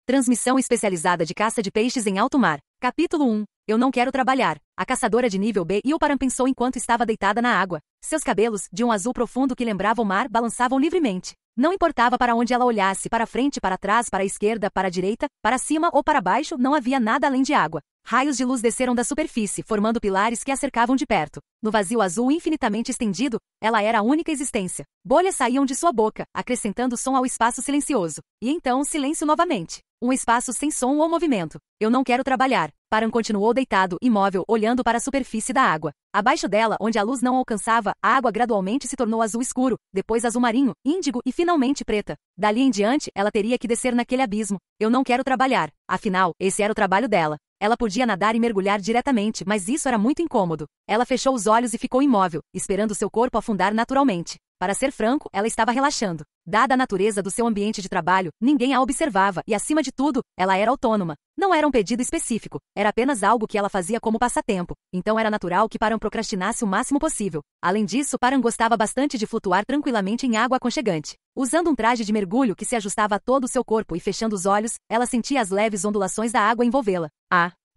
Transmissão especializada de caça de peixes em alto mar. Capítulo 1. Eu não quero trabalhar. A caçadora de nível B Ilparan pensou enquanto estava deitada na água. Seus cabelos, de um azul profundo que lembrava o mar, balançavam livremente. Não importava para onde ela olhasse, para frente, para trás, para a esquerda, para a direita, para cima ou para baixo, não havia nada além de água. Raios de luz desceram da superfície, formando pilares que a cercavam de perto. No vazio azul infinitamente estendido, ela era a única existência. Bolhas saíam de sua boca, acrescentando som ao espaço silencioso. E então silêncio novamente. Um espaço sem som ou movimento. Eu não quero trabalhar. Paran continuou deitado, imóvel, olhando para a superfície da água. Abaixo dela, onde a luz não alcançava, a água gradualmente se tornou azul escuro, depois azul marinho, índigo e finalmente preta. Dali em diante, ela teria que descer naquele abismo. Eu não quero trabalhar. Afinal, esse era o trabalho dela. Ela podia nadar e mergulhar diretamente, mas isso era muito incômodo. Ela fechou os olhos e ficou imóvel, esperando seu corpo afundar naturalmente. Para ser franco, ela estava relaxando. Dada a natureza do seu ambiente de trabalho, ninguém a observava e, acima de tudo, ela era autônoma. Não era um pedido específico, era apenas algo que ela fazia como passatempo. Então era natural que Paran procrastinasse o máximo possível. Além disso, Paran gostava bastante de flutuar tranquilamente em água aconchegante. Usando um traje de mergulho que se ajustava a todo o seu corpo e fechando os olhos, ela sentia as leves ondulações da água envolvê-la.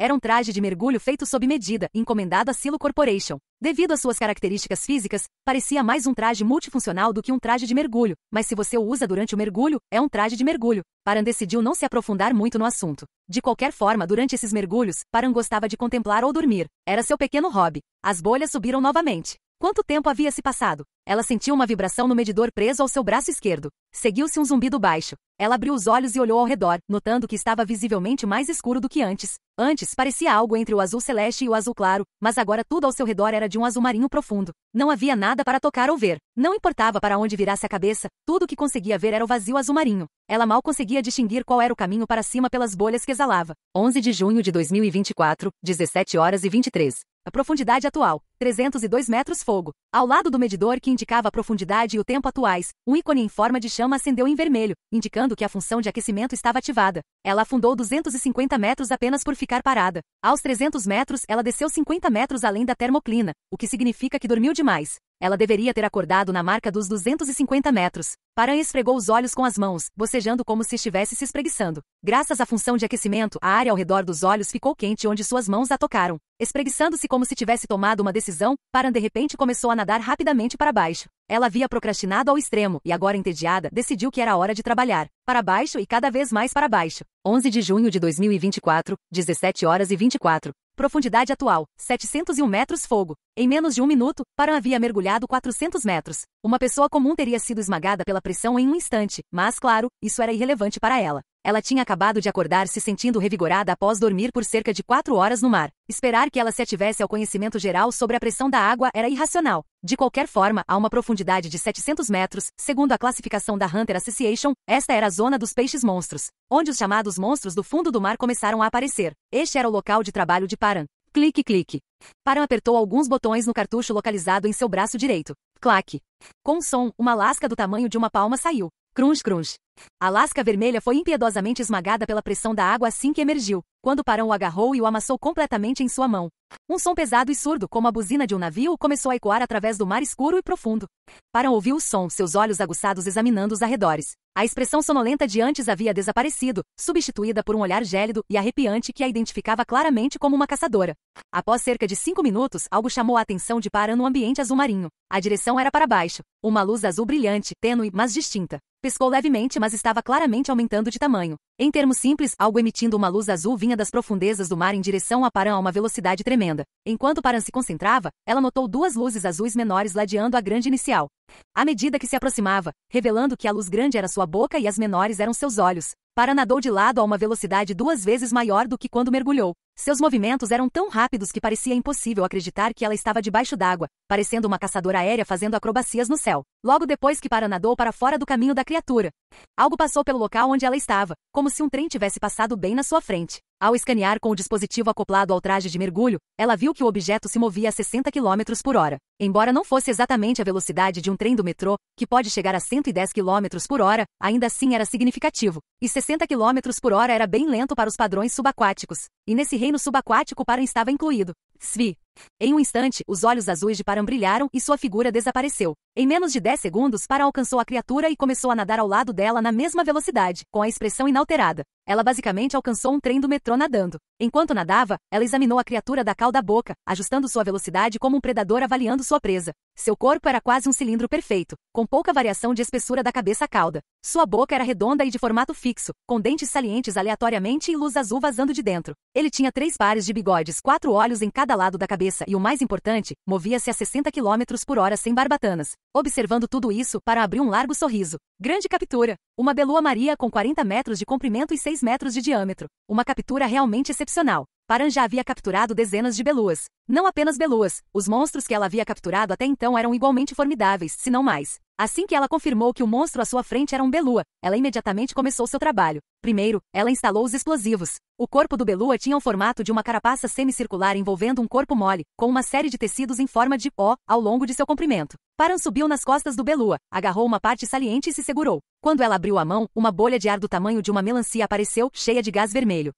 Era um traje de mergulho feito sob medida, encomendado à Silo Corporation. Devido às suas características físicas, parecia mais um traje multifuncional do que um traje de mergulho, mas se você o usa durante o mergulho, é um traje de mergulho. Paran decidiu não se aprofundar muito no assunto. De qualquer forma, durante esses mergulhos, Paran gostava de contemplar ou dormir. Era seu pequeno hobby. As bolhas subiram novamente. Quanto tempo havia se passado? Ela sentiu uma vibração no medidor preso ao seu braço esquerdo. Seguiu-se um zumbido baixo. Ela abriu os olhos e olhou ao redor, notando que estava visivelmente mais escuro do que antes. Antes, parecia algo entre o azul celeste e o azul claro, mas agora tudo ao seu redor era de um azul marinho profundo. Não havia nada para tocar ou ver. Não importava para onde virasse a cabeça, tudo o que conseguia ver era o vazio azul marinho. Ela mal conseguia distinguir qual era o caminho para cima pelas bolhas que exalava. 11 de junho de 2024, 17h23. A profundidade atual, 302 metros fogo. Ao lado do medidor que indicava a profundidade e o tempo atuais, um ícone em forma de chama acendeu em vermelho, indicando que a função de aquecimento estava ativada. Ela afundou 250 metros apenas por ficar parada. Aos 300 metros, ela desceu 50 metros além da termoclina, o que significa que dormiu demais. Ela deveria ter acordado na marca dos 250 metros. Paran esfregou os olhos com as mãos, bocejando como se estivesse se espreguiçando. Graças à função de aquecimento, a área ao redor dos olhos ficou quente onde suas mãos a tocaram. Espreguiçando-se como se tivesse tomado uma decisão, Paran de repente começou a nadar rapidamente para baixo. Ela havia procrastinado ao extremo e agora entediada, decidiu que era hora de trabalhar. Para baixo e cada vez mais para baixo. 11 de junho de 2024, 17h24. Profundidade atual, 701 metros fogo. Em menos de um minuto, Paran havia mergulhado 400 metros. Uma pessoa comum teria sido esmagada pela pressão em um instante, mas, claro, isso era irrelevante para ela. Ela tinha acabado de acordar se sentindo revigorada após dormir por cerca de 4 horas no mar. Esperar que ela se ativesse ao conhecimento geral sobre a pressão da água era irracional. De qualquer forma, a uma profundidade de 700 metros, segundo a classificação da Hunter Association, esta era a zona dos peixes monstros, onde os chamados monstros do fundo do mar começaram a aparecer. Este era o local de trabalho de Paran. Clique, clique. Paran apertou alguns botões no cartucho localizado em seu braço direito. Claque. Com um som, uma lasca do tamanho de uma palma saiu. Crunch, crunch. A lasca vermelha foi impiedosamente esmagada pela pressão da água assim que emergiu, quando Paran o agarrou e o amassou completamente em sua mão. Um som pesado e surdo, como a buzina de um navio, começou a ecoar através do mar escuro e profundo. Paran ouviu o som, seus olhos aguçados examinando os arredores. A expressão sonolenta de antes havia desaparecido, substituída por um olhar gélido e arrepiante que a identificava claramente como uma caçadora. Após cerca de 5 minutos, algo chamou a atenção de Paran no ambiente azul marinho. A direção era para baixo. Uma luz azul brilhante, tênue, mas distinta. Piscou levemente, mas estava claramente aumentando de tamanho. Em termos simples, algo emitindo uma luz azul vinha das profundezas do mar em direção a Paran a uma velocidade tremenda. Enquanto Paran se concentrava, ela notou 2 luzes azuis menores ladeando a grande inicial. À medida que se aproximava, revelando que a luz grande era sua boca e as menores eram seus olhos, Paran nadou de lado a uma velocidade 2 vezes maior do que quando mergulhou. Seus movimentos eram tão rápidos que parecia impossível acreditar que ela estava debaixo d'água, parecendo uma caçadora aérea fazendo acrobacias no céu. Logo depois que Paran nadou para fora do caminho da criatura, algo passou pelo local onde ela estava, como se um trem tivesse passado bem na sua frente. Ao escanear com o dispositivo acoplado ao traje de mergulho, ela viu que o objeto se movia a 60 km por hora. Embora não fosse exatamente a velocidade de um trem do metrô, que pode chegar a 110 km por hora, ainda assim era significativo. E 60 km por hora era bem lento para os padrões subaquáticos. E nesse reino subaquático Paran estava incluído. Svi. Em um instante, os olhos azuis de Param brilharam e sua figura desapareceu. Em menos de 10 segundos, Param alcançou a criatura e começou a nadar ao lado dela na mesma velocidade, com a expressão inalterada. Ela basicamente alcançou um trem do metrô nadando. Enquanto nadava, ela examinou a criatura da cauda à boca, ajustando sua velocidade como um predador avaliando sua presa. Seu corpo era quase um cilindro perfeito, com pouca variação de espessura da cabeça à cauda. Sua boca era redonda e de formato fixo, com dentes salientes aleatoriamente e luz azul vazando de dentro. Ele tinha 3 pares de bigodes, 4 olhos em cada lado da cabeça e, o mais importante, movia-se a 60 km/h sem barbatanas. Observando tudo isso, Param abriu um largo sorriso. Grande captura! Uma belua maria com 40 metros de comprimento e 6 metros de diâmetro. Uma captura realmente excepcional. Param já havia capturado dezenas de beluas. Não apenas beluas, os monstros que ela havia capturado até então eram igualmente formidáveis, se não mais. Assim que ela confirmou que o monstro à sua frente era um belua, ela imediatamente começou seu trabalho. Primeiro, ela instalou os explosivos. O corpo do belua tinha o formato de uma carapaça semicircular envolvendo um corpo mole, com uma série de tecidos em forma de O ao longo de seu comprimento. Param subiu nas costas do belua, agarrou uma parte saliente e se segurou. Quando ela abriu a mão, uma bolha de ar do tamanho de uma melancia apareceu, cheia de gás vermelho.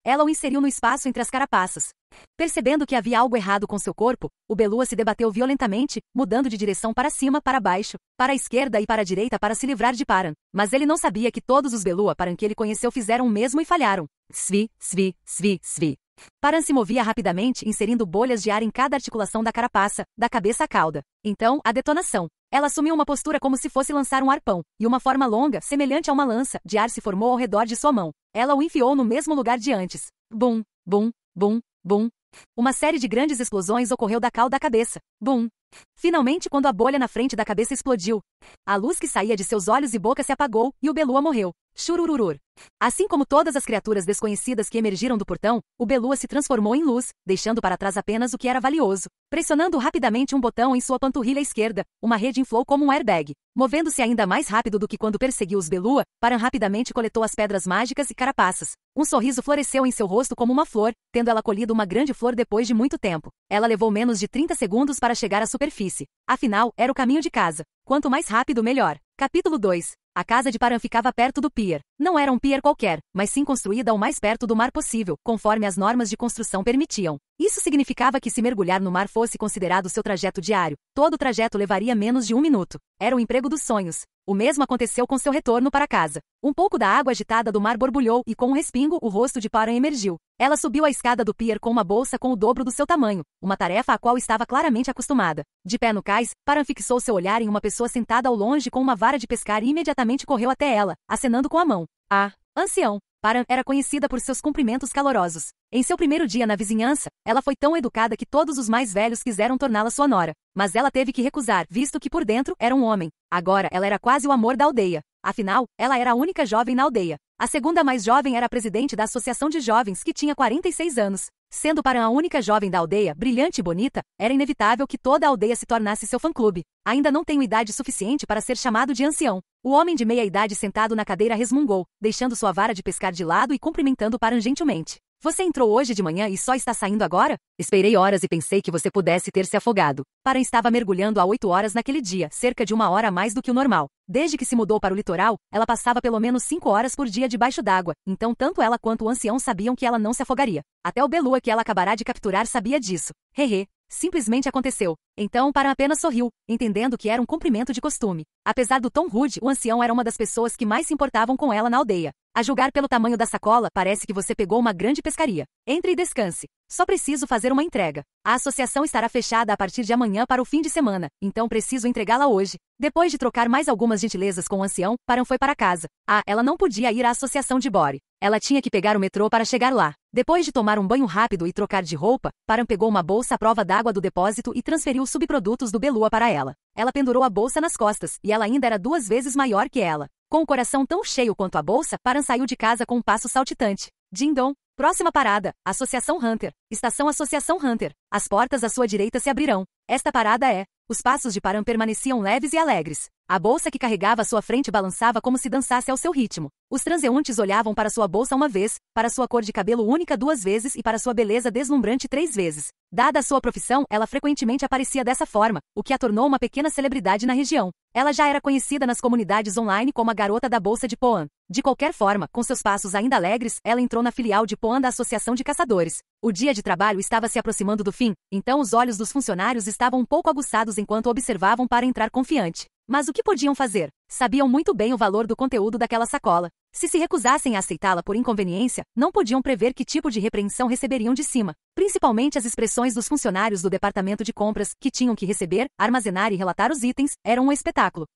Ela o inseriu no espaço entre as carapaças. Percebendo que havia algo errado com seu corpo, o belua se debateu violentamente, mudando de direção para cima, para baixo, para a esquerda e para a direita para se livrar de Param. Mas ele não sabia que todos os belua Param que ele conheceu fizeram o mesmo e falharam. Svi, svi, svi, svi. Param se movia rapidamente, inserindo bolhas de ar em cada articulação da carapaça, da cabeça à cauda. Então, a detonação. Ela assumiu uma postura como se fosse lançar um arpão, e uma forma longa, semelhante a uma lança, de ar se formou ao redor de sua mão. Ela o enfiou no mesmo lugar de antes. Bum, bum, bum, bum. Uma série de grandes explosões ocorreu da cauda à cabeça. Bum. Finalmente, quando a bolha na frente da cabeça explodiu, a luz que saía de seus olhos e boca se apagou, e o belua morreu. Churururur. Assim como todas as criaturas desconhecidas que emergiram do portão, o belua se transformou em luz, deixando para trás apenas o que era valioso. Pressionando rapidamente um botão em sua panturrilha esquerda, uma rede inflou como um airbag. Movendo-se ainda mais rápido do que quando perseguiu os belua, Param rapidamente coletou as pedras mágicas e carapaças. Um sorriso floresceu em seu rosto como uma flor, tendo ela colhido uma grande flor depois de muito tempo. Ela levou menos de 30 segundos para chegar à superfície. Afinal, era o caminho de casa. Quanto mais rápido, melhor. Capítulo 2. A casa de Param ficava perto do pier. Não era um pier qualquer, mas sim construída o mais perto do mar possível, conforme as normas de construção permitiam. Isso significava que se mergulhar no mar fosse considerado seu trajeto diário, todo o trajeto levaria menos de 1 minuto. Era o emprego dos sonhos. O mesmo aconteceu com seu retorno para casa. Um pouco da água agitada do mar borbulhou e com um respingo o rosto de Param emergiu. Ela subiu a escada do pier com uma bolsa com o dobro do seu tamanho, uma tarefa à qual estava claramente acostumada. De pé no cais, Param fixou seu olhar em uma pessoa sentada ao longe com uma vara de pescar e imediatamente correu até ela, acenando com a mão. Ah, ancião. Param era conhecida por seus cumprimentos calorosos. Em seu primeiro dia na vizinhança, ela foi tão educada que todos os mais velhos quiseram torná-la sua nora. Mas ela teve que recusar, visto que por dentro era um homem. Agora ela era quase o amor da aldeia. Afinal, ela era a única jovem na aldeia. A segunda mais jovem era a presidente da Associação de Jovens, que tinha 46 anos. Sendo Param a única jovem da aldeia, brilhante e bonita, era inevitável que toda a aldeia se tornasse seu fã-clube. Ainda não tenho idade suficiente para ser chamado de ancião. O homem de meia-idade sentado na cadeira resmungou, deixando sua vara de pescar de lado e cumprimentando Param gentilmente. Você entrou hoje de manhã e só está saindo agora? Esperei horas e pensei que você pudesse ter se afogado. Param estava mergulhando há 8 horas naquele dia, cerca de 1 hora a mais do que o normal. Desde que se mudou para o litoral, ela passava pelo menos 5 horas por dia debaixo d'água, então tanto ela quanto o ancião sabiam que ela não se afogaria. Até o belua que ela acabará de capturar sabia disso. Hehe. Simplesmente aconteceu. Então Param apenas sorriu, entendendo que era um cumprimento de costume. Apesar do tom rude, o ancião era uma das pessoas que mais se importavam com ela na aldeia. A julgar pelo tamanho da sacola, parece que você pegou uma grande pescaria. Entre e descanse. Só preciso fazer uma entrega. A associação estará fechada a partir de amanhã para o fim de semana, então preciso entregá-la hoje. Depois de trocar mais algumas gentilezas com o ancião, Param foi para casa. Ela não podia ir à associação de Bore. Ela tinha que pegar o metrô para chegar lá. Depois de tomar um banho rápido e trocar de roupa, Param pegou uma bolsa à prova d'água do depósito e transferiu os subprodutos do belua para ela. Ela pendurou a bolsa nas costas, e ela ainda era 2 vezes maior que ela. Com o coração tão cheio quanto a bolsa, Param saiu de casa com um passo saltitante. Ding-dong. Próxima parada, Associação Hunter. Estação Associação Hunter. As portas à sua direita se abrirão. Esta parada é... Os passos de Param permaneciam leves e alegres. A bolsa que carregava à sua frente balançava como se dançasse ao seu ritmo. Os transeuntes olhavam para sua bolsa uma vez, para sua cor de cabelo única 2 vezes e para sua beleza deslumbrante 3 vezes. Dada a sua profissão, ela frequentemente aparecia dessa forma, o que a tornou uma pequena celebridade na região. Ela já era conhecida nas comunidades online como a garota da bolsa de Poan. De qualquer forma, com seus passos ainda alegres, ela entrou na filial de Poan da Associação de Caçadores. O dia de trabalho estava se aproximando do fim, então os olhos dos funcionários estavam um pouco aguçados enquanto observavam para entrar confiante. Mas o que podiam fazer? Sabiam muito bem o valor do conteúdo daquela sacola. Se recusassem a aceitá-la por inconveniência, não podiam prever que tipo de repreensão receberiam de cima. Principalmente as expressões dos funcionários do departamento de compras, que tinham que receber, armazenar e relatar os itens, eram um espetáculo.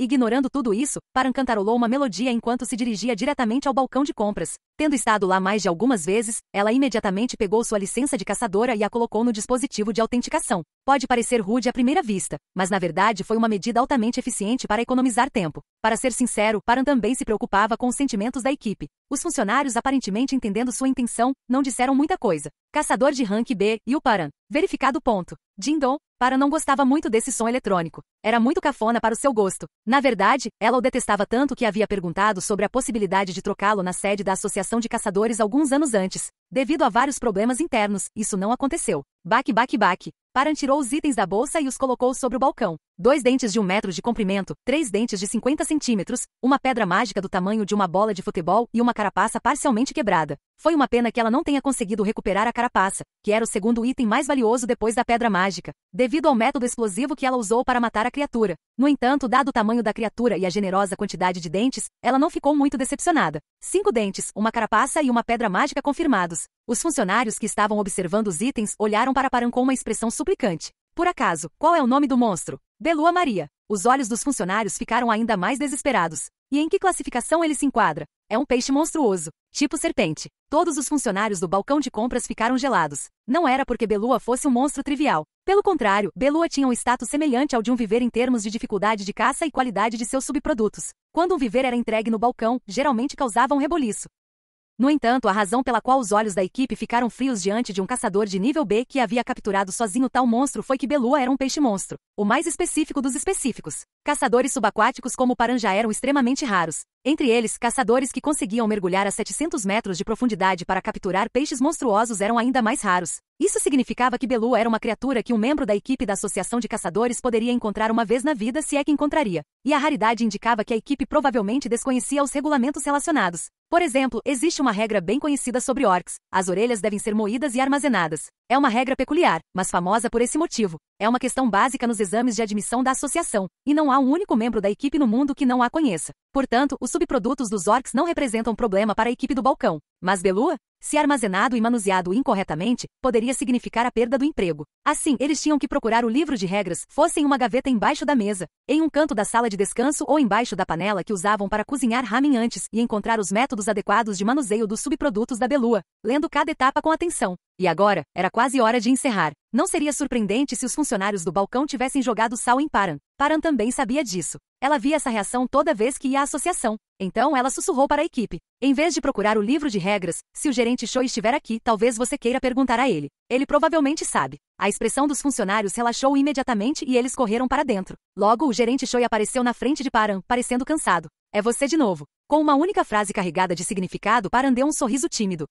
Ignorando tudo isso, Paran cantarolou uma melodia enquanto se dirigia diretamente ao balcão de compras. Tendo estado lá mais de algumas vezes, ela imediatamente pegou sua licença de caçadora e a colocou no dispositivo de autenticação. Pode parecer rude à primeira vista, mas na verdade foi uma medida altamente eficiente para economizar tempo. Para ser sincero, Paran também se preocupava com os sentimentos da equipe. Os funcionários, aparentemente entendendo sua intenção, não disseram muita coisa. Caçador de rank B e o Paran. Verificado ponto. Jindon, Paran não gostava muito desse som eletrônico. Era muito cafona para o seu gosto. Na verdade, ela o detestava tanto que havia perguntado sobre a possibilidade de trocá-lo na sede da Associação de Caçadores alguns anos antes. Devido a vários problemas internos, isso não aconteceu. Baque. Paran tirou os itens da bolsa e os colocou sobre o balcão. 2 dentes de 1 metro de comprimento, 3 dentes de 50 centímetros, uma pedra mágica do tamanho de uma bola de futebol e uma carapaça parcialmente quebrada. Foi uma pena que ela não tenha conseguido recuperar a carapaça, que era o segundo item mais valioso depois da pedra mágica, devido ao método explosivo que ela usou para matar a criatura. No entanto, dado o tamanho da criatura e a generosa quantidade de dentes, ela não ficou muito decepcionada. 5 dentes, uma carapaça e uma pedra mágica confirmados. Os funcionários que estavam observando os itens olharam para Paran com uma expressão suplicante. Por acaso, qual é o nome do monstro? Belua Maria. Os olhos dos funcionários ficaram ainda mais desesperados. E em que classificação ele se enquadra? É um peixe monstruoso, tipo serpente. Todos os funcionários do balcão de compras ficaram gelados. Não era porque Belua fosse um monstro trivial. Pelo contrário, Belua tinha um status semelhante ao de um viver em termos de dificuldade de caça e qualidade de seus subprodutos. Quando um viver era entregue no balcão, geralmente causava um reboliço. No entanto, a razão pela qual os olhos da equipe ficaram frios diante de um caçador de nível B que havia capturado sozinho tal monstro foi que Belua era um peixe-monstro, o mais específico dos específicos. Caçadores subaquáticos como Paran já eram extremamente raros. Entre eles, caçadores que conseguiam mergulhar a 700 metros de profundidade para capturar peixes monstruosos eram ainda mais raros. Isso significava que Belua era uma criatura que um membro da equipe da Associação de Caçadores poderia encontrar uma vez na vida se é que encontraria. E a raridade indicava que a equipe provavelmente desconhecia os regulamentos relacionados. Por exemplo, existe uma regra bem conhecida sobre orcs. As orelhas devem ser moídas e armazenadas. É uma regra peculiar, mas famosa por esse motivo. É uma questão básica nos exames de admissão da associação, e não há um único membro da equipe no mundo que não a conheça. Portanto, os subprodutos dos orcs não representam problema para a equipe do balcão. Mas Belua? Se armazenado e manuseado incorretamente, poderia significar a perda do emprego. Assim, eles tinham que procurar o livro de regras, fosse em uma gaveta embaixo da mesa, em um canto da sala de descanso ou embaixo da panela que usavam para cozinhar ramen antes e encontrar os métodos adequados de manuseio dos subprodutos da Belua, lendo cada etapa com atenção. E agora, era quase hora de encerrar. Não seria surpreendente se os funcionários do balcão tivessem jogado sal em Paran. Paran também sabia disso. Ela via essa reação toda vez que ia à associação. Então ela sussurrou para a equipe. Em vez de procurar o livro de regras, se o gerente Choi estiver aqui, talvez você queira perguntar a ele. Ele provavelmente sabe. A expressão dos funcionários relaxou imediatamente e eles correram para dentro. Logo, o gerente Choi apareceu na frente de Paran, parecendo cansado. É você de novo. Com uma única frase carregada de significado, Paran deu um sorriso tímido.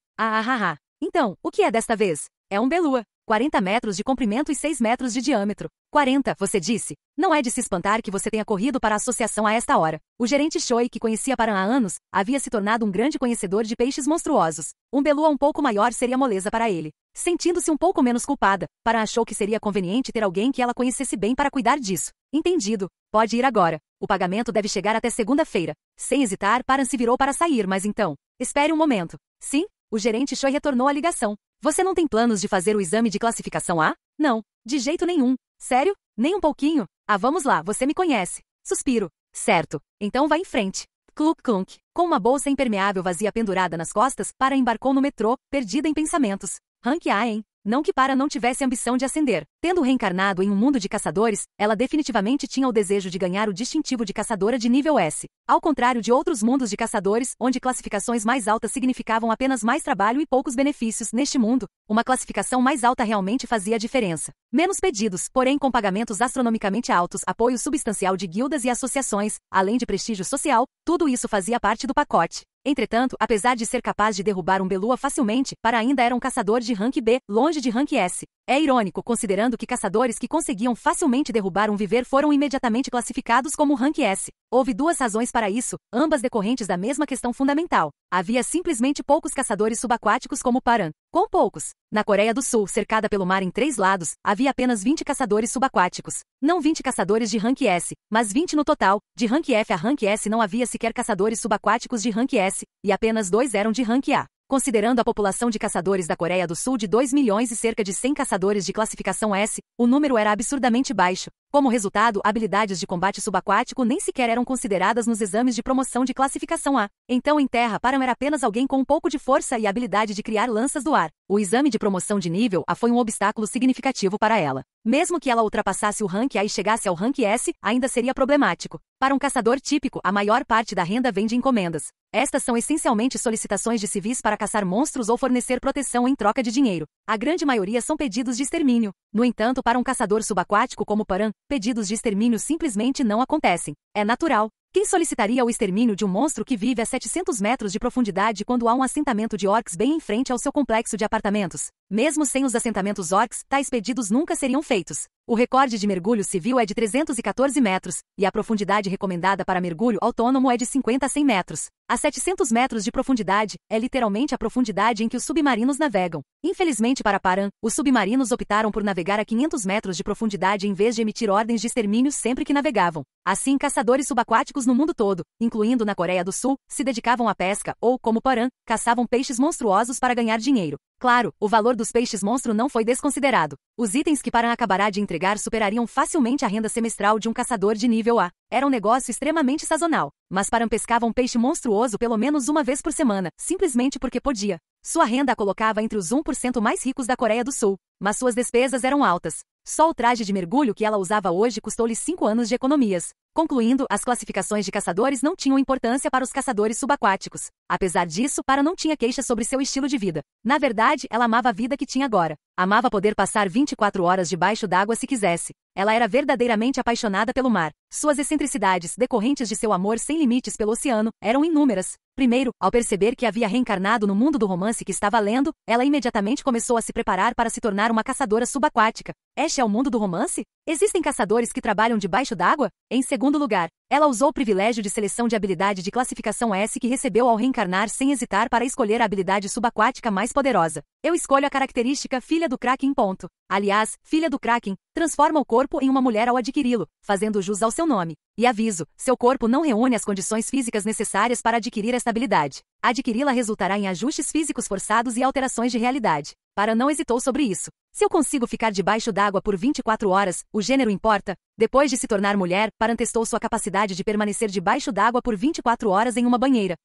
Então, o que é desta vez? É um Belua. 40 metros de comprimento e 6 metros de diâmetro. 40, você disse? Não é de se espantar que você tenha corrido para a associação a esta hora. O gerente Choi, que conhecia Paran há anos, havia se tornado um grande conhecedor de peixes monstruosos. Um Belua um pouco maior seria moleza para ele. Sentindo-se um pouco menos culpada, Paran achou que seria conveniente ter alguém que ela conhecesse bem para cuidar disso. Entendido. Pode ir agora. O pagamento deve chegar até segunda-feira. Sem hesitar, Paran se virou para sair, mas então... Espere um momento. Sim? O gerente Choi retornou a ligação. Você não tem planos de fazer o exame de classificação A? Não. De jeito nenhum. Sério? Nem um pouquinho? Vamos lá, você me conhece. Suspiro. Certo. Então vá em frente. Clunk clunk. Com uma bolsa impermeável vazia pendurada nas costas, Paran embarcou no metrô, perdida em pensamentos. Rank A, hein? Não que Paran não tivesse ambição de ascender. Tendo reencarnado em um mundo de caçadores, ela definitivamente tinha o desejo de ganhar o distintivo de caçadora de nível S. Ao contrário de outros mundos de caçadores, onde classificações mais altas significavam apenas mais trabalho e poucos benefícios, neste mundo, uma classificação mais alta realmente fazia a diferença. Menos pedidos, porém com pagamentos astronomicamente altos, apoio substancial de guildas e associações, além de prestígio social, tudo isso fazia parte do pacote. Entretanto, apesar de ser capaz de derrubar um Belua facilmente, Paran ainda era um caçador de rank B, longe de rank S. É irônico, considerando que caçadores que conseguiam facilmente derrubar um viver foram imediatamente classificados como rank S. Houve duas razões para isso, ambas decorrentes da mesma questão fundamental. Havia simplesmente poucos caçadores subaquáticos como Paran. Quão poucos? Na Coreia do Sul, cercada pelo mar em 3 lados, havia apenas 20 caçadores subaquáticos. Não 20 caçadores de rank S, mas 20 no total. De rank F a rank S não havia sequer caçadores subaquáticos de rank S, e apenas 2 eram de rank A. Considerando a população de caçadores da Coreia do Sul de 2 milhões e cerca de 100 caçadores de classificação S, o número era absurdamente baixo. Como resultado, habilidades de combate subaquático nem sequer eram consideradas nos exames de promoção de classificação A. Então, em terra, Paran era apenas alguém com um pouco de força e habilidade de criar lanças do ar. O exame de promoção de nível A foi um obstáculo significativo para ela. Mesmo que ela ultrapassasse o rank A e chegasse ao rank S, ainda seria problemático. Para um caçador típico, a maior parte da renda vem de encomendas. Estas são essencialmente solicitações de civis para caçar monstros ou fornecer proteção em troca de dinheiro. A grande maioria são pedidos de extermínio. No entanto, para um caçador subaquático como Paran, pedidos de extermínio simplesmente não acontecem. É natural. Quem solicitaria o extermínio de um monstro que vive a 700 metros de profundidade quando há um assentamento de orcs bem em frente ao seu complexo de apartamentos? Mesmo sem os assentamentos orcs, tais pedidos nunca seriam feitos. O recorde de mergulho civil é de 314 metros, e a profundidade recomendada para mergulho autônomo é de 50 a 100 metros. A 700 metros de profundidade é literalmente a profundidade em que os submarinos navegam. Infelizmente para Paran, os submarinos optaram por navegar a 500 metros de profundidade em vez de emitir ordens de extermínio sempre que navegavam. Assim, caçadores subaquáticos no mundo todo, incluindo na Coreia do Sul, se dedicavam à pesca ou, como Paran, caçavam peixes monstruosos para ganhar dinheiro. Claro, o valor dos peixes monstro não foi desconsiderado. Os itens que Paran acabará de entregar superariam facilmente a renda semestral de um caçador de nível A. Era um negócio extremamente sazonal, mas Paran pescava um peixe monstruoso pelo menos uma vez por semana, simplesmente porque podia. Sua renda a colocava entre os 1% mais ricos da Coreia do Sul, mas suas despesas eram altas. Só o traje de mergulho que ela usava hoje custou-lhe 5 anos de economias. Concluindo, as classificações de caçadores não tinham importância para os caçadores subaquáticos. Apesar disso, Paran não tinha queixa sobre seu estilo de vida. Na verdade, ela amava a vida que tinha agora. Amava poder passar 24 horas debaixo d'água se quisesse. Ela era verdadeiramente apaixonada pelo mar. Suas excentricidades, decorrentes de seu amor sem limites pelo oceano, eram inúmeras. Primeiro, ao perceber que havia reencarnado no mundo do romance que estava lendo, ela imediatamente começou a se preparar para se tornar uma caçadora subaquática. Este é o mundo do romance? Existem caçadores que trabalham debaixo d'água? Em segundo lugar, ela usou o privilégio de seleção de habilidade de classificação S que recebeu ao reencarnar sem hesitar para escolher a habilidade subaquática mais poderosa. Eu escolho a característica Filha do Kraken. Aliás, Filha do Kraken transforma o corpo em uma mulher ao adquiri-lo, fazendo jus ao seu nome. E aviso, seu corpo não reúne as condições físicas necessárias para adquirir esta habilidade. Adquiri-la resultará em ajustes físicos forçados e alterações de realidade. Paran não hesitou sobre isso. Se eu consigo ficar debaixo d'água por 24 horas, o gênero importa? Depois de se tornar mulher, Paran testou sua capacidade de permanecer debaixo d'água por 24 horas em uma banheira.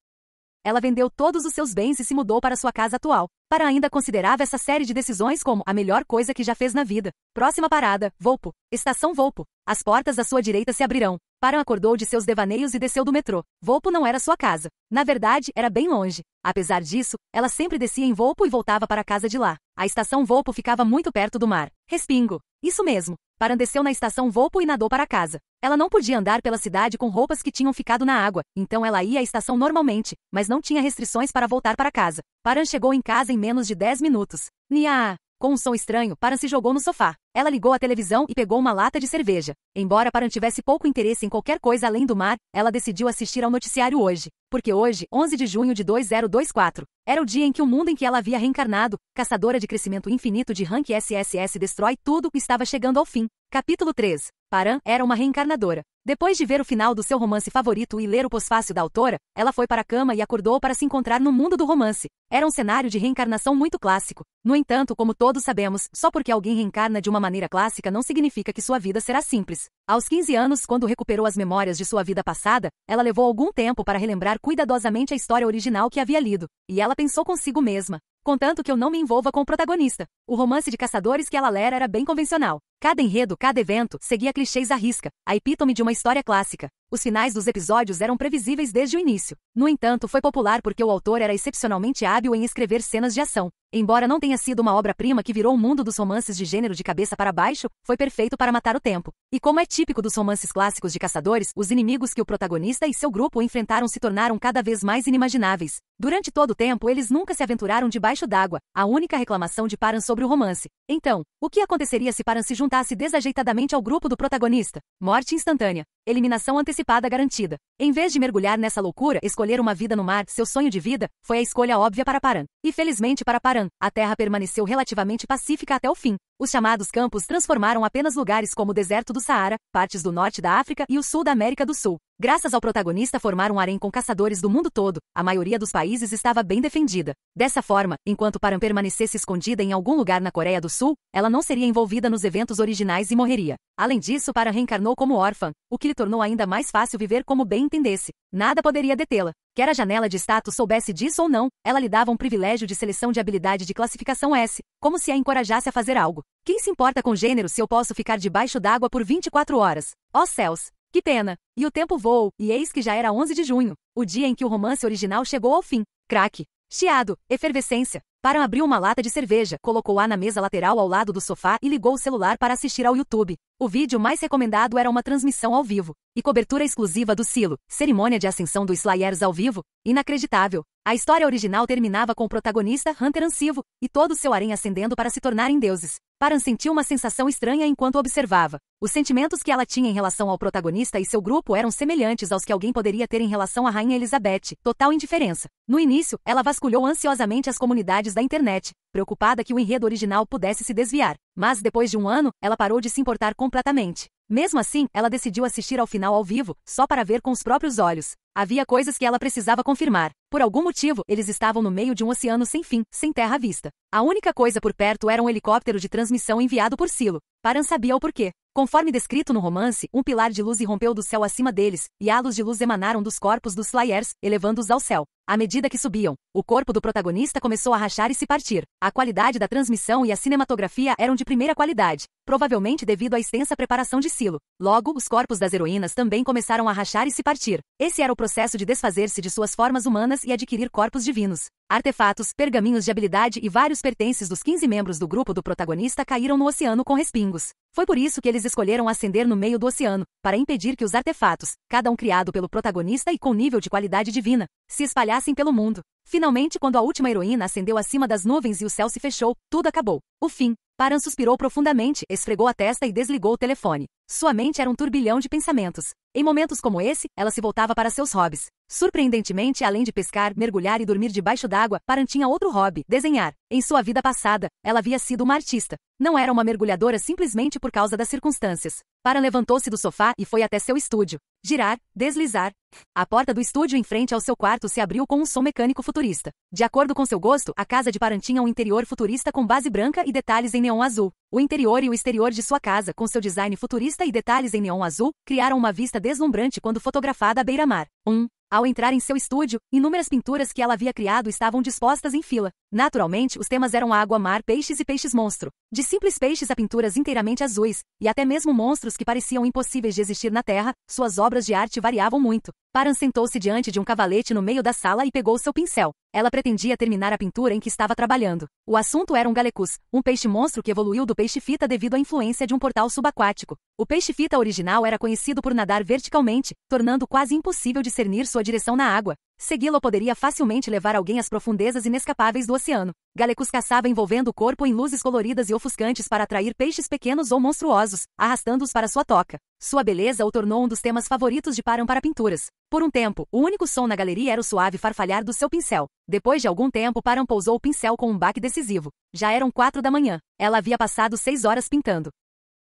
Ela vendeu todos os seus bens e se mudou para sua casa atual. Paran ainda considerava essa série de decisões como a melhor coisa que já fez na vida. Próxima parada, Volpo. Estação Volpo. As portas à sua direita se abrirão. Paran acordou de seus devaneios e desceu do metrô. Volpo não era sua casa. Na verdade, era bem longe. Apesar disso, ela sempre descia em Volpo e voltava para a casa de lá. A estação Volpo ficava muito perto do mar. Respingo. Isso mesmo. Paran desceu na estação Volpo e nadou para casa. Ela não podia andar pela cidade com roupas que tinham ficado na água, então ela ia à estação normalmente, mas não tinha restrições para voltar para casa. Paran chegou em casa em menos de 10 minutos. Nia! Com um som estranho, Paran se jogou no sofá. Ela ligou a televisão e pegou uma lata de cerveja. Embora Paran tivesse pouco interesse em qualquer coisa além do mar, ela decidiu assistir ao noticiário hoje. Porque hoje, 11 de junho de 2024, era o dia em que o mundo em que ela havia reencarnado, caçadora de crescimento infinito de rank SSS destrói tudo, estava chegando ao fim. Capítulo 3. Paran era uma reencarnadora. Depois de ver o final do seu romance favorito e ler o pós-fácil da autora, ela foi para a cama e acordou para se encontrar no mundo do romance. Era um cenário de reencarnação muito clássico. No entanto, como todos sabemos, só porque alguém reencarna de uma maneira clássica não significa que sua vida será simples. Aos 15 anos, quando recuperou as memórias de sua vida passada, ela levou algum tempo para relembrar cuidadosamente a história original que havia lido. E ela pensou consigo mesma. Contanto que eu não me envolva com o protagonista. O romance de caçadores que ela lera era bem convencional. Cada enredo, cada evento, seguia clichês à risca, a epítome de uma história clássica. Os finais dos episódios eram previsíveis desde o início. No entanto, foi popular porque o autor era excepcionalmente hábil em escrever cenas de ação. Embora não tenha sido uma obra-prima que virou o mundo dos romances de gênero de cabeça para baixo, foi perfeito para matar o tempo. E como é típico dos romances clássicos de caçadores, os inimigos que o protagonista e seu grupo enfrentaram se tornaram cada vez mais inimagináveis. Durante todo o tempo, eles nunca se aventuraram debaixo d'água, a única reclamação de Paran sobre o romance. Então, o que aconteceria se Paran se juntasse desajeitadamente ao grupo do protagonista? Morte instantânea. Eliminação antecipada garantida. Em vez de mergulhar nessa loucura, escolher uma vida no mar, seu sonho de vida, foi a escolha óbvia para Paran. E felizmente para Paran, a terra permaneceu relativamente pacífica até o fim. Os chamados campos transformaram apenas lugares como o deserto do Saara, partes do norte da África e o sul da América do Sul. Graças ao protagonista formar um harém com caçadores do mundo todo, a maioria dos países estava bem defendida. Dessa forma, enquanto Paran permanecesse escondida em algum lugar na Coreia do Sul, ela não seria envolvida nos eventos originais e morreria. Além disso, Paran reencarnou como órfã, o que lhe tornou ainda mais fácil viver como bem entendesse. Nada poderia detê-la. Quer a janela de status soubesse disso ou não, ela lhe dava um privilégio de seleção de habilidade de classificação S, como se a encorajasse a fazer algo. Quem se importa com gênero se eu posso ficar debaixo d'água por 24 horas? Ó céus! Que pena! E o tempo voou, e eis que já era 11 de junho, o dia em que o romance original chegou ao fim. Craque! Chiado! Efervescência! Paran abriu uma lata de cerveja, colocou-a na mesa lateral ao lado do sofá e ligou o celular para assistir ao YouTube. O vídeo mais recomendado era uma transmissão ao vivo. E cobertura exclusiva do Silo, cerimônia de ascensão dos Slayers ao vivo. Inacreditável! A história original terminava com o protagonista Hunter ansivo, e todo seu harém ascendendo para se tornarem deuses. Paran sentiu uma sensação estranha enquanto observava. Os sentimentos que ela tinha em relação ao protagonista e seu grupo eram semelhantes aos que alguém poderia ter em relação à Rainha Elizabeth, total indiferença. No início, ela vasculhou ansiosamente as comunidades da internet, preocupada que o enredo original pudesse se desviar. Mas depois de um ano, ela parou de se importar completamente. Mesmo assim, ela decidiu assistir ao final ao vivo, só para ver com os próprios olhos. Havia coisas que ela precisava confirmar. Por algum motivo, eles estavam no meio de um oceano sem fim, sem terra à vista. A única coisa por perto era um helicóptero de transmissão enviado por Silo. Paran sabia o porquê. Conforme descrito no romance, um pilar de luz irrompeu do céu acima deles, e halos de luz emanaram dos corpos dos Slayers, elevando-os ao céu. À medida que subiam, o corpo do protagonista começou a rachar e se partir. A qualidade da transmissão e a cinematografia eram de primeira qualidade, provavelmente devido à extensa preparação de Silo. Logo, os corpos das heroínas também começaram a rachar e se partir. Esse era o processo de desfazer-se de suas formas humanas e adquirir corpos divinos. Artefatos, pergaminhos de habilidade e vários pertences dos 15 membros do grupo do protagonista caíram no oceano com respingos. Foi por isso que eles escolheram ascender no meio do oceano, para impedir que os artefatos, cada um criado pelo protagonista e com nível de qualidade divina, se espalhassem pelo mundo. Finalmente, quando a última heroína ascendeu acima das nuvens e o céu se fechou, tudo acabou. O fim. Paran suspirou profundamente, esfregou a testa e desligou o telefone. Sua mente era um turbilhão de pensamentos. Em momentos como esse, ela se voltava para seus hobbies. Surpreendentemente, além de pescar, mergulhar e dormir debaixo d'água, Paran tinha outro hobby, desenhar. Em sua vida passada, ela havia sido uma artista. Não era uma mergulhadora simplesmente por causa das circunstâncias. Paran levantou-se do sofá e foi até seu estúdio. Girar, deslizar. A porta do estúdio em frente ao seu quarto se abriu com um som mecânico futurista. De acordo com seu gosto, a casa de Paran tinha um interior futurista com base branca e detalhes em neon azul. O interior e o exterior de sua casa, com seu design futurista e detalhes em neon azul, criaram uma vista deslumbrante quando fotografada à beira-mar. Ao entrar em seu estúdio, inúmeras pinturas que ela havia criado estavam dispostas em fila. Naturalmente, os temas eram água, mar, peixes e peixes-monstro. De simples peixes a pinturas inteiramente azuis, e até mesmo monstros que pareciam impossíveis de existir na Terra, suas obras de arte variavam muito. Paran sentou-se diante de um cavalete no meio da sala e pegou seu pincel. Ela pretendia terminar a pintura em que estava trabalhando. O assunto era um galecus, um peixe-monstro que evoluiu do peixe-fita devido à influência de um portal subaquático. O peixe-fita original era conhecido por nadar verticalmente, tornando quase impossível discernir sua direção na água. Segui-lo poderia facilmente levar alguém às profundezas inescapáveis do oceano. Galecus caçava envolvendo o corpo em luzes coloridas e ofuscantes para atrair peixes pequenos ou monstruosos, arrastando-os para sua toca. Sua beleza o tornou um dos temas favoritos de Paran para pinturas. Por um tempo, o único som na galeria era o suave farfalhar do seu pincel. Depois de algum tempo, Paran pousou o pincel com um baque decisivo. Já eram 4 da manhã. Ela havia passado 6 horas pintando.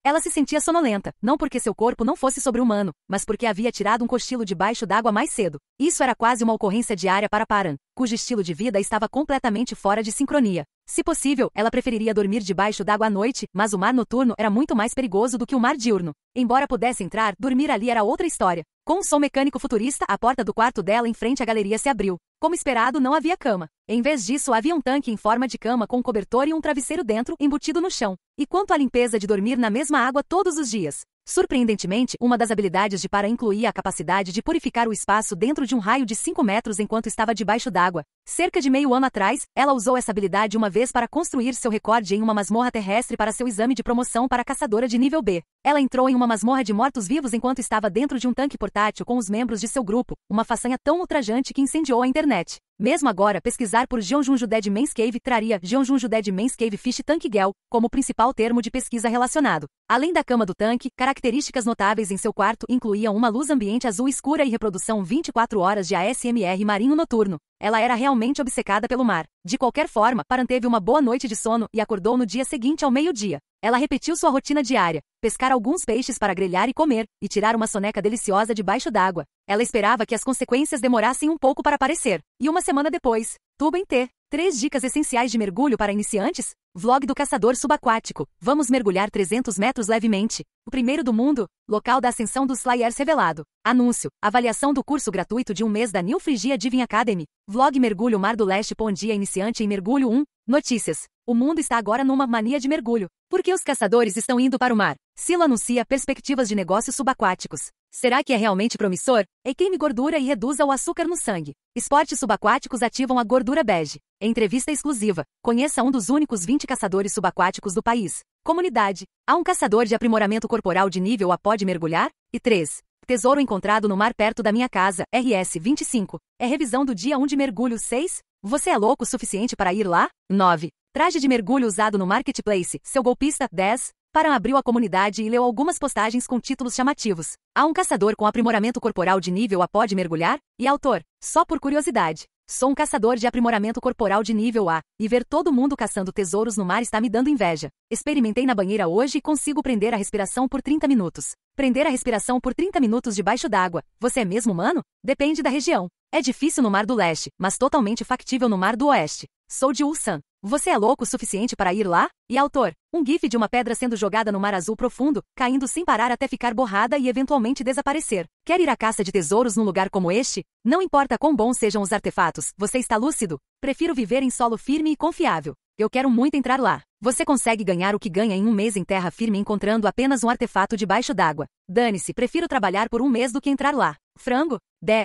Ela se sentia sonolenta, não porque seu corpo não fosse sobre-humano, mas porque havia tirado um cochilo debaixo d'água mais cedo. Isso era quase uma ocorrência diária para Paran, cujo estilo de vida estava completamente fora de sincronia. Se possível, ela preferiria dormir debaixo d'água à noite, mas o mar noturno era muito mais perigoso do que o mar diurno. Embora pudesse entrar, dormir ali era outra história. Com um som mecânico futurista, a porta do quarto dela em frente à galeria se abriu. Como esperado, não havia cama. Em vez disso, havia um tanque em forma de cama com um cobertor e um travesseiro dentro, embutido no chão. E quanto à limpeza de dormir na mesma água todos os dias? Surpreendentemente, uma das habilidades de Para incluía a capacidade de purificar o espaço dentro de um raio de 5 metros enquanto estava debaixo d'água. Cerca de meio ano atrás, ela usou essa habilidade uma vez para construir seu recorde em uma masmorra terrestre para seu exame de promoção para caçadora de nível B. Ela entrou em uma masmorra de mortos-vivos enquanto estava dentro de um tanque portátil com os membros de seu grupo, uma façanha tão ultrajante que incendiou a internet. Mesmo agora, pesquisar por Jeonjunju Dead Man's Cave traria Jeonjunju Dead Man's Cave Fish Tank Gel como principal termo de pesquisa relacionado. Além da cama do tanque, características notáveis em seu quarto incluíam uma luz ambiente azul escura e reprodução 24 horas de ASMR marinho noturno. Ela era realmente obcecada pelo mar. De qualquer forma, Paran teve uma boa noite de sono e acordou no dia seguinte ao meio-dia. Ela repetiu sua rotina diária, pescar alguns peixes para grelhar e comer, e tirar uma soneca deliciosa debaixo d'água. Ela esperava que as consequências demorassem um pouco para aparecer. E uma semana depois, tubo em T. 3 dicas essenciais de mergulho para iniciantes? Vlog do caçador subaquático. Vamos mergulhar 300 metros levemente. O primeiro do mundo. Local da ascensão dos Slayers revelado. Anúncio. Avaliação do curso gratuito de um mês da New Phrygia Diving Academy. Vlog Mergulho Mar do Leste. Bom dia iniciante em mergulho 1. Notícias. O mundo está agora numa mania de mergulho. Por que os caçadores estão indo para o mar? Silo anuncia perspectivas de negócios subaquáticos. Será que é realmente promissor? Queime gordura e reduza o açúcar no sangue. Esportes subaquáticos ativam a gordura bege. Entrevista exclusiva. Conheça um dos únicos 20 caçadores subaquáticos do país. Comunidade. Há um caçador de aprimoramento corporal de nível A pode mergulhar? E 3. Tesouro encontrado no mar perto da minha casa. RS 25. É revisão do dia 1 de mergulho 6? Você é louco o suficiente para ir lá? 9. Traje de mergulho usado no Marketplace. Seu golpista 10. Paran abriu a comunidade e leu algumas postagens com títulos chamativos. Há um caçador com aprimoramento corporal de nível A pode mergulhar? E autor. Só por curiosidade. Sou um caçador de aprimoramento corporal de nível A, e ver todo mundo caçando tesouros no mar está me dando inveja. Experimentei na banheira hoje e consigo prender a respiração por 30 minutos. Prender a respiração por 30 minutos debaixo d'água. Você é mesmo humano? Depende da região. É difícil no Mar do Leste, mas totalmente factível no Mar do Oeste. Sou de Ulsan. Você é louco o suficiente para ir lá? E autor. Um gif de uma pedra sendo jogada no mar azul profundo, caindo sem parar até ficar borrada e eventualmente desaparecer. Quer ir à caça de tesouros num lugar como este? Não importa quão bons sejam os artefatos, você está lúcido? Prefiro viver em solo firme e confiável. Eu quero muito entrar lá. Você consegue ganhar o que ganha em um mês em terra firme encontrando apenas um artefato debaixo d'água. Dane-se, prefiro trabalhar por um mês do que entrar lá. Frango?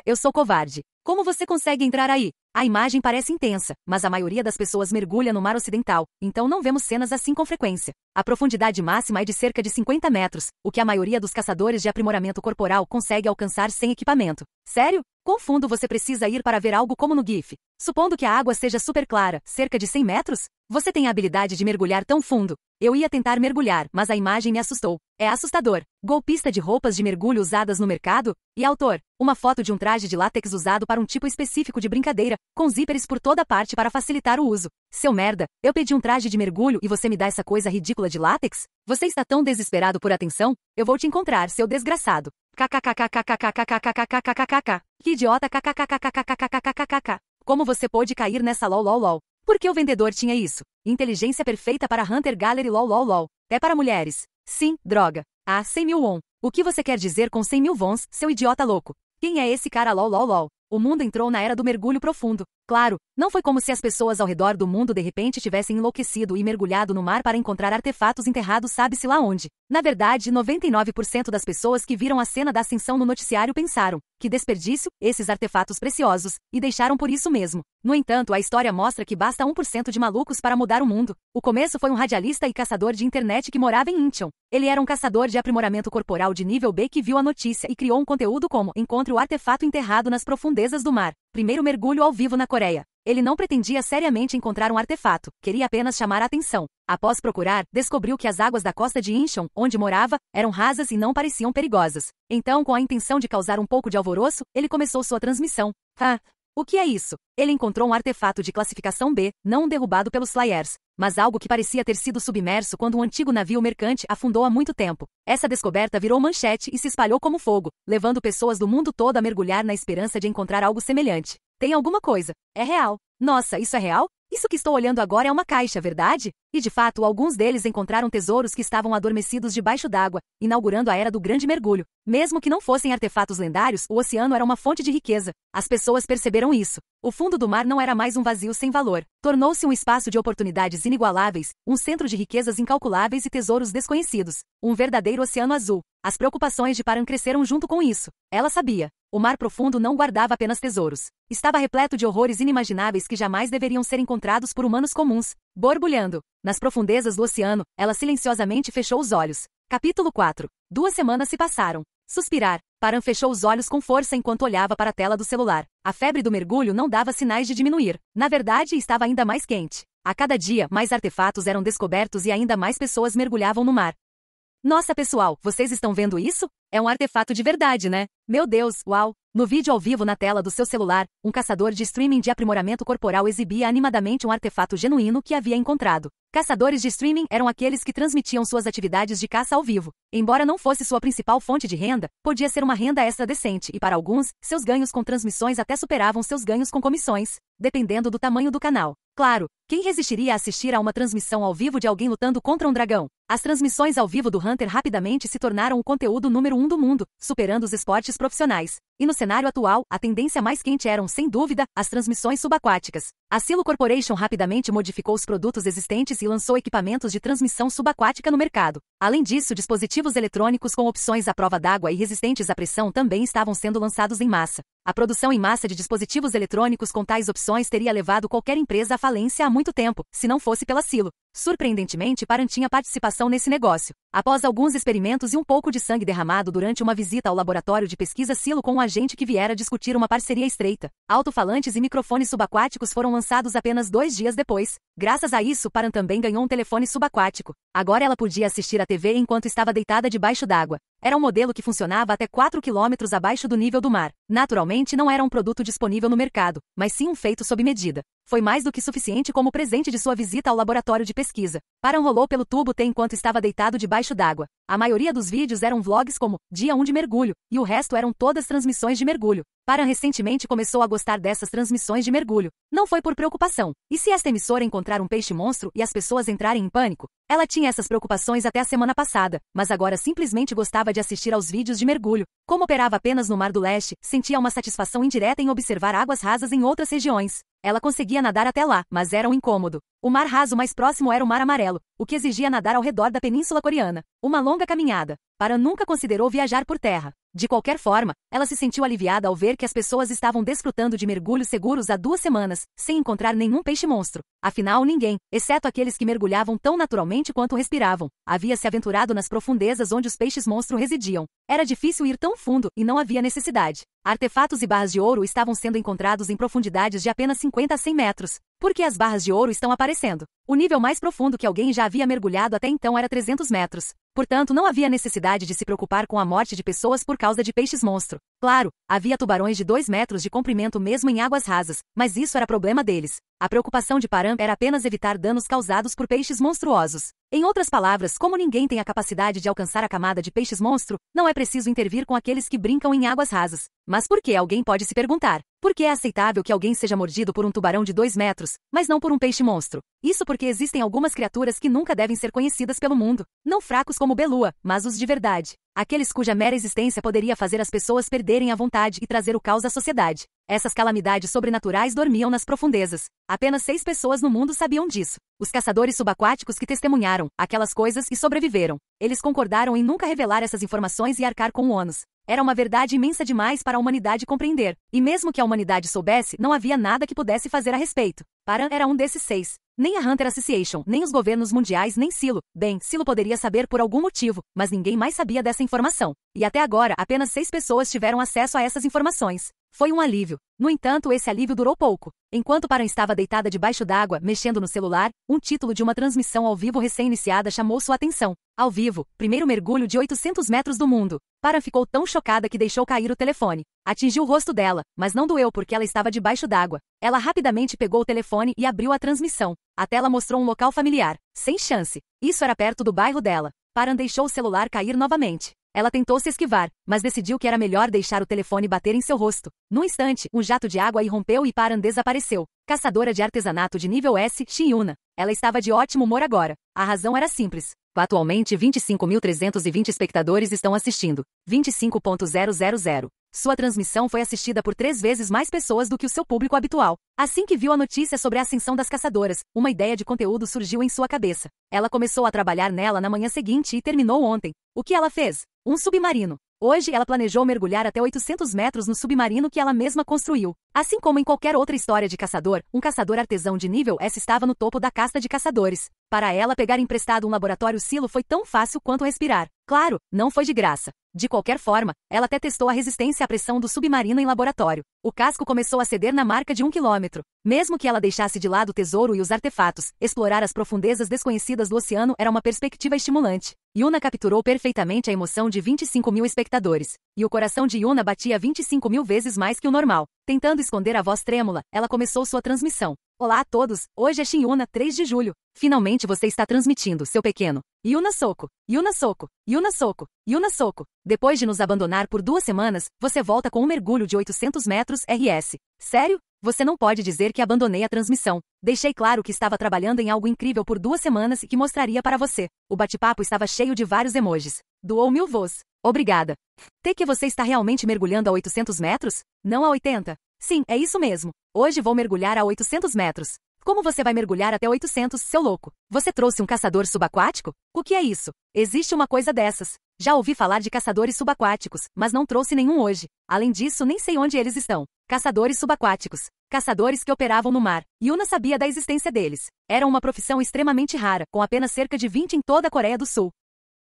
Eu sou covarde. Como você consegue entrar aí? A imagem parece intensa, mas a maioria das pessoas mergulha no mar ocidental, então não vemos cenas assim com frequência. A profundidade máxima é de cerca de 50 metros, o que a maioria dos caçadores de aprimoramento corporal consegue alcançar sem equipamento. Sério? Quão fundo você precisa ir para ver algo como no GIF? Supondo que a água seja super clara, cerca de 100 metros? Você tem a habilidade de mergulhar tão fundo. Eu ia tentar mergulhar, mas a imagem me assustou. É assustador. Golpista de roupas de mergulho usadas no mercado? E autor. Uma foto de um traje de látex usado para um tipo específico de brincadeira, com zíperes por toda parte para facilitar o uso. Seu merda, eu pedi um traje de mergulho e você me dá essa coisa ridícula de látex? Você está tão desesperado por atenção? Eu vou te encontrar, seu desgraçado. KKKKKKKKKKKKKKKK. Que idiota KKKKKKKKKKKK. Como você pôde cair nessa lol? Por que o vendedor tinha isso? Inteligência perfeita para Hunter Gallery lol. É para mulheres. Sim, droga. 100 mil won. O que você quer dizer com 100 mil wons, seu idiota louco? Quem é esse cara lol? O mundo entrou na era do mergulho profundo. Claro, não foi como se as pessoas ao redor do mundo de repente tivessem enlouquecido e mergulhado no mar para encontrar artefatos enterrados sabe-se lá onde. Na verdade, 99% das pessoas que viram a cena da ascensão no noticiário pensaram, que desperdício, esses artefatos preciosos, e deixaram por isso mesmo. No entanto, a história mostra que basta 1% de malucos para mudar o mundo. O começo foi um radialista e caçador de internet que morava em Incheon. Ele era um caçador de aprimoramento corporal de nível B que viu a notícia e criou um conteúdo como Encontre o artefato enterrado nas profundezas do mar. Primeiro mergulho ao vivo na Coreia. Ele não pretendia seriamente encontrar um artefato, queria apenas chamar a atenção. Após procurar, descobriu que as águas da costa de Incheon, onde morava, eram rasas e não pareciam perigosas. Então, com a intenção de causar um pouco de alvoroço, ele começou sua transmissão. O que é isso? Ele encontrou um artefato de classificação B, não derrubado pelos Slayers, mas algo que parecia ter sido submerso quando um antigo navio mercante afundou há muito tempo. Essa descoberta virou manchete e se espalhou como fogo, levando pessoas do mundo todo a mergulhar na esperança de encontrar algo semelhante. Tem alguma coisa. É real. Nossa, isso é real? Isso que estou olhando agora é uma caixa, verdade? E de fato, alguns deles encontraram tesouros que estavam adormecidos debaixo d'água, inaugurando a era do grande mergulho. Mesmo que não fossem artefatos lendários, o oceano era uma fonte de riqueza. As pessoas perceberam isso. O fundo do mar não era mais um vazio sem valor. Tornou-se um espaço de oportunidades inigualáveis, um centro de riquezas incalculáveis e tesouros desconhecidos. Um verdadeiro oceano azul. As preocupações de Param cresceram junto com isso. Ela sabia. O mar profundo não guardava apenas tesouros. Estava repleto de horrores inimagináveis que jamais deveriam ser encontrados por humanos comuns. Borbulhando. Nas profundezas do oceano, ela silenciosamente fechou os olhos. Capítulo 4. 2 semanas se passaram. Suspirar. Param fechou os olhos com força enquanto olhava para a tela do celular. A febre do mergulho não dava sinais de diminuir. Na verdade, estava ainda mais quente. A cada dia, mais artefatos eram descobertos e ainda mais pessoas mergulhavam no mar. Nossa, pessoal, vocês estão vendo isso? É um artefato de verdade, né? Meu Deus, uau! No vídeo ao vivo na tela do seu celular, um caçador de streaming de aprimoramento corporal exibia animadamente um artefato genuíno que havia encontrado. Caçadores de streaming eram aqueles que transmitiam suas atividades de caça ao vivo. Embora não fosse sua principal fonte de renda, podia ser uma renda extra decente e, para alguns, seus ganhos com transmissões até superavam seus ganhos com comissões, dependendo do tamanho do canal. Claro, quem resistiria a assistir a uma transmissão ao vivo de alguém lutando contra um dragão? As transmissões ao vivo do Hunter rapidamente se tornaram o conteúdo número 1 do mundo, superando os esportes profissionais. E no cenário atual, a tendência mais quente eram, sem dúvida, as transmissões subaquáticas. A Silo Corporation rapidamente modificou os produtos existentes e lançou equipamentos de transmissão subaquática no mercado. Além disso, dispositivos eletrônicos com opções à prova d'água e resistentes à pressão também estavam sendo lançados em massa. A produção em massa de dispositivos eletrônicos com tais opções teria levado qualquer empresa à falência há muito tempo, se não fosse pela Silo. Surpreendentemente, Param tinha participação nesse negócio. Após alguns experimentos e um pouco de sangue derramado durante uma visita ao laboratório de pesquisa Silo com um agente que viera discutir uma parceria estreita, alto-falantes e microfones subaquáticos foram lançados apenas 2 dias depois. Graças a isso, Param também ganhou um telefone subaquático. Agora ela podia assistir a TV enquanto estava deitada debaixo d'água. Era um modelo que funcionava até 4 quilômetros abaixo do nível do mar. Naturalmente, não era um produto disponível no mercado, mas sim um feito sob medida. Foi mais do que suficiente como presente de sua visita ao laboratório de pesquisa. Param rolou pelo tubo T enquanto estava deitado debaixo d'água. A maioria dos vídeos eram vlogs como Dia 1 de mergulho, e o resto eram todas transmissões de mergulho. Param recentemente começou a gostar dessas transmissões de mergulho. Não foi por preocupação. E se esta emissora encontrar um peixe monstro e as pessoas entrarem em pânico? Ela tinha essas preocupações até a semana passada, mas agora simplesmente gostava de assistir aos vídeos de mergulho. Como operava apenas no Mar do Leste, sentia uma satisfação indireta em observar águas rasas em outras regiões. Ela conseguia nadar até lá, mas era um incômodo. O mar raso mais próximo era o Mar Amarelo, o que exigia nadar ao redor da Península Coreana. Uma longa caminhada. Param nunca considerou viajar por terra. De qualquer forma, ela se sentiu aliviada ao ver que as pessoas estavam desfrutando de mergulhos seguros há 2 semanas, sem encontrar nenhum peixe monstro. Afinal, ninguém, exceto aqueles que mergulhavam tão naturalmente quanto respiravam, havia se aventurado nas profundezas onde os peixes monstro residiam. Era difícil ir tão fundo e não havia necessidade. Artefatos e barras de ouro estavam sendo encontrados em profundidades de apenas 50 a 100 metros. Por que as barras de ouro estão aparecendo? O nível mais profundo que alguém já havia mergulhado até então era 300 metros. Portanto, não havia necessidade de se preocupar com a morte de pessoas por causa de peixes monstro. Claro, havia tubarões de 2 metros de comprimento mesmo em águas rasas, mas isso era problema deles. A preocupação de Param era apenas evitar danos causados por peixes monstruosos. Em outras palavras, como ninguém tem a capacidade de alcançar a camada de peixes monstro, não é preciso intervir com aqueles que brincam em águas rasas. Mas por que, alguém pode se perguntar? Por que é aceitável que alguém seja mordido por um tubarão de 2 metros, mas não por um peixe monstro? Isso porque existem algumas criaturas que nunca devem ser conhecidas pelo mundo. Não fracos como Belua, mas os de verdade. Aqueles cuja mera existência poderia fazer as pessoas perderem a vontade e trazer o caos à sociedade. Essas calamidades sobrenaturais dormiam nas profundezas. Apenas 6 pessoas no mundo sabiam disso. Os caçadores subaquáticos que testemunharam aquelas coisas e sobreviveram. Eles concordaram em nunca revelar essas informações e arcar com o ônus. Era uma verdade imensa demais para a humanidade compreender. E mesmo que a humanidade soubesse, não havia nada que pudesse fazer a respeito. Param era um desses 6. Nem a Hunter Association, nem os governos mundiais, nem Silo. Bem, Silo poderia saber por algum motivo, mas ninguém mais sabia dessa informação. E até agora, apenas 6 pessoas tiveram acesso a essas informações. Foi um alívio. No entanto, esse alívio durou pouco. Enquanto Param estava deitada debaixo d'água, mexendo no celular, um título de uma transmissão ao vivo recém-iniciada chamou sua atenção. Ao vivo, primeiro mergulho de 800 metros do mundo. Param ficou tão chocada que deixou cair o telefone. Atingiu o rosto dela, mas não doeu porque ela estava debaixo d'água. Ela rapidamente pegou o telefone e abriu a transmissão. A tela mostrou um local familiar. Sem chance. Isso era perto do bairro dela. Param deixou o celular cair novamente. Ela tentou se esquivar, mas decidiu que era melhor deixar o telefone bater em seu rosto. Num instante, um jato de água irrompeu e Param desapareceu. Caçadora de artesanato de nível S, Shiuna. Ela estava de ótimo humor agora. A razão era simples. Atualmente 25.320 espectadores estão assistindo. 25.000. Sua transmissão foi assistida por 3 vezes mais pessoas do que o seu público habitual. Assim que viu a notícia sobre a ascensão das caçadoras, uma ideia de conteúdo surgiu em sua cabeça. Ela começou a trabalhar nela na manhã seguinte e terminou ontem. O que ela fez? Um submarino. Hoje ela planejou mergulhar até 800 metros no submarino que ela mesma construiu. Assim como em qualquer outra história de caçador, um caçador artesão de nível S estava no topo da casta de caçadores. Para ela pegar emprestado um laboratório silo foi tão fácil quanto respirar. Claro, não foi de graça. De qualquer forma, ela até testou a resistência à pressão do submarino em laboratório. O casco começou a ceder na marca de 1 quilômetro. Mesmo que ela deixasse de lado o tesouro e os artefatos, explorar as profundezas desconhecidas do oceano era uma perspectiva estimulante. Yuna capturou perfeitamente a emoção de 25.000 espectadores. E o coração de Yuna batia 25.000 vezes mais que o normal. Tentando esconder a voz trêmula, ela começou sua transmissão. Olá a todos, hoje é Shin Yuna, 3 de julho. Finalmente você está transmitindo, seu pequeno. Yuna Soco, Yuna Soco, Yuna Soco, Yuna Soco. Depois de nos abandonar por 2 semanas, você volta com um mergulho de 800 metros RS. Sério? Você não pode dizer que abandonei a transmissão. Deixei claro que estava trabalhando em algo incrível por 2 semanas e que mostraria para você. O bate-papo estava cheio de vários emojis. Doou 1000 voos. Obrigada. Que você está realmente mergulhando a 800 metros? Não a 80? Sim, é isso mesmo. Hoje vou mergulhar a 800 metros. Como você vai mergulhar até 800, seu louco? Você trouxe um caçador subaquático? O que é isso? Existe uma coisa dessas. Já ouvi falar de caçadores subaquáticos, mas não trouxe nenhum hoje. Além disso, nem sei onde eles estão. Caçadores subaquáticos. Caçadores que operavam no mar. Yuna sabia da existência deles. Era uma profissão extremamente rara, com apenas cerca de 20 em toda a Coreia do Sul.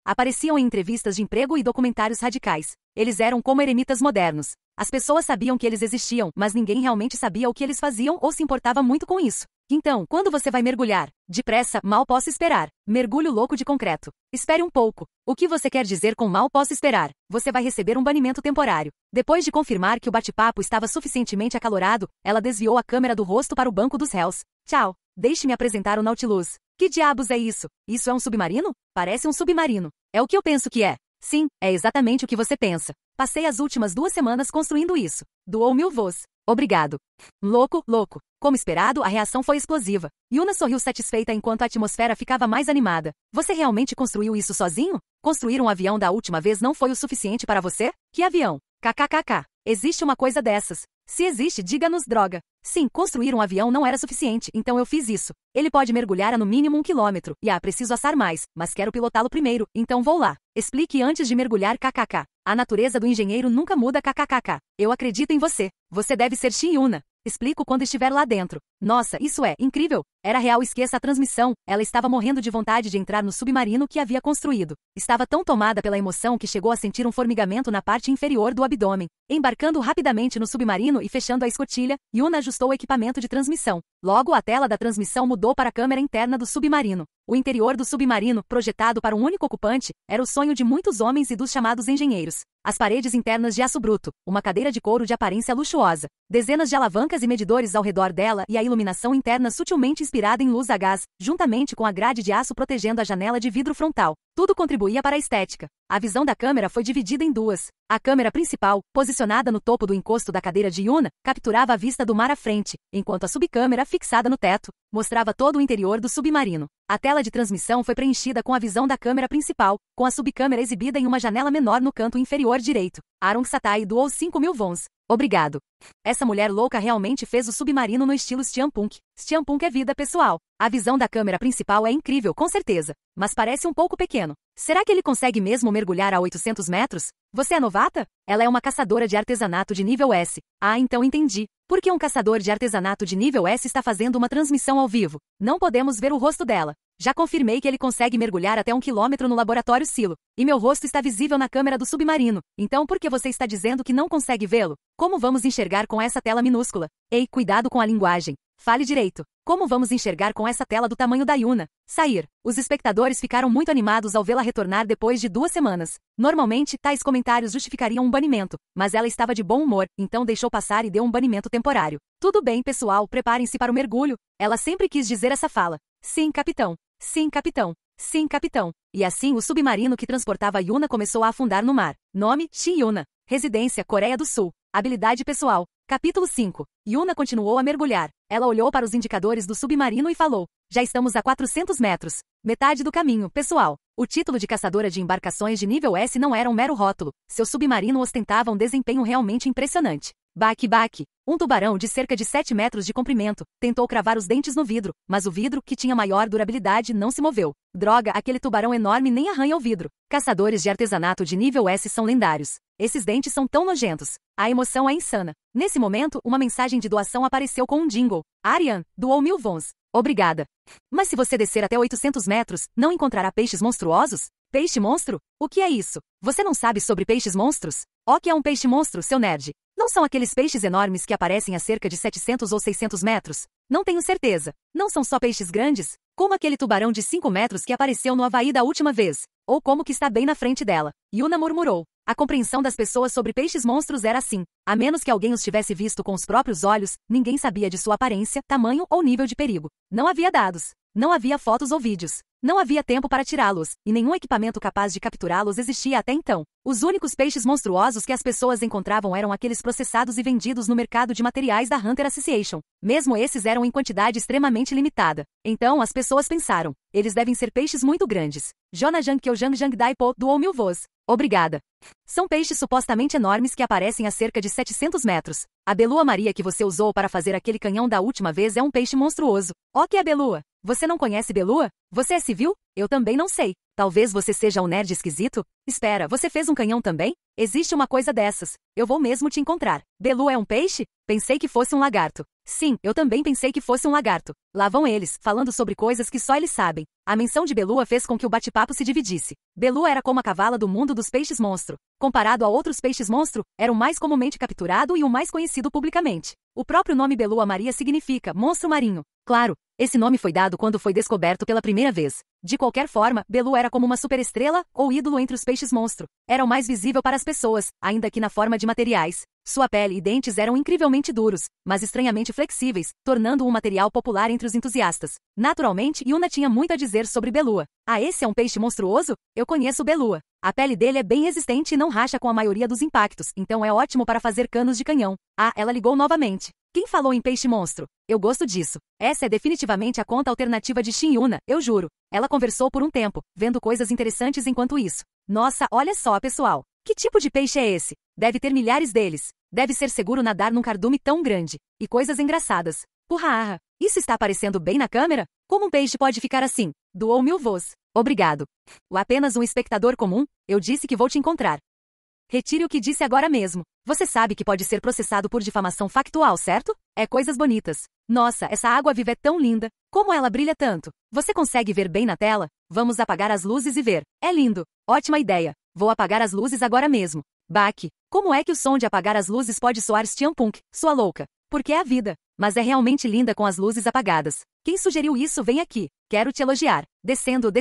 Apareciam em entrevistas de emprego e documentários radicais. Eles eram como eremitas modernos. As pessoas sabiam que eles existiam, mas ninguém realmente sabia o que eles faziam ou se importava muito com isso. Então, quando você vai mergulhar? Depressa, mal posso esperar. Mergulho louco de concreto. Espere um pouco. O que você quer dizer com mal posso esperar? Você vai receber um banimento temporário. Depois de confirmar que o bate-papo estava suficientemente acalorado, ela desviou a câmera do rosto para o banco dos réus. Tchau. Deixe-me apresentar o Nautilus. Que diabos é isso? Isso é um submarino? Parece um submarino. É o que eu penso que é. Sim, é exatamente o que você pensa. Passei as últimas 2 semanas construindo isso. Doou 1000 voos. Obrigado. Louco, louco. Como esperado, a reação foi explosiva. Yuna sorriu satisfeita enquanto a atmosfera ficava mais animada. Você realmente construiu isso sozinho? Construir um avião da última vez não foi o suficiente para você? Que avião? KKKK. Existe uma coisa dessas. Se existe, diga-nos, droga. Sim, construir um avião não era suficiente, então eu fiz isso. Ele pode mergulhar a no mínimo 1 quilômetro, e preciso assar mais, mas quero pilotá-lo primeiro, então vou lá. Explique antes de mergulhar kkk. A natureza do engenheiro nunca muda kkkk. Eu acredito em você. Você deve ser Shin Yuna. Explico quando estiver lá dentro. Nossa, isso é incrível. Era real, esqueça a transmissão. Ela estava morrendo de vontade de entrar no submarino que havia construído. Estava tão tomada pela emoção que chegou a sentir um formigamento na parte inferior do abdômen. Embarcando rapidamente no submarino e fechando a escotilha, Yuna ajustou o equipamento de transmissão. Logo, a tela da transmissão mudou para a câmera interna do submarino. O interior do submarino, projetado para um único ocupante, era o sonho de muitos homens e dos chamados engenheiros. As paredes internas de aço bruto, uma cadeira de couro de aparência luxuosa, dezenas de alavancas e medidores ao redor dela e a iluminação interna sutilmente inspirada em luz a gás, juntamente com a grade de aço protegendo a janela de vidro frontal. Tudo contribuía para a estética. A visão da câmera foi dividida em 2. A câmera principal, posicionada no topo do encosto da cadeira de Yuna, capturava a vista do mar à frente, enquanto a subcâmera, fixada no teto, mostrava todo o interior do submarino. A tela de transmissão foi preenchida com a visão da câmera principal, com a subcâmera exibida em uma janela menor no canto inferior direito. Arung Satai doou 5.000 wons. Obrigado. Essa mulher louca realmente fez o submarino no estilo steampunk. Steampunk é vida pessoal. A visão da câmera principal é incrível, com certeza, mas parece um pouco pequeno. Será que ele consegue mesmo mergulhar a 800 metros? Você é novata? Ela é uma caçadora de artesanato de nível S. Então entendi. Por que um caçador de artesanato de nível S está fazendo uma transmissão ao vivo? Não podemos ver o rosto dela. Já confirmei que ele consegue mergulhar até 1 quilômetro no laboratório silo. E meu rosto está visível na câmera do submarino. Então por que você está dizendo que não consegue vê-lo? Como vamos enxergar com essa tela minúscula? Ei, cuidado com a linguagem. Fale direito. Como vamos enxergar com essa tela do tamanho da Yuna? Sair. Os espectadores ficaram muito animados ao vê-la retornar depois de 2 semanas. Normalmente, tais comentários justificariam um banimento, mas ela estava de bom humor, então deixou passar e deu um banimento temporário. Tudo bem, pessoal, preparem-se para o mergulho. Ela sempre quis dizer essa fala. Sim, capitão. Sim, capitão. Sim, capitão. E assim o submarino que transportava Yuna começou a afundar no mar. Nome, Shin Yuna. Residência, Coreia do Sul. Habilidade pessoal. Capítulo 5. Yuna continuou a mergulhar. Ela olhou para os indicadores do submarino e falou: Já estamos a 400 metros. Metade do caminho, pessoal. O título de caçadora de embarcações de nível S não era um mero rótulo. Seu submarino ostentava um desempenho realmente impressionante. Baque. Um tubarão de cerca de 7 metros de comprimento tentou cravar os dentes no vidro, mas o vidro, que tinha maior durabilidade, não se moveu. Droga, aquele tubarão enorme nem arranha o vidro. Caçadores de artesanato de nível S são lendários. Esses dentes são tão nojentos. A emoção é insana. Nesse momento, uma mensagem de doação apareceu com um jingle. Ariane doou 1000 wons. Obrigada. Mas se você descer até 800 metros, não encontrará peixes monstruosos? Peixe monstro? O que é isso? Você não sabe sobre peixes monstros? O que é um peixe monstro, seu nerd? Não são aqueles peixes enormes que aparecem a cerca de 700 ou 600 metros? Não tenho certeza. Não são só peixes grandes? Como aquele tubarão de 5 metros que apareceu no Havaí da última vez? Ou como que está bem na frente dela? Yuna murmurou. A compreensão das pessoas sobre peixes monstros era assim. A menos que alguém os tivesse visto com os próprios olhos, ninguém sabia de sua aparência, tamanho ou nível de perigo. Não havia dados. Não havia fotos ou vídeos. Não havia tempo para tirá-los, e nenhum equipamento capaz de capturá-los existia até então. Os únicos peixes monstruosos que as pessoas encontravam eram aqueles processados e vendidos no mercado de materiais da Hunter Association. Mesmo esses eram em quantidade extremamente limitada. Então as pessoas pensaram, eles devem ser peixes muito grandes. Jona Jang Kyeojang Jang Daipo doou 1000 vos. Obrigada. São peixes supostamente enormes que aparecem a cerca de 700 metros. A belua maria que você usou para fazer aquele canhão da última vez é um peixe monstruoso. O que é belua? Você não conhece belua? Você é civil? Eu também não sei. Talvez você seja um nerd esquisito? Espera, você fez um canhão também? Existe uma coisa dessas. Eu vou mesmo te encontrar. Belua é um peixe? Pensei que fosse um lagarto. Sim, eu também pensei que fosse um lagarto. Lá vão eles, falando sobre coisas que só eles sabem. A menção de belua fez com que o bate-papo se dividisse. Belua era como a cavala do mundo dos peixes monstro. Comparado a outros peixes monstro, era o mais comumente capturado e o mais conhecido publicamente. O próprio nome belua maria significa monstro marinho. Claro, esse nome foi dado quando foi descoberto pela primeira vez. De qualquer forma, belua era como uma superestrela ou ídolo entre os peixes monstro. Era o mais visível para as pessoas, ainda que na forma de materiais. Sua pele e dentes eram incrivelmente duros, mas estranhamente flexíveis, tornando-o um material popular entre os entusiastas. Naturalmente, Yuna tinha muito a dizer sobre belua. Ah, esse é um peixe monstruoso? Eu conheço belua. A pele dele é bem resistente e não racha com a maioria dos impactos, então é ótimo para fazer canos de canhão. Ah, ela ligou novamente. Quem falou em peixe monstro? Eu gosto disso. Essa é definitivamente a conta alternativa de Shin Yuna, eu juro. Ela conversou por um tempo, vendo coisas interessantes enquanto isso. Nossa, olha só, pessoal. Que tipo de peixe é esse? Deve ter milhares deles. Deve ser seguro nadar num cardume tão grande. E coisas engraçadas. Purra, isso está aparecendo bem na câmera? Como um peixe pode ficar assim? Doou 1000 vos. Obrigado. O apenas um espectador comum? Eu disse que vou te encontrar. Retire o que disse agora mesmo. Você sabe que pode ser processado por difamação factual, certo? É coisas bonitas. Nossa, essa água viva é tão linda. Como ela brilha tanto. Você consegue ver bem na tela? Vamos apagar as luzes e ver. É lindo. Ótima ideia. Vou apagar as luzes agora mesmo. Baque. Como é que o som de apagar as luzes pode soar steampunk, sua louca? Porque é a vida. Mas é realmente linda com as luzes apagadas. Quem sugeriu isso vem aqui. Quero te elogiar. Descendo.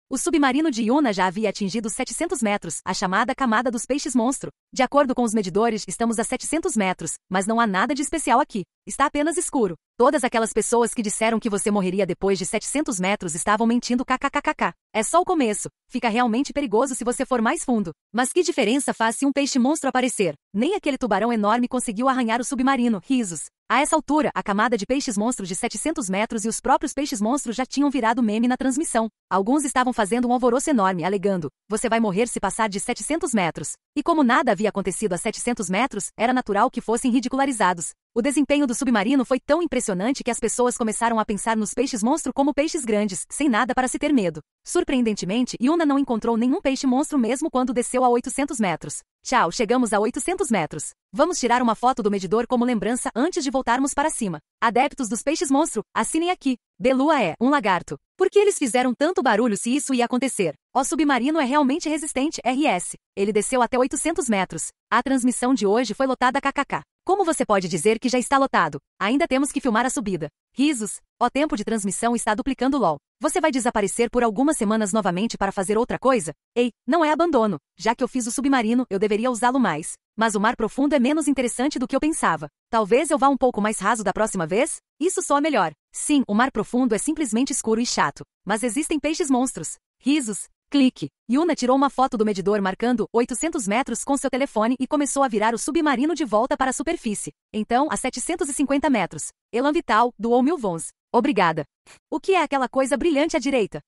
O submarino de Yuna já havia atingido 700 metros, a chamada camada dos peixes monstro. De acordo com os medidores, estamos a 700 metros, mas não há nada de especial aqui. Está apenas escuro. Todas aquelas pessoas que disseram que você morreria depois de 700 metros estavam mentindo kkkk. É só o começo. Fica realmente perigoso se você for mais fundo. Mas que diferença faz se um peixe monstro aparecer? Nem aquele tubarão enorme conseguiu arranhar o submarino. Risos. A essa altura, a camada de peixes monstros de 700 metros e os próprios peixes monstros já tinham virado meme na transmissão. Alguns estavam fazendo um alvoroço enorme, alegando: você vai morrer se passar de 700 metros. E como nada havia acontecido a 700 metros, era natural que fossem ridicularizados. O desempenho do submarino foi tão impressionante que as pessoas começaram a pensar nos peixes monstro como peixes grandes, sem nada para se ter medo. Surpreendentemente, Yuna não encontrou nenhum peixe monstro mesmo quando desceu a 800 metros. Tchau, chegamos a 800 metros. Vamos tirar uma foto do medidor como lembrança antes de voltarmos para cima. Adeptos dos peixes monstro, assinem aqui. Belua é um lagarto. Por que eles fizeram tanto barulho se isso ia acontecer? O submarino é realmente resistente, RS. Ele desceu até 800 metros. A transmissão de hoje foi lotada kkk. Como você pode dizer que já está lotado? Ainda temos que filmar a subida. Risos. O tempo de transmissão está duplicando LOL. Você vai desaparecer por algumas semanas novamente para fazer outra coisa? Ei, não é abandono. Já que eu fiz o submarino, eu deveria usá-lo mais. Mas o mar profundo é menos interessante do que eu pensava. Talvez eu vá um pouco mais raso da próxima vez? Isso soa melhor. Sim, o mar profundo é simplesmente escuro e chato. Mas existem peixes monstros. Risos. Clique. Yuna tirou uma foto do medidor marcando 800 metros com seu telefone e começou a virar o submarino de volta para a superfície. Então, a 750 metros. Elan Vital, doou 1000 vons. Obrigada. O que é aquela coisa brilhante à direita?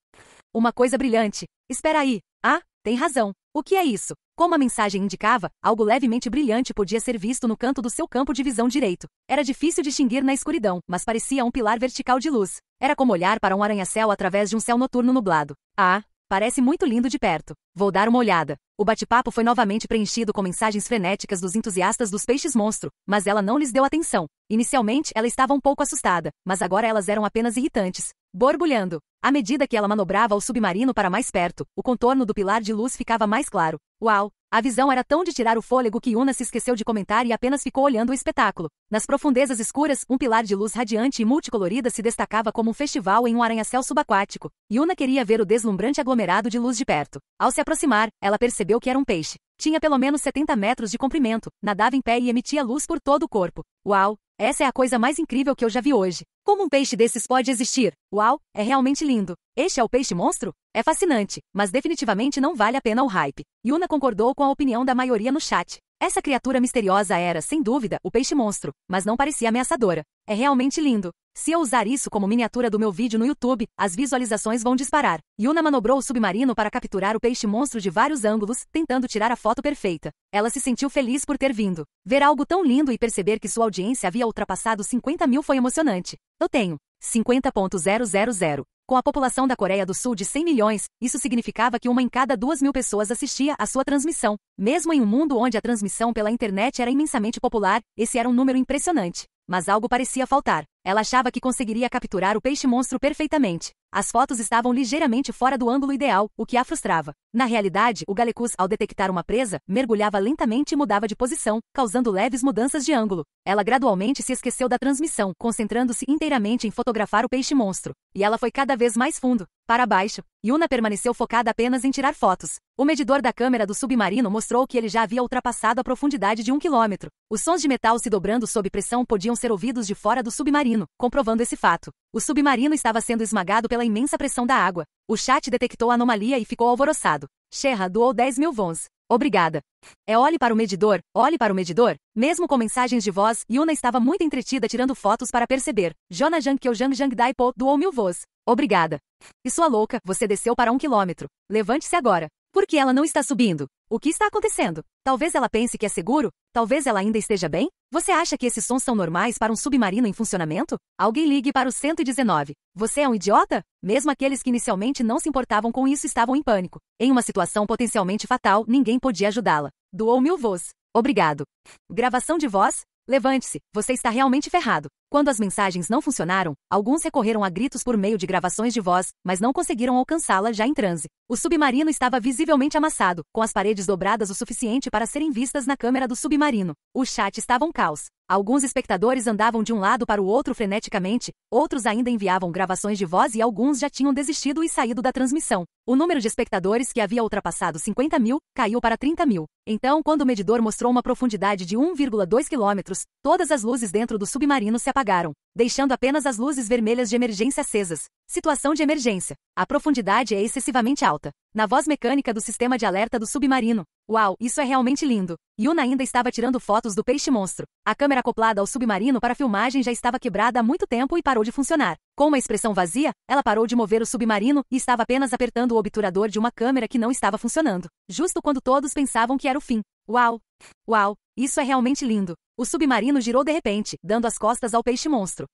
Uma coisa brilhante. Espera aí. Ah, tem razão. O que é isso? Como a mensagem indicava, algo levemente brilhante podia ser visto no canto do seu campo de visão direito. Era difícil distinguir na escuridão, mas parecia um pilar vertical de luz. Era como olhar para um arranha-céu através de um céu noturno nublado. Ah, parece muito lindo de perto. Vou dar uma olhada. O bate-papo foi novamente preenchido com mensagens frenéticas dos entusiastas dos peixes monstro, mas ela não lhes deu atenção. Inicialmente, ela estava um pouco assustada, mas agora elas eram apenas irritantes. Borbulhando. À medida que ela manobrava o submarino para mais perto, o contorno do pilar de luz ficava mais claro. Uau! A visão era tão de tirar o fôlego que Yuna se esqueceu de comentar e apenas ficou olhando o espetáculo. Nas profundezas escuras, um pilar de luz radiante e multicolorida se destacava como um festival em um arranha-céu subaquático. Yuna queria ver o deslumbrante aglomerado de luz de perto. Ao se aproximar, ela percebeu que era um peixe. Tinha pelo menos 70 metros de comprimento, nadava em pé e emitia luz por todo o corpo. Uau! Essa é a coisa mais incrível que eu já vi hoje. Como um peixe desses pode existir? Uau, é realmente lindo. Este é o peixe monstro? É fascinante, mas definitivamente não vale a pena o hype. Yuna concordou com a opinião da maioria no chat. Essa criatura misteriosa era, sem dúvida, o peixe monstro, mas não parecia ameaçadora. É realmente lindo. Se eu usar isso como miniatura do meu vídeo no YouTube, as visualizações vão disparar. Yuna manobrou o submarino para capturar o peixe monstro de vários ângulos, tentando tirar a foto perfeita. Ela se sentiu feliz por ter vindo. Ver algo tão lindo e perceber que sua audiência havia ultrapassado 50 mil foi emocionante. Eu tenho 50.000. Com a população da Coreia do Sul de 100 milhões, isso significava que 1 em cada 2.000 pessoas assistia à sua transmissão. Mesmo em um mundo onde a transmissão pela internet era imensamente popular, esse era um número impressionante. Mas algo parecia faltar. Ela achava que conseguiria capturar o peixe monstro perfeitamente. As fotos estavam ligeiramente fora do ângulo ideal, o que a frustrava. Na realidade, o Galecus, ao detectar uma presa, mergulhava lentamente e mudava de posição, causando leves mudanças de ângulo. Ela gradualmente se esqueceu da transmissão, concentrando-se inteiramente em fotografar o peixe monstro. E ela foi cada vez mais fundo, para baixo. Yuna permaneceu focada apenas em tirar fotos. O medidor da câmera do submarino mostrou que ele já havia ultrapassado a profundidade de 1 quilômetro. Os sons de metal se dobrando sob pressão podiam ser ouvidos de fora do submarino, comprovando esse fato. O submarino estava sendo esmagado pela imensa pressão da água. O chat detectou a anomalia e ficou alvoroçado. Sherra doou 10.000 vons. Obrigada. Olhe para o medidor, olhe para o medidor. Mesmo com mensagens de voz, Yuna estava muito entretida tirando fotos para perceber. Jonajang Kyeojang Jang Daipo doou 1000 vons. Obrigada. E sua louca, você desceu para 1 quilômetro. Levante-se agora. Por que ela não está subindo? O que está acontecendo? Talvez ela pense que é seguro? Talvez ela ainda esteja bem? Você acha que esses sons são normais para um submarino em funcionamento? Alguém ligue para o 119. Você é um idiota? Mesmo aqueles que inicialmente não se importavam com isso estavam em pânico. Em uma situação potencialmente fatal, ninguém podia ajudá-la. Doou 1000 vons. Obrigado. Gravação de voz? Levante-se, você está realmente ferrado. Quando as mensagens não funcionaram, alguns recorreram a gritos por meio de gravações de voz, mas não conseguiram alcançá-la já em transe. O submarino estava visivelmente amassado, com as paredes dobradas o suficiente para serem vistas na câmera do submarino. O chat estava um caos. Alguns espectadores andavam de um lado para o outro freneticamente, outros ainda enviavam gravações de voz e alguns já tinham desistido e saído da transmissão. O número de espectadores que havia ultrapassado 50 mil caiu para 30 mil. Então, quando o medidor mostrou uma profundidade de 1,2 quilômetros, todas as luzes dentro do submarino se apagaram, deixando apenas as luzes vermelhas de emergência acesas. Situação de emergência. A profundidade é excessivamente alta. Na voz mecânica do sistema de alerta do submarino. Uau, isso é realmente lindo. Yuna ainda estava tirando fotos do peixe monstro. A câmera acoplada ao submarino para filmagem já estava quebrada há muito tempo e parou de funcionar. Com uma expressão vazia, ela parou de mover o submarino e estava apenas apertando o obturador de uma câmera que não estava funcionando. Justo quando todos pensavam que era o fim. Uau! Uau! Isso é realmente lindo. O submarino girou de repente, dando as costas ao peixe monstro.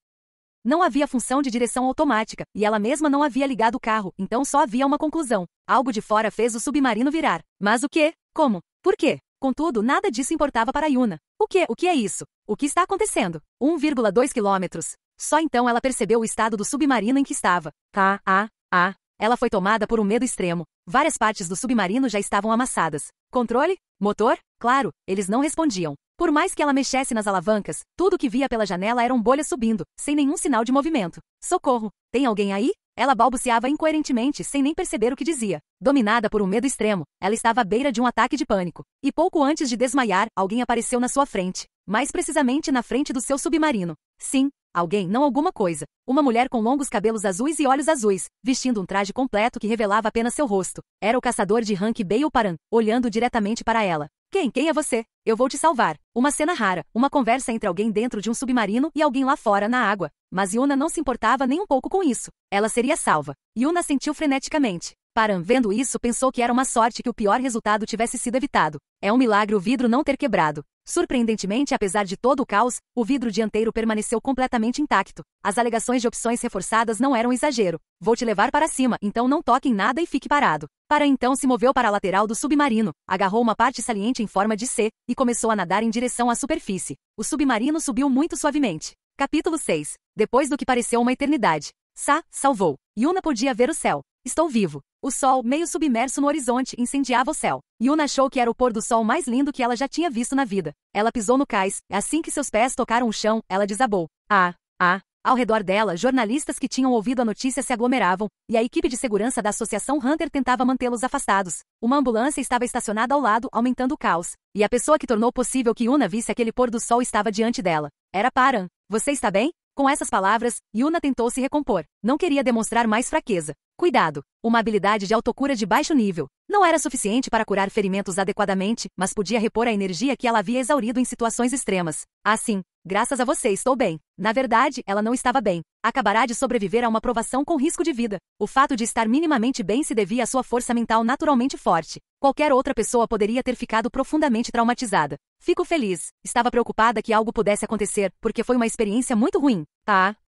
Não havia função de direção automática, e ela mesma não havia ligado o carro, então só havia uma conclusão. Algo de fora fez o submarino virar. Mas o quê? Como? Por quê? Contudo, nada disso importava para Yuna. O que é isso? O que está acontecendo? 1,2 quilômetros. Só então ela percebeu o estado do submarino em que estava. Ela foi tomada por um medo extremo. Várias partes do submarino já estavam amassadas. Controle? Motor? Claro, eles não respondiam. Por mais que ela mexesse nas alavancas, tudo que via pela janela eram bolhas subindo, sem nenhum sinal de movimento. Socorro! Tem alguém aí? Ela balbuciava incoerentemente, sem nem perceber o que dizia. Dominada por um medo extremo, ela estava à beira de um ataque de pânico. E pouco antes de desmaiar, alguém apareceu na sua frente. Mais precisamente na frente do seu submarino. Sim, Alguém, não alguma coisa. Uma mulher com longos cabelos azuis e olhos azuis, vestindo um traje completo que revelava apenas seu rosto. Era o caçador de Hank Bale Paran, olhando diretamente para ela. Quem é você? Eu vou te salvar. Uma cena rara, uma conversa entre alguém dentro de um submarino e alguém lá fora na água. Mas Yuna não se importava nem um pouco com isso. Ela seria salva. Yuna sentiu freneticamente. Paran, vendo isso, pensou que era uma sorte que o pior resultado tivesse sido evitado. É um milagre o vidro não ter quebrado. Surpreendentemente, apesar de todo o caos, o vidro dianteiro permaneceu completamente intacto. As alegações de opções reforçadas não eram exagero. Vou te levar para cima, então não toque em nada e fique parado. Paran então se moveu para a lateral do submarino, agarrou uma parte saliente em forma de C e começou a nadar em direção à superfície. O submarino subiu muito suavemente. Capítulo 6. Depois do que pareceu uma eternidade. Salvou. Yuna podia ver o céu. Estou vivo. O sol, meio submerso no horizonte, incendiava o céu. Yuna achou que era o pôr do sol mais lindo que ela já tinha visto na vida. Ela pisou no cais, e assim que seus pés tocaram o chão, ela desabou. Ao redor dela, jornalistas que tinham ouvido a notícia se aglomeravam, e a equipe de segurança da Associação Hunter tentava mantê-los afastados. Uma ambulância estava estacionada ao lado, aumentando o caos. E a pessoa que tornou possível que Yuna visse aquele pôr do sol estava diante dela. Era Paran. Você está bem? Com essas palavras, Yuna tentou se recompor. Não queria demonstrar mais fraqueza. Cuidado! Uma habilidade de autocura de baixo nível. Não era suficiente para curar ferimentos adequadamente, mas podia repor a energia que ela havia exaurido em situações extremas. Sim, graças a você estou bem. Na verdade, ela não estava bem. Acabará de sobreviver a uma provação com risco de vida. O fato de estar minimamente bem se devia à sua força mental naturalmente forte. Qualquer outra pessoa poderia ter ficado profundamente traumatizada. Fico feliz. Estava preocupada que algo pudesse acontecer, porque foi uma experiência muito ruim.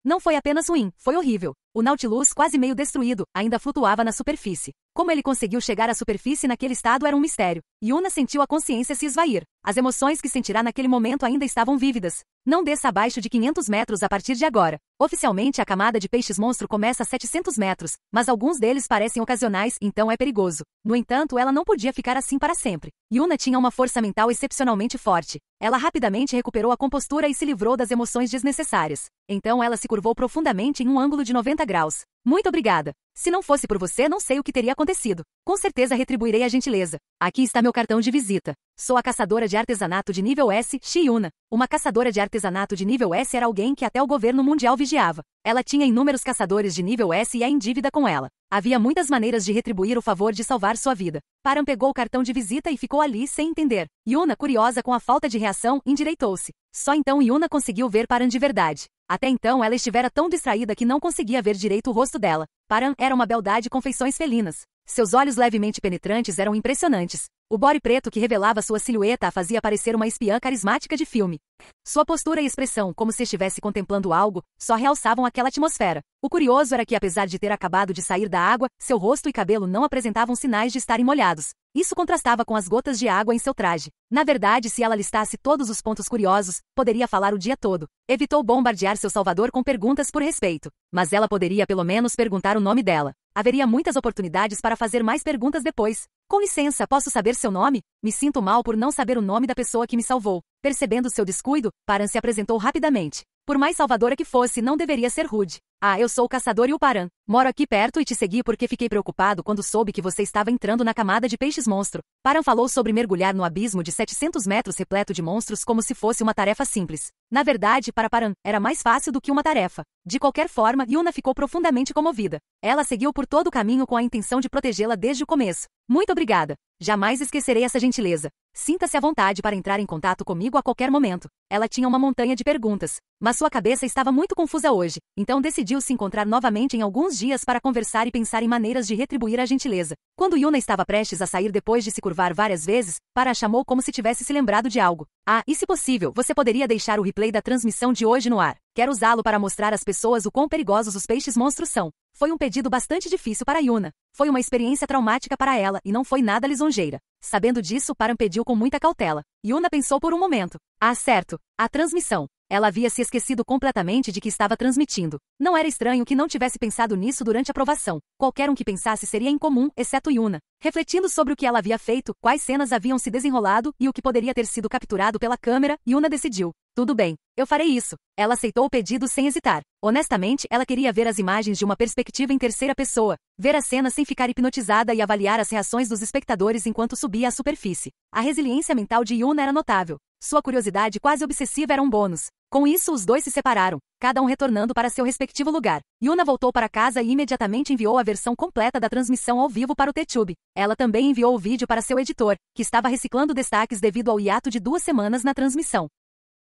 Não foi apenas ruim, foi horrível. O Nautilus, quase meio destruído, ainda flutuava na superfície. Como ele conseguiu chegar à superfície naquele estado era um mistério. Yuna sentiu a consciência se esvair. As emoções que sentirá naquele momento ainda estavam vívidas. Não desça abaixo de 500 metros a partir de agora. Oficialmente, a camada de peixes monstro começa a 700 metros, mas alguns deles parecem ocasionais, então é perigoso. No entanto, ela não podia ficar assim para sempre. Yuna tinha uma força mental excepcionalmente forte. Ela rapidamente recuperou a compostura e se livrou das emoções desnecessárias. Então ela se curvou profundamente em um ângulo de 90 graus. Muito obrigada. Se não fosse por você, não sei o que teria acontecido. Com certeza retribuirei a gentileza. Aqui está meu cartão de visita. Sou a caçadora de artesanato de nível S, Yuna. Uma caçadora de artesanato de nível S era alguém que até o governo mundial vigiava. Ela tinha inúmeros caçadores de nível S e é em dívida com ela. Havia muitas maneiras de retribuir o favor de salvar sua vida. Paran pegou o cartão de visita e ficou ali sem entender. Yuna, curiosa com a falta de reação, endireitou-se. Só então Yuna conseguiu ver Paran de verdade. Até então ela estivera tão distraída que não conseguia ver direito o rosto dela. Paran era uma beldade com feições felinas. Seus olhos levemente penetrantes eram impressionantes. O body preto que revelava sua silhueta a fazia parecer uma espiã carismática de filme. Sua postura e expressão, como se estivesse contemplando algo, só realçavam aquela atmosfera. O curioso era que, apesar de ter acabado de sair da água, seu rosto e cabelo não apresentavam sinais de estarem molhados. Isso contrastava com as gotas de água em seu traje. Na verdade, se ela listasse todos os pontos curiosos, poderia falar o dia todo. Evitou bombardear seu salvador com perguntas por respeito. Mas ela poderia pelo menos perguntar o nome dela. Haveria muitas oportunidades para fazer mais perguntas depois. Com licença, posso saber seu nome? Me sinto mal por não saber o nome da pessoa que me salvou. Percebendo seu descuido, Paran se apresentou rapidamente. Por mais salvadora que fosse, não deveria ser rude. Eu sou o caçador e o Paran. Moro aqui perto e te segui porque fiquei preocupado quando soube que você estava entrando na camada de peixes monstro. Paran falou sobre mergulhar no abismo de 700 metros repleto de monstros como se fosse uma tarefa simples. Na verdade, para Paran, era mais fácil do que uma tarefa. De qualquer forma, Yuna ficou profundamente comovida. Ela seguiu por todo o caminho com a intenção de protegê-la desde o começo. Muito obrigada. Jamais esquecerei essa gentileza. Sinta-se à vontade para entrar em contato comigo a qualquer momento. Ela tinha uma montanha de perguntas, mas sua cabeça estava muito confusa hoje, então decidiu se encontrar novamente em alguns dias para conversar e pensar em maneiras de retribuir a gentileza. Quando Yuna estava prestes a sair depois de se curvar várias vezes, Paran a chamou como se tivesse se lembrado de algo. E se possível, você poderia deixar o replay da transmissão de hoje no ar. Quero usá-lo para mostrar às pessoas o quão perigosos os peixes monstros são. Foi um pedido bastante difícil para Yuna. Foi uma experiência traumática para ela e não foi nada lisonjeira. Sabendo disso, Paran pediu com muita cautela. Yuna pensou por um momento. Certo. A transmissão. Ela havia se esquecido completamente de que estava transmitindo. Não era estranho que não tivesse pensado nisso durante a provação. Qualquer um que pensasse seria incomum, exceto Yuna. Refletindo sobre o que ela havia feito, quais cenas haviam se desenrolado e o que poderia ter sido capturado pela câmera, Yuna decidiu. Tudo bem, eu farei isso. Ela aceitou o pedido sem hesitar. Honestamente, ela queria ver as imagens de uma perspectiva em terceira pessoa, ver a cena sem ficar hipnotizada e avaliar as reações dos espectadores enquanto subia à superfície. A resiliência mental de Yuna era notável. Sua curiosidade quase obsessiva era um bônus. Com isso, os dois se separaram, cada um retornando para seu respectivo lugar. Yuna voltou para casa e imediatamente enviou a versão completa da transmissão ao vivo para o T-Tube. Ela também enviou o vídeo para seu editor, que estava reciclando destaques devido ao hiato de 2 semanas na transmissão.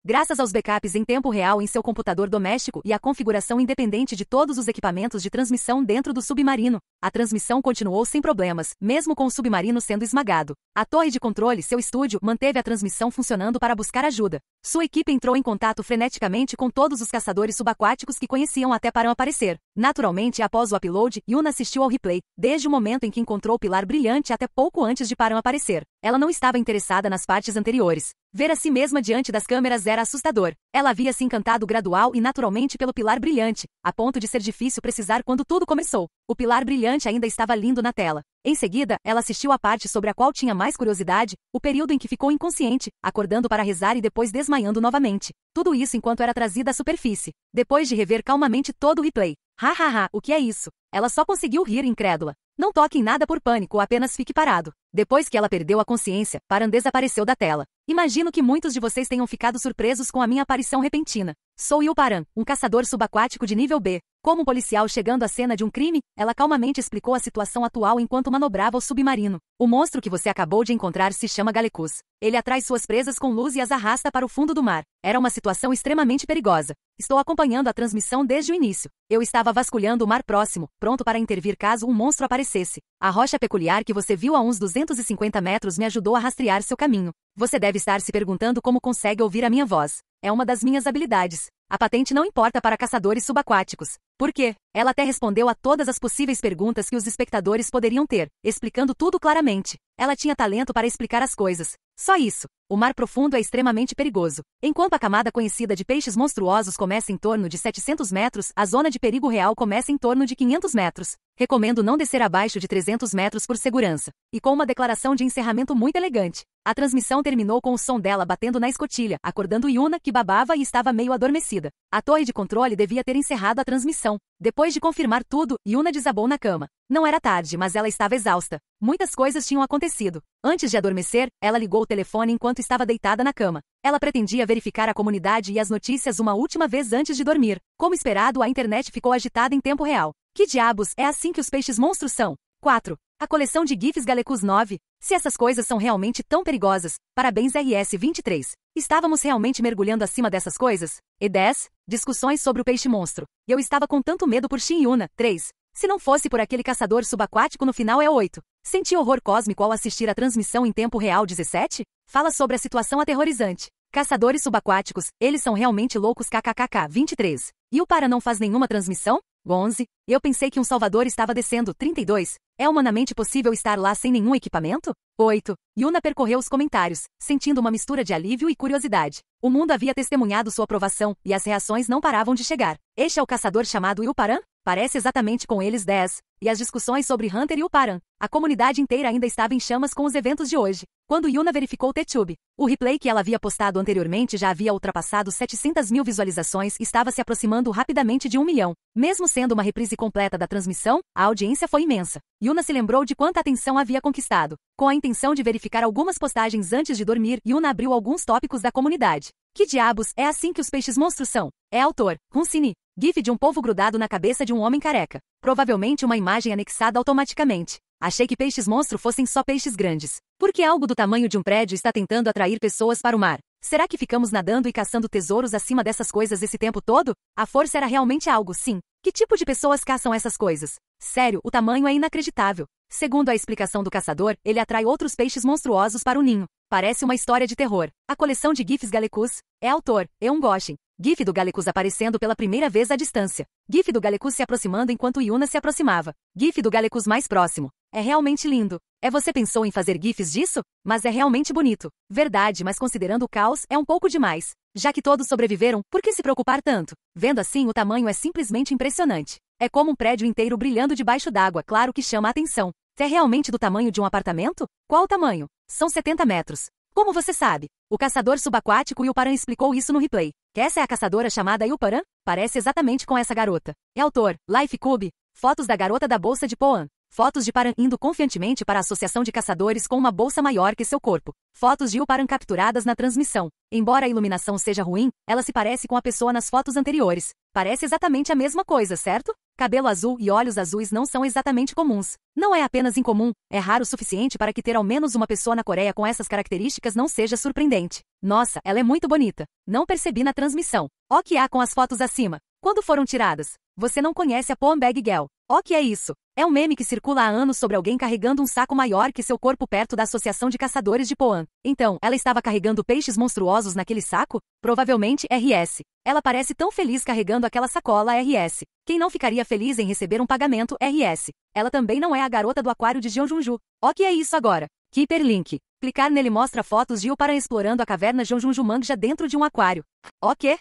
Graças aos backups em tempo real em seu computador doméstico e à configuração independente de todos os equipamentos de transmissão dentro do submarino, a transmissão continuou sem problemas, mesmo com o submarino sendo esmagado. A torre de controle, seu estúdio, manteve a transmissão funcionando para buscar ajuda. Sua equipe entrou em contato freneticamente com todos os caçadores subaquáticos que conheciam até Param aparecer. Naturalmente, após o upload, Yuna assistiu ao replay, desde o momento em que encontrou o pilar brilhante até pouco antes de Param aparecer. Ela não estava interessada nas partes anteriores. Ver a si mesma diante das câmeras era assustador. Ela havia se encantado gradual e naturalmente pelo pilar brilhante, a ponto de ser difícil precisar quando tudo começou. O pilar brilhante ainda estava lindo na tela. Em seguida, ela assistiu à parte sobre a qual tinha mais curiosidade, o período em que ficou inconsciente, acordando para rezar e depois desmaiando novamente. Tudo isso enquanto era trazida à superfície. Depois de rever calmamente todo o replay. Hahaha, o que é isso? Ela só conseguiu rir incrédula. Não toque em nada por pânico, apenas fique parado. Depois que ela perdeu a consciência, Param desapareceu da tela. Imagino que muitos de vocês tenham ficado surpresos com a minha aparição repentina. Sou Yu Param, um caçador subaquático de nível B. Como um policial chegando à cena de um crime, ela calmamente explicou a situação atual enquanto manobrava o submarino. O monstro que você acabou de encontrar se chama Galacus. Ele atrai suas presas com luz e as arrasta para o fundo do mar. Era uma situação extremamente perigosa. Estou acompanhando a transmissão desde o início. Eu estava vasculhando o mar próximo, pronto para intervir caso um monstro aparecesse. A rocha peculiar que você viu a uns 250 metros me ajudou a rastrear seu caminho. Você deve estar se perguntando como consegue ouvir a minha voz. É uma das minhas habilidades. A patente não importa para caçadores subaquáticos. Por quê? Ela até respondeu a todas as possíveis perguntas que os espectadores poderiam ter, explicando tudo claramente. Ela tinha talento para explicar as coisas. Só isso. O mar profundo é extremamente perigoso. Enquanto a camada conhecida de peixes monstruosos começa em torno de 700 metros, a zona de perigo real começa em torno de 500 metros. Recomendo não descer abaixo de 300 metros por segurança. E com uma declaração de encerramento muito elegante. A transmissão terminou com o som dela batendo na escotilha, acordando Yuna, que babava e estava meio adormecida. A torre de controle devia ter encerrado a transmissão. Depois de confirmar tudo, Yuna desabou na cama. Não era tarde, mas ela estava exausta. Muitas coisas tinham acontecido. Antes de adormecer, ela ligou o telefone enquanto estava deitada na cama. Ela pretendia verificar a comunidade e as notícias uma última vez antes de dormir. Como esperado, a internet ficou agitada em tempo real. Que diabos, é assim que os peixes monstros são? 4. A coleção de GIFs Galacus 9. Se essas coisas são realmente tão perigosas, parabéns RS-23. Estávamos realmente mergulhando acima dessas coisas? E 10. Discussões sobre o peixe monstro. E eu estava com tanto medo por Shin Yuna. 3. Se não fosse por aquele caçador subaquático no final é 8. Senti horror cósmico ao assistir a transmissão em tempo real 17? Fala sobre a situação aterrorizante. Caçadores subaquáticos, eles são realmente loucos kkkk 23. E o Param não faz nenhuma transmissão? 11. Eu pensei que um salvador estava descendo 32. É humanamente possível estar lá sem nenhum equipamento? 8. Yuna percorreu os comentários, sentindo uma mistura de alívio e curiosidade. O mundo havia testemunhado sua aprovação, e as reações não paravam de chegar. Este é o caçador chamado Yu Param? Parece exatamente com eles 10. E as discussões sobre Hunter e o Param. A comunidade inteira ainda estava em chamas com os eventos de hoje. Quando Yuna verificou o T-Tube, o replay que ela havia postado anteriormente já havia ultrapassado 700 mil visualizações e estava se aproximando rapidamente de 1 milhão. Mesmo sendo uma reprise completa da transmissão, a audiência foi imensa. Yuna se lembrou de quanta atenção havia conquistado. Com a intenção de verificar algumas postagens antes de dormir, Yuna abriu alguns tópicos da comunidade. Que diabos, é assim que os peixes monstros são? É autor, Hunsini. GIF de um polvo grudado na cabeça de um homem careca. Provavelmente uma imagem anexada automaticamente. Achei que peixes monstro fossem só peixes grandes. Por que algo do tamanho de um prédio está tentando atrair pessoas para o mar? Será que ficamos nadando e caçando tesouros acima dessas coisas esse tempo todo? A força era realmente algo, sim. Que tipo de pessoas caçam essas coisas? Sério, o tamanho é inacreditável. Segundo a explicação do caçador, ele atrai outros peixes monstruosos para o ninho. Parece uma história de terror. A coleção de GIFs Galacus é autor, Eun Goshen. GIF do Galacus aparecendo pela primeira vez à distância. GIF do Galacus se aproximando enquanto Yuna se aproximava. GIF do Galacus mais próximo. É realmente lindo. Você pensou em fazer GIFs disso? Mas é realmente bonito. Verdade, mas considerando o caos, é um pouco demais. Já que todos sobreviveram, por que se preocupar tanto? Vendo assim, o tamanho é simplesmente impressionante. É como um prédio inteiro brilhando debaixo d'água, claro que chama a atenção. É realmente do tamanho de um apartamento? Qual o tamanho? São 70 metros. Como você sabe? O caçador subaquático Ilparan explicou isso no replay. Que essa é a caçadora chamada Ilparan? Parece exatamente com essa garota. É autor, Lifecube. Fotos da garota da bolsa de Poan. Fotos de Paran indo confiantemente para a associação de caçadores com uma bolsa maior que seu corpo. Fotos de Ilparan capturadas na transmissão. Embora a iluminação seja ruim, ela se parece com a pessoa nas fotos anteriores. Parece exatamente a mesma coisa, certo? Cabelo azul e olhos azuis não são exatamente comuns. Não é apenas incomum, é raro o suficiente para que ter ao menos uma pessoa na Coreia com essas características não seja surpreendente. Nossa, ela é muito bonita. Não percebi na transmissão. O que há com as fotos acima? Quando foram tiradas? Você não conhece a Poan Bag Girl. O que é isso? É um meme que circula há anos sobre alguém carregando um saco maior que seu corpo perto da Associação de Caçadores de Poan. Então, ela estava carregando peixes monstruosos naquele saco? Provavelmente RS. Ela parece tão feliz carregando aquela sacola RS. Quem não ficaria feliz em receber um pagamento RS? Ela também não é a garota do aquário de Jeonjunju. O que é isso agora? Hyperlink. Clicar nele mostra fotos de Ilparan explorando a caverna Jeonjunjumangja dentro de um aquário. O quê?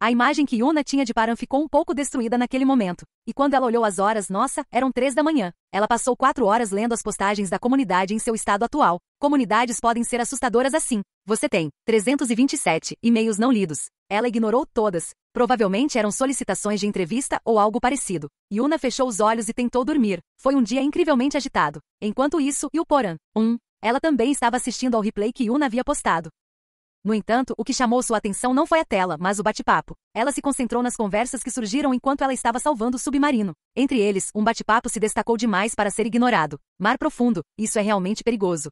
A imagem que Yuna tinha de Paran ficou um pouco destruída naquele momento. E quando ela olhou as horas, nossa, eram 3 da manhã. Ela passou 4 horas lendo as postagens da comunidade em seu estado atual. Comunidades podem ser assustadoras assim. Você tem 327 e-mails não lidos. Ela ignorou todas. Provavelmente eram solicitações de entrevista ou algo parecido. Yuna fechou os olhos e tentou dormir. Foi um dia incrivelmente agitado. Enquanto isso, Ilparan. Ela também estava assistindo ao replay que Yuna havia postado. No entanto, o que chamou sua atenção não foi a tela, mas o bate-papo. Ela se concentrou nas conversas que surgiram enquanto ela estava salvando o submarino. Entre eles, um bate-papo se destacou demais para ser ignorado. Mar profundo, isso é realmente perigoso.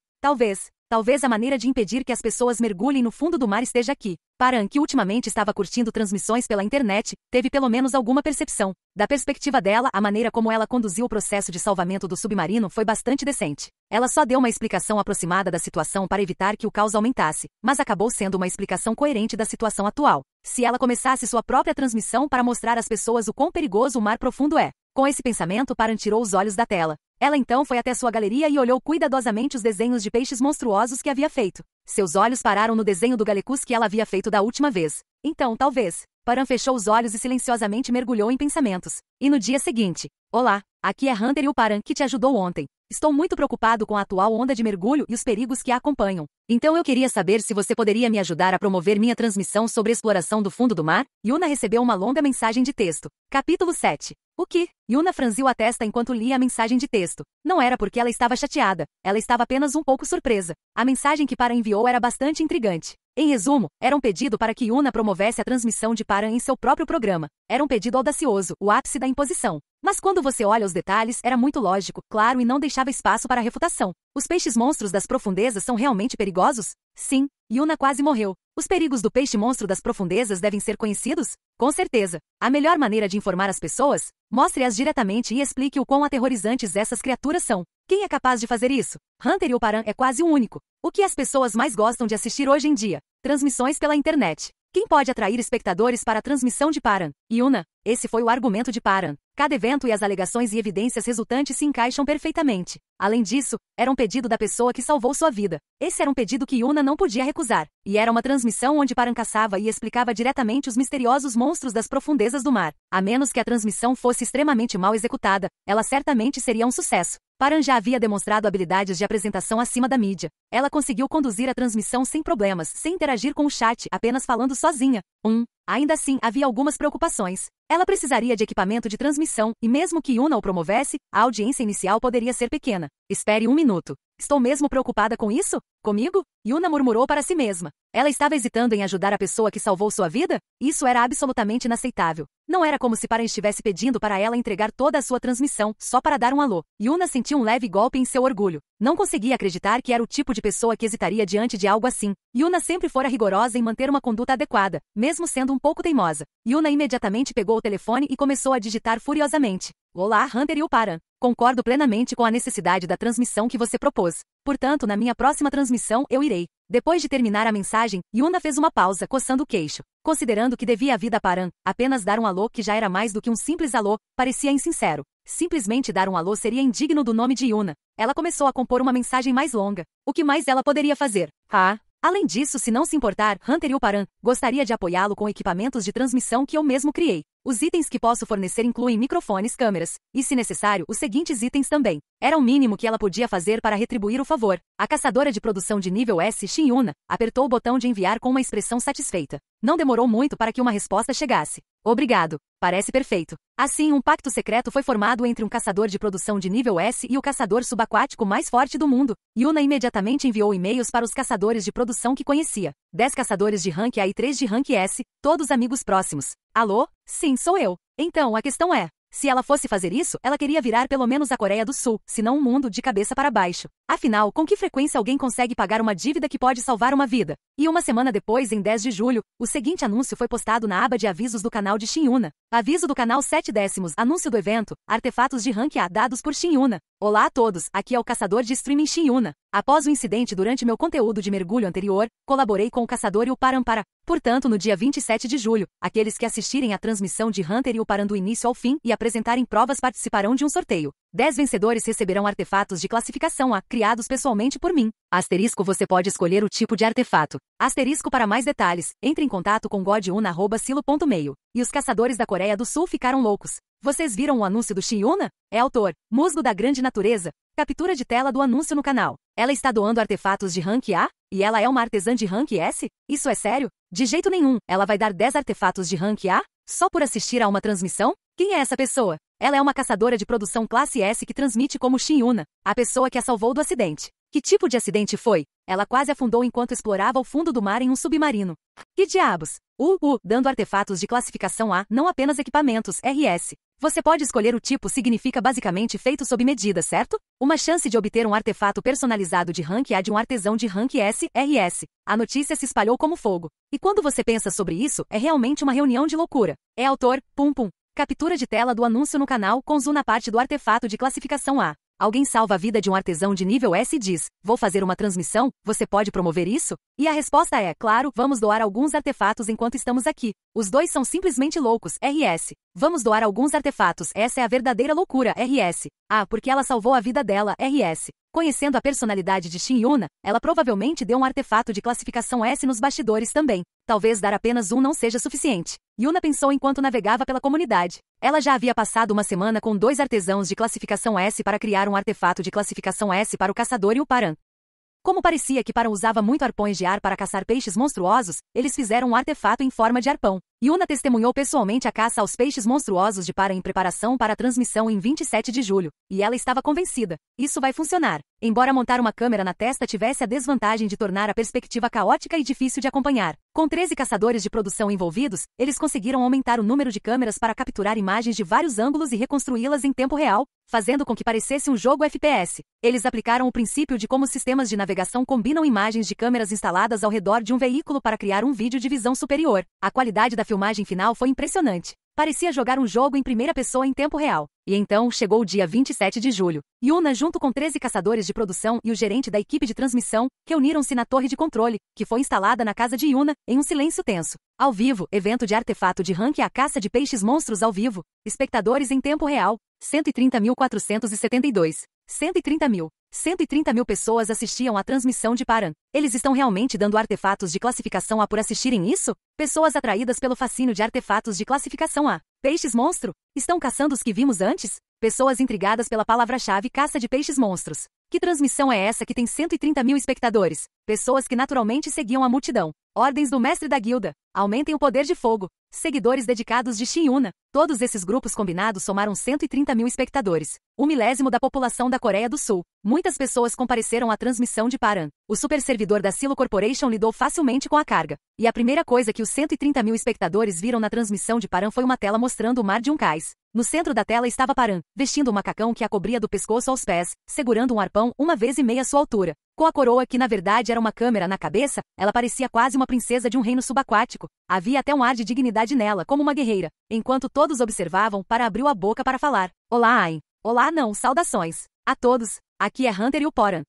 Talvez a maneira de impedir que as pessoas mergulhem no fundo do mar esteja aqui. Paran, que ultimamente estava curtindo transmissões pela internet, teve pelo menos alguma percepção. Da perspectiva dela, a maneira como ela conduziu o processo de salvamento do submarino foi bastante decente. Ela só deu uma explicação aproximada da situação para evitar que o caos aumentasse, mas acabou sendo uma explicação coerente da situação atual. Se ela começasse sua própria transmissão para mostrar às pessoas o quão perigoso o mar profundo é. Com esse pensamento, Paran tirou os olhos da tela. Ela então foi até sua galeria e olhou cuidadosamente os desenhos de peixes monstruosos que havia feito. Seus olhos pararam no desenho do Galecus que ela havia feito da última vez. Então, talvez. Paran fechou os olhos e silenciosamente mergulhou em pensamentos. E no dia seguinte. Olá, aqui é Hunter e o Paran que te ajudou ontem. Estou muito preocupado com a atual onda de mergulho e os perigos que a acompanham. Então eu queria saber se você poderia me ajudar a promover minha transmissão sobre exploração do fundo do mar? Yuna recebeu uma longa mensagem de texto. Capítulo 7. O que? Yuna franziu a testa enquanto lia a mensagem de texto. Não era porque ela estava chateada. Ela estava apenas um pouco surpresa. A mensagem que Paran enviou era bastante intrigante. Em resumo, era um pedido para que Yuna promovesse a transmissão de Paran em seu próprio programa. Era um pedido audacioso, o ápice da imposição. Mas quando você olha os detalhes, era muito lógico, claro e não deixava espaço para refutação. Os peixes monstros das profundezas são realmente perigosos? Sim, Yuna quase morreu. Os perigos do peixe monstro das profundezas devem ser conhecidos? Com certeza. A melhor maneira de informar as pessoas? Mostre-as diretamente e explique o quão aterrorizantes essas criaturas são. Quem é capaz de fazer isso? Hunter e o Paran é quase o único. O que as pessoas mais gostam de assistir hoje em dia? Transmissões pela internet. Quem pode atrair espectadores para a transmissão de Paran? Yuna. Esse foi o argumento de Paran. Cada evento e as alegações e evidências resultantes se encaixam perfeitamente. Além disso, era um pedido da pessoa que salvou sua vida. Esse era um pedido que Yuna não podia recusar. E era uma transmissão onde Paran caçava e explicava diretamente os misteriosos monstros das profundezas do mar. A menos que a transmissão fosse extremamente mal executada, ela certamente seria um sucesso. Paran já havia demonstrado habilidades de apresentação acima da mídia. Ela conseguiu conduzir a transmissão sem problemas, sem interagir com o chat, apenas falando sozinha. Ainda assim, havia algumas preocupações. Ela precisaria de equipamento de transmissão, e mesmo que Yuna o promovesse, a audiência inicial poderia ser pequena. Espere um minuto. Estou mesmo preocupada com isso? Comigo? Yuna murmurou para si mesma. Ela estava hesitando em ajudar a pessoa que salvou sua vida? Isso era absolutamente inaceitável. Não era como se Paran estivesse pedindo para ela entregar toda a sua transmissão, só para dar um alô. Yuna sentiu um leve golpe em seu orgulho. Não conseguia acreditar que era o tipo de pessoa que hesitaria diante de algo assim. Yuna sempre fora rigorosa em manter uma conduta adequada, mesmo sendo um pouco teimosa. Yuna imediatamente pegou o telefone e começou a digitar furiosamente. Olá, Hunter e o Paran. Concordo plenamente com a necessidade da transmissão que você propôs. Portanto, na minha próxima transmissão, eu irei. Depois de terminar a mensagem, Yuna fez uma pausa, coçando o queixo. Considerando que devia a vida a Paran, apenas dar um alô que já era mais do que um simples alô, parecia insincero. Simplesmente dar um alô seria indigno do nome de Yuna. Ela começou a compor uma mensagem mais longa. O que mais ela poderia fazer? Além disso, se não se importar, Hunter e o Paran, gostaria de apoiá-lo com equipamentos de transmissão que eu mesmo criei. Os itens que posso fornecer incluem microfones, câmeras, e, se necessário, os seguintes itens também. Era o mínimo que ela podia fazer para retribuir o favor. A caçadora de produção de nível S, Shin Yuna, apertou o botão de enviar com uma expressão satisfeita. Não demorou muito para que uma resposta chegasse. Obrigado. Parece perfeito. Assim, um pacto secreto foi formado entre um caçador de produção de nível S e o caçador subaquático mais forte do mundo. Yuna imediatamente enviou e-mails para os caçadores de produção que conhecia. 10 caçadores de rank A e 3 de rank S, todos amigos próximos. Alô? Sim, sou eu. Então, a questão é, se ela fosse fazer isso, ela queria virar pelo menos a Coreia do Sul, se não o mundo de cabeça para baixo. Afinal, com que frequência alguém consegue pagar uma dívida que pode salvar uma vida? E uma semana depois, em 10 de julho, o seguinte anúncio foi postado na aba de avisos do canal de Shin Yuna. Aviso do canal 7/10, anúncio do evento, artefatos de rank A dados por Shin Yuna. Olá a todos, aqui é o caçador de streaming Shin Yuna. Após o incidente durante meu conteúdo de mergulho anterior, colaborei com o caçador e o Param para. Portanto, no dia 27 de julho, aqueles que assistirem à transmissão de Hunter e o Param do início ao fim e apresentarem provas participarão de um sorteio. 10 vencedores receberão artefatos de classificação A, criados pessoalmente por mim. Asterisco, você pode escolher o tipo de artefato. Asterisco, para mais detalhes, entre em contato com godyuna@silo.meio. E os caçadores da Coreia do Sul ficaram loucos. Vocês viram o anúncio do Shin Yuna? É autor, musgo da grande natureza. Captura de tela do anúncio no canal. Ela está doando artefatos de rank A? E ela é uma artesã de rank S? Isso é sério? De jeito nenhum. Ela vai dar 10 artefatos de rank A? Só por assistir a uma transmissão? Quem é essa pessoa? Ela é uma caçadora de produção classe S que transmite como Shin Yuna, a pessoa que a salvou do acidente. Que tipo de acidente foi? Ela quase afundou enquanto explorava o fundo do mar em um submarino. Que diabos? Dando artefatos de classificação A, não apenas equipamentos, RS. Você pode escolher o tipo, significa basicamente feito sob medida, certo? Uma chance de obter um artefato personalizado de rank A de um artesão de rank S, RS. A notícia se espalhou como fogo. E quando você pensa sobre isso, é realmente uma reunião de loucura. É autor, Captura de tela do anúncio no canal com zoom na parte do artefato de classificação A. Alguém salva a vida de um artesão de nível S e diz, vou fazer uma transmissão, você pode promover isso? E a resposta é, claro, vamos doar alguns artefatos enquanto estamos aqui. Os dois são simplesmente loucos, RS. Vamos doar alguns artefatos, essa é a verdadeira loucura, RS. Porque ela salvou a vida dela, RS. Conhecendo a personalidade de Shin Yuna, ela provavelmente deu um artefato de classificação S nos bastidores também. Talvez dar apenas um não seja suficiente. Yuna pensou enquanto navegava pela comunidade. Ela já havia passado uma semana com 2 artesãos de classificação S para criar um artefato de classificação S para o caçador e o Param. Como parecia que Param usava muito arpões de ar para caçar peixes monstruosos, eles fizeram um artefato em forma de arpão. Yuna testemunhou pessoalmente a caça aos peixes monstruosos de Param em preparação para a transmissão em 27 de julho, e ela estava convencida. Isso vai funcionar. Embora montar uma câmera na testa tivesse a desvantagem de tornar a perspectiva caótica e difícil de acompanhar. Com 13 caçadores de produção envolvidos, eles conseguiram aumentar o número de câmeras para capturar imagens de vários ângulos e reconstruí-las em tempo real, fazendo com que parecesse um jogo FPS. Eles aplicaram o princípio de como sistemas de navegação combinam imagens de câmeras instaladas ao redor de um veículo para criar um vídeo de visão superior. A qualidade da filmagem final foi impressionante. Parecia jogar um jogo em primeira pessoa em tempo real. E então, chegou o dia 27 de julho. Yuna, junto com 13 caçadores de produção e o gerente da equipe de transmissão, reuniram-se na torre de controle, que foi instalada na casa de Yuna, em um silêncio tenso. Ao vivo, evento de artefato de rank A caça de peixes monstros ao vivo. Espectadores em tempo real. 130.472. 130 mil pessoas assistiam à transmissão de Param. Eles estão realmente dando artefatos de classificação A por assistirem isso? Pessoas atraídas pelo fascínio de artefatos de classificação A. Peixes monstro? Estão caçando os que vimos antes? Pessoas intrigadas pela palavra-chave caça de peixes monstros. Que transmissão é essa que tem 130 mil espectadores? Pessoas que naturalmente seguiam a multidão. Ordens do mestre da guilda. Aumentem o poder de fogo. Seguidores dedicados de Shin Yuna. Todos esses grupos combinados somaram 130 mil espectadores. 1/1000 da população da Coreia do Sul. Muitas pessoas compareceram à transmissão de Param. O super servidor da Silo Corporation lidou facilmente com a carga. E a primeira coisa que os 130 mil espectadores viram na transmissão de Param foi uma tela mostrando o mar de um cais. No centro da tela estava Param, vestindo um macacão que a cobria do pescoço aos pés, segurando um arpão 1,5 sua altura. Com a coroa que na verdade era uma câmera na cabeça, ela parecia quase uma princesa de um reino subaquático. Havia até um ar de dignidade nela, como uma guerreira. Enquanto todos observavam, Param abriu a boca para falar. Olá, Ain. Olá não, saudações. A todos. Aqui é Hunter e o Param.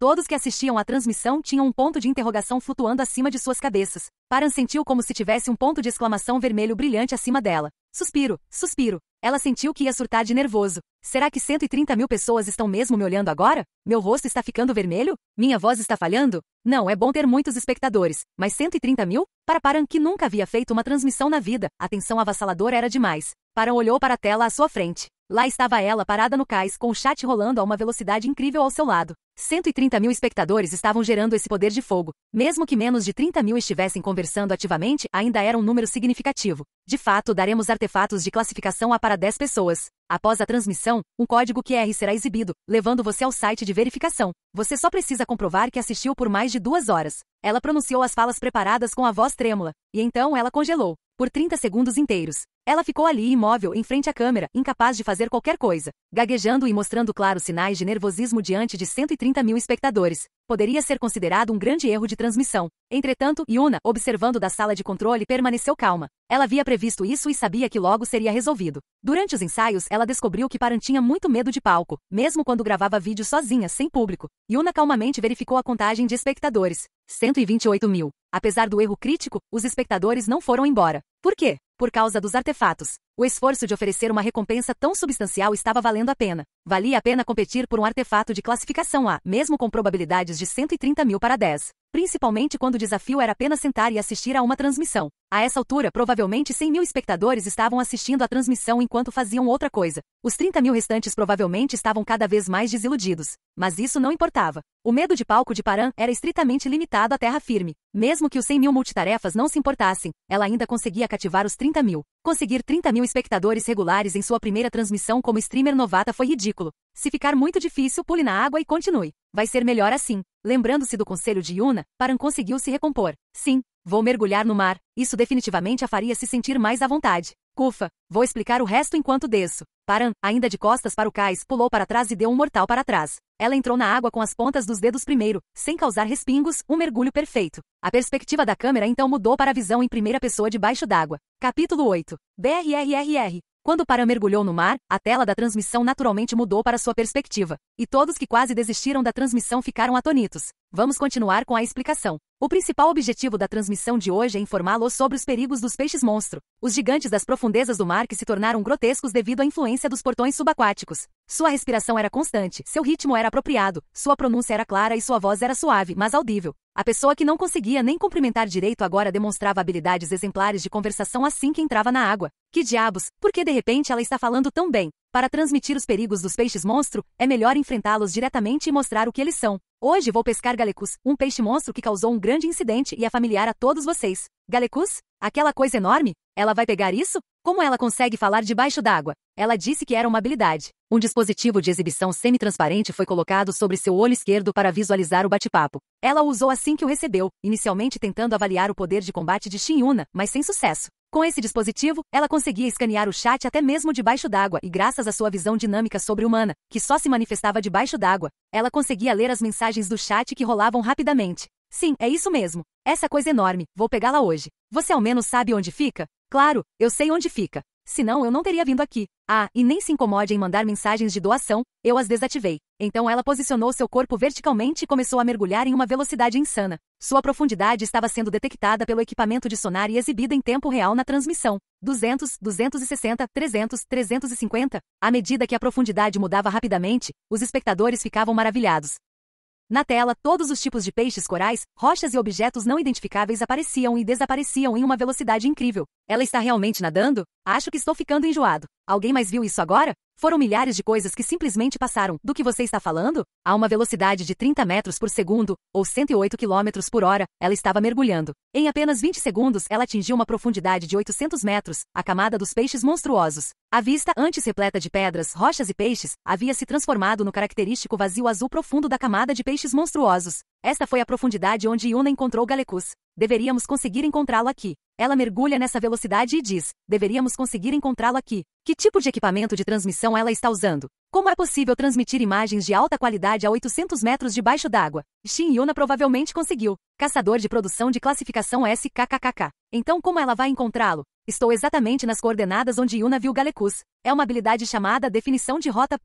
Todos que assistiam à transmissão tinham um ponto de interrogação flutuando acima de suas cabeças. Paran sentiu como se tivesse um ponto de exclamação vermelho brilhante acima dela. Suspiro, suspiro. Ela sentiu que ia surtar de nervoso. Será que 130 mil pessoas estão mesmo me olhando agora? Meu rosto está ficando vermelho? Minha voz está falhando? Não, é bom ter muitos espectadores, mas 130 mil? Para Paran, que nunca havia feito uma transmissão na vida, a tensão avassaladora era demais. Paran olhou para a tela à sua frente. Lá estava ela parada no cais, com o chat rolando a uma velocidade incrível ao seu lado. 130 mil espectadores estavam gerando esse poder de fogo. Mesmo que menos de 30 mil estivessem conversando ativamente, ainda era um número significativo. De fato, daremos artefatos de classificação a para 10 pessoas. Após a transmissão, um código QR será exibido, levando você ao site de verificação. Você só precisa comprovar que assistiu por mais de 2 horas. Ela pronunciou as falas preparadas com a voz trêmula, e então ela congelou. Por 30 segundos inteiros. Ela ficou ali imóvel em frente à câmera, incapaz de fazer qualquer coisa, gaguejando e mostrando claros sinais de nervosismo diante de 130 mil espectadores. Poderia ser considerado um grande erro de transmissão. Entretanto, Yuna, observando da sala de controle, permaneceu calma. Ela havia previsto isso e sabia que logo seria resolvido. Durante os ensaios, ela descobriu que Paran tinha muito medo de palco, mesmo quando gravava vídeo sozinha, sem público. Yuna calmamente verificou a contagem de espectadores. 128 mil. Apesar do erro crítico, os espectadores não foram embora. Por quê? Por causa dos artefatos. O esforço de oferecer uma recompensa tão substancial estava valendo a pena. Valia a pena competir por um artefato de classificação A, mesmo com probabilidades de 130 mil para 10. Principalmente quando o desafio era apenas sentar e assistir a uma transmissão. A essa altura, provavelmente 100 mil espectadores estavam assistindo à transmissão enquanto faziam outra coisa. Os 30 mil restantes provavelmente estavam cada vez mais desiludidos. Mas isso não importava. O medo de palco de Paran era estritamente limitado à terra firme. Mesmo que os 100 mil multitarefas não se importassem, ela ainda conseguia cativar os 30 mil. Conseguir 30 mil espectadores regulares em sua primeira transmissão como streamer novata foi ridículo. Se ficar muito difícil, pule na água e continue. Vai ser melhor assim. Lembrando-se do conselho de Yuna, Paran conseguiu se recompor. Sim, vou mergulhar no mar. Isso definitivamente a faria se sentir mais à vontade. Cufa, vou explicar o resto enquanto desço. Paran, ainda de costas para o cais, pulou para trás e deu um mortal para trás. Ela entrou na água com as pontas dos dedos primeiro, sem causar respingos, um mergulho perfeito. A perspectiva da câmera então mudou para a visão em primeira pessoa debaixo d'água. Capítulo 8. BRRRR. Quando Paran mergulhou no mar, a tela da transmissão naturalmente mudou para sua perspectiva. E todos que quase desistiram da transmissão ficaram atônitos. Vamos continuar com a explicação. O principal objetivo da transmissão de hoje é informá-los sobre os perigos dos peixes-monstro, os gigantes das profundezas do mar que se tornaram grotescos devido à influência dos portões subaquáticos. Sua respiração era constante, seu ritmo era apropriado, sua pronúncia era clara e sua voz era suave, mas audível. A pessoa que não conseguia nem cumprimentar direito agora demonstrava habilidades exemplares de conversação assim que entrava na água. Que diabos, por que de repente ela está falando tão bem? Para transmitir os perigos dos peixes-monstro, é melhor enfrentá-los diretamente e mostrar o que eles são. Hoje vou pescar Galecus, um peixe-monstro que causou um grande incidente e é familiar a todos vocês. Galecus? Aquela coisa enorme? Ela vai pegar isso? Como ela consegue falar debaixo d'água? Ela disse que era uma habilidade. Um dispositivo de exibição semi-transparente foi colocado sobre seu olho esquerdo para visualizar o bate-papo. Ela o usou assim que o recebeu, inicialmente tentando avaliar o poder de combate de Shin Yuna, mas sem sucesso. Com esse dispositivo, ela conseguia escanear o chat até mesmo debaixo d'água e graças à sua visão dinâmica sobre-humana, que só se manifestava debaixo d'água, ela conseguia ler as mensagens do chat que rolavam rapidamente. Sim, é isso mesmo. Essa coisa enorme, vou pegá-la hoje. Você ao menos sabe onde fica? Claro, eu sei onde fica. Senão eu não teria vindo aqui. Ah, e nem se incomode em mandar mensagens de doação, eu as desativei. Então ela posicionou seu corpo verticalmente e começou a mergulhar em uma velocidade insana. Sua profundidade estava sendo detectada pelo equipamento de sonar e exibida em tempo real na transmissão. 200, 260, 300, 350. À medida que a profundidade mudava rapidamente, os espectadores ficavam maravilhados. Na tela, todos os tipos de peixes corais, rochas e objetos não identificáveis apareciam e desapareciam em uma velocidade incrível. Ela está realmente nadando? Acho que estou ficando enjoado. Alguém mais viu isso agora? Foram milhares de coisas que simplesmente passaram. Do que você está falando? A uma velocidade de 30 metros por segundo, ou 108 quilômetros por hora, ela estava mergulhando. Em apenas 20 segundos, ela atingiu uma profundidade de 800 metros, a camada dos peixes monstruosos. A vista, antes repleta de pedras, rochas e peixes, havia se transformado no característico vazio azul profundo da camada de peixes monstruosos. Esta foi a profundidade onde Yuna encontrou Galecus. Deveríamos conseguir encontrá-lo aqui. Ela mergulha nessa velocidade e diz, deveríamos conseguir encontrá-lo aqui. Que tipo de equipamento de transmissão ela está usando? Como é possível transmitir imagens de alta qualidade a 800 metros debaixo d'água? Shin Yuna provavelmente conseguiu. Caçador de produção de classificação SKKKK. Então como ela vai encontrá-lo? Estou exatamente nas coordenadas onde Yuna viu Galecus. É uma habilidade chamada definição de rota.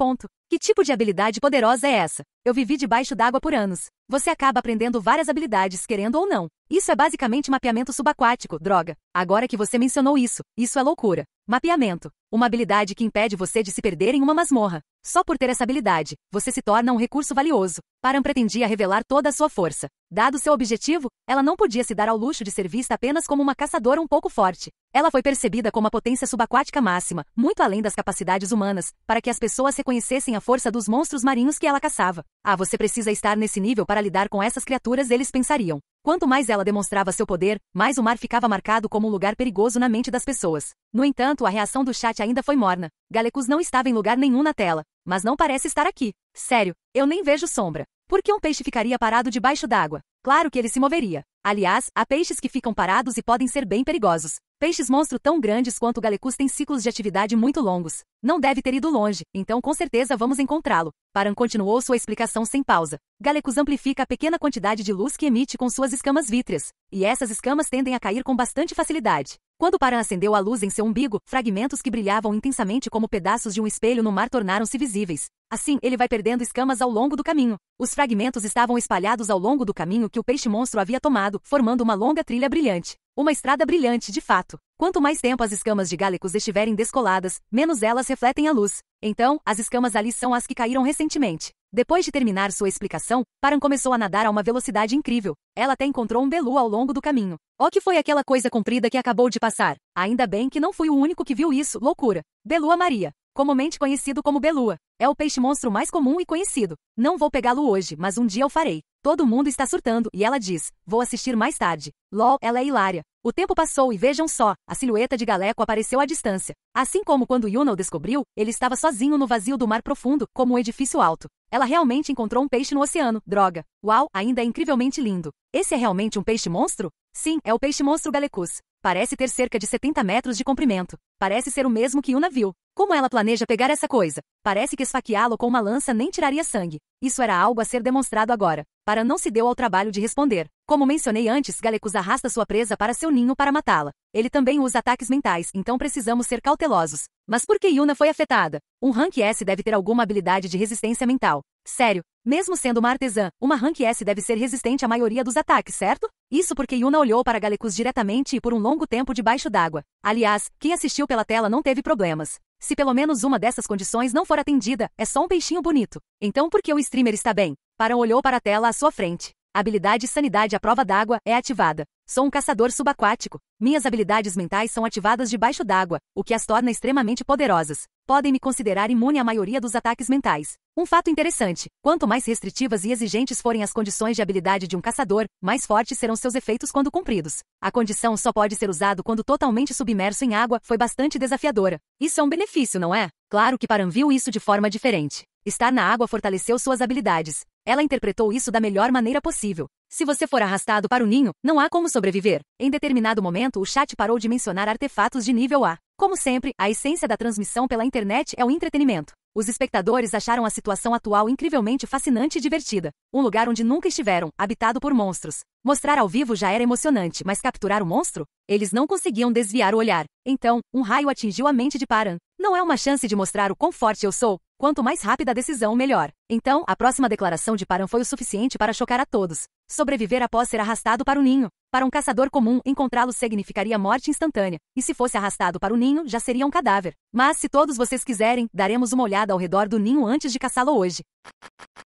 Que tipo de habilidade poderosa é essa? Eu vivi debaixo d'água por anos. Você acaba aprendendo várias habilidades, querendo ou não. Isso é basicamente mapeamento subaquático, droga. Agora que você mencionou isso é loucura. Mapeamento. Uma habilidade que impede você de se perder em uma masmorra. Só por ter essa habilidade, você se torna um recurso valioso. Param pretendia revelar toda a sua força. Dado seu objetivo, ela não podia se dar ao luxo de ser vista apenas como uma caçadora um pouco forte. Ela foi percebida como a potência subaquática máxima, muito além das capacidades humanas, para que as pessoas reconhecessem a força dos monstros marinhos que ela caçava. Ah, você precisa estar nesse nível para lidar com essas criaturas, eles pensariam. Quanto mais ela demonstrava seu poder, mais o mar ficava marcado como um lugar perigoso na mente das pessoas. No entanto, a reação do chat ainda foi morna. Galecus não estava em lugar nenhum na tela, mas não parece estar aqui. Sério, eu nem vejo sombra. Por que um peixe ficaria parado debaixo d'água? Claro que ele se moveria. Aliás, há peixes que ficam parados e podem ser bem perigosos. Peixes monstro tão grandes quanto o Galecus têm ciclos de atividade muito longos. Não deve ter ido longe, então com certeza vamos encontrá-lo. Paran continuou sua explicação sem pausa. Galecus amplifica a pequena quantidade de luz que emite com suas escamas vítreas, e essas escamas tendem a cair com bastante facilidade. Quando Paran acendeu a luz em seu umbigo, fragmentos que brilhavam intensamente como pedaços de um espelho no mar tornaram-se visíveis. Assim, ele vai perdendo escamas ao longo do caminho. Os fragmentos estavam espalhados ao longo do caminho que o peixe-monstro havia tomado, formando uma longa trilha brilhante. Uma estrada brilhante, de fato. Quanto mais tempo as escamas de Galecus estiverem descoladas, menos elas refletem a luz. Então, as escamas ali são as que caíram recentemente. Depois de terminar sua explicação, Paran começou a nadar a uma velocidade incrível. Ela até encontrou um Belu ao longo do caminho. O que foi aquela coisa comprida que acabou de passar? Ainda bem que não fui o único que viu isso, loucura. Belua Maria. Comumente conhecido como belua. É o peixe-monstro mais comum e conhecido. Não vou pegá-lo hoje, mas um dia eu farei. Todo mundo está surtando, e ela diz, vou assistir mais tarde. LOL, ela é hilária. O tempo passou e vejam só, a silhueta de Galeco apareceu à distância. Assim como quando Yuna o descobriu, ele estava sozinho no vazio do mar profundo, como um edifício alto. Ela realmente encontrou um peixe no oceano, droga. Uau, ainda é incrivelmente lindo. Esse é realmente um peixe-monstro? Sim, é o peixe-monstro Galecus. Parece ter cerca de 70 metros de comprimento. Parece ser o mesmo que Yuna viu. Como ela planeja pegar essa coisa? Parece que esfaqueá-lo com uma lança nem tiraria sangue. Isso era algo a ser demonstrado agora. Paran não se deu ao trabalho de responder. Como mencionei antes, Galecus arrasta sua presa para seu ninho para matá-la. Ele também usa ataques mentais, então precisamos ser cautelosos. Mas por que Yuna foi afetada? Um Rank S deve ter alguma habilidade de resistência mental. Sério, mesmo sendo uma artesã, uma Rank S deve ser resistente à maioria dos ataques, certo? Isso porque Yuna olhou para Galecus diretamente e por um longo tempo debaixo d'água. Aliás, quem assistiu pela tela não teve problemas. Se pelo menos uma dessas condições não for atendida, é só um peixinho bonito. Então por que o streamer está bem? Paran olhou para a tela à sua frente. A habilidade Sanidade à prova d'água é ativada. Sou um caçador subaquático. Minhas habilidades mentais são ativadas debaixo d'água, o que as torna extremamente poderosas. Podem me considerar imune à maioria dos ataques mentais. Um fato interessante, quanto mais restritivas e exigentes forem as condições de habilidade de um caçador, mais fortes serão seus efeitos quando cumpridos. A condição só pode ser usada quando totalmente submerso em água, foi bastante desafiadora. Isso é um benefício, não é? Claro que Paran viu isso de forma diferente. Estar na água fortaleceu suas habilidades. Ela interpretou isso da melhor maneira possível. Se você for arrastado para o ninho, não há como sobreviver. Em determinado momento, o chat parou de mencionar artefatos de nível A. Como sempre, a essência da transmissão pela internet é o entretenimento. Os espectadores acharam a situação atual incrivelmente fascinante e divertida. Um lugar onde nunca estiveram, habitado por monstros. Mostrar ao vivo já era emocionante, mas capturar o monstro? Eles não conseguiam desviar o olhar. Então, um raio atingiu a mente de Paran. Não é uma chance de mostrar o quão forte eu sou? Quanto mais rápida a decisão, melhor. Então, a próxima declaração de Paran foi o suficiente para chocar a todos. Sobreviver após ser arrastado para o ninho. Para um caçador comum, encontrá-lo significaria morte instantânea. E se fosse arrastado para o ninho, já seria um cadáver. Mas, se todos vocês quiserem, daremos uma olhada ao redor do ninho antes de caçá-lo hoje.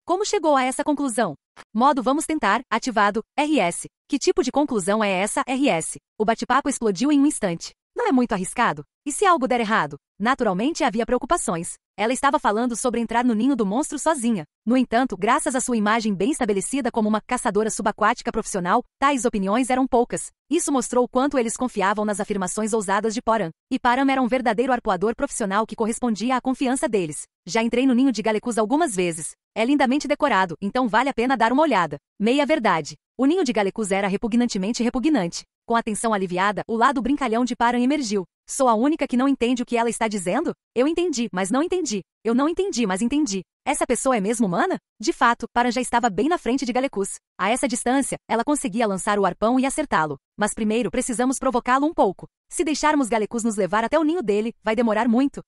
Como chegou a essa conclusão? Modo Vamos Tentar, ativado, RS. Que tipo de conclusão é essa, RS? O bate-papo explodiu em um instante. Não é muito arriscado? E se algo der errado? Naturalmente havia preocupações. Ela estava falando sobre entrar no ninho do monstro sozinha. No entanto, graças à sua imagem bem estabelecida como uma caçadora subaquática profissional, tais opiniões eram poucas. Isso mostrou o quanto eles confiavam nas afirmações ousadas de Paran. E Paran era um verdadeiro arpoador profissional que correspondia à confiança deles. Já entrei no ninho de Galecus algumas vezes. É lindamente decorado, então vale a pena dar uma olhada. Meia verdade. O ninho de Galecus era repugnantemente repugnante. Com a tensão aliviada, o lado brincalhão de Paran emergiu. Sou a única que não entende o que ela está dizendo? Eu entendi, mas não entendi. Eu não entendi, mas entendi. Essa pessoa é mesmo humana? De fato, Paran já estava bem na frente de Galecus. A essa distância, ela conseguia lançar o arpão e acertá-lo. Mas primeiro precisamos provocá-lo um pouco. Se deixarmos Galecus nos levar até o ninho dele, vai demorar muito.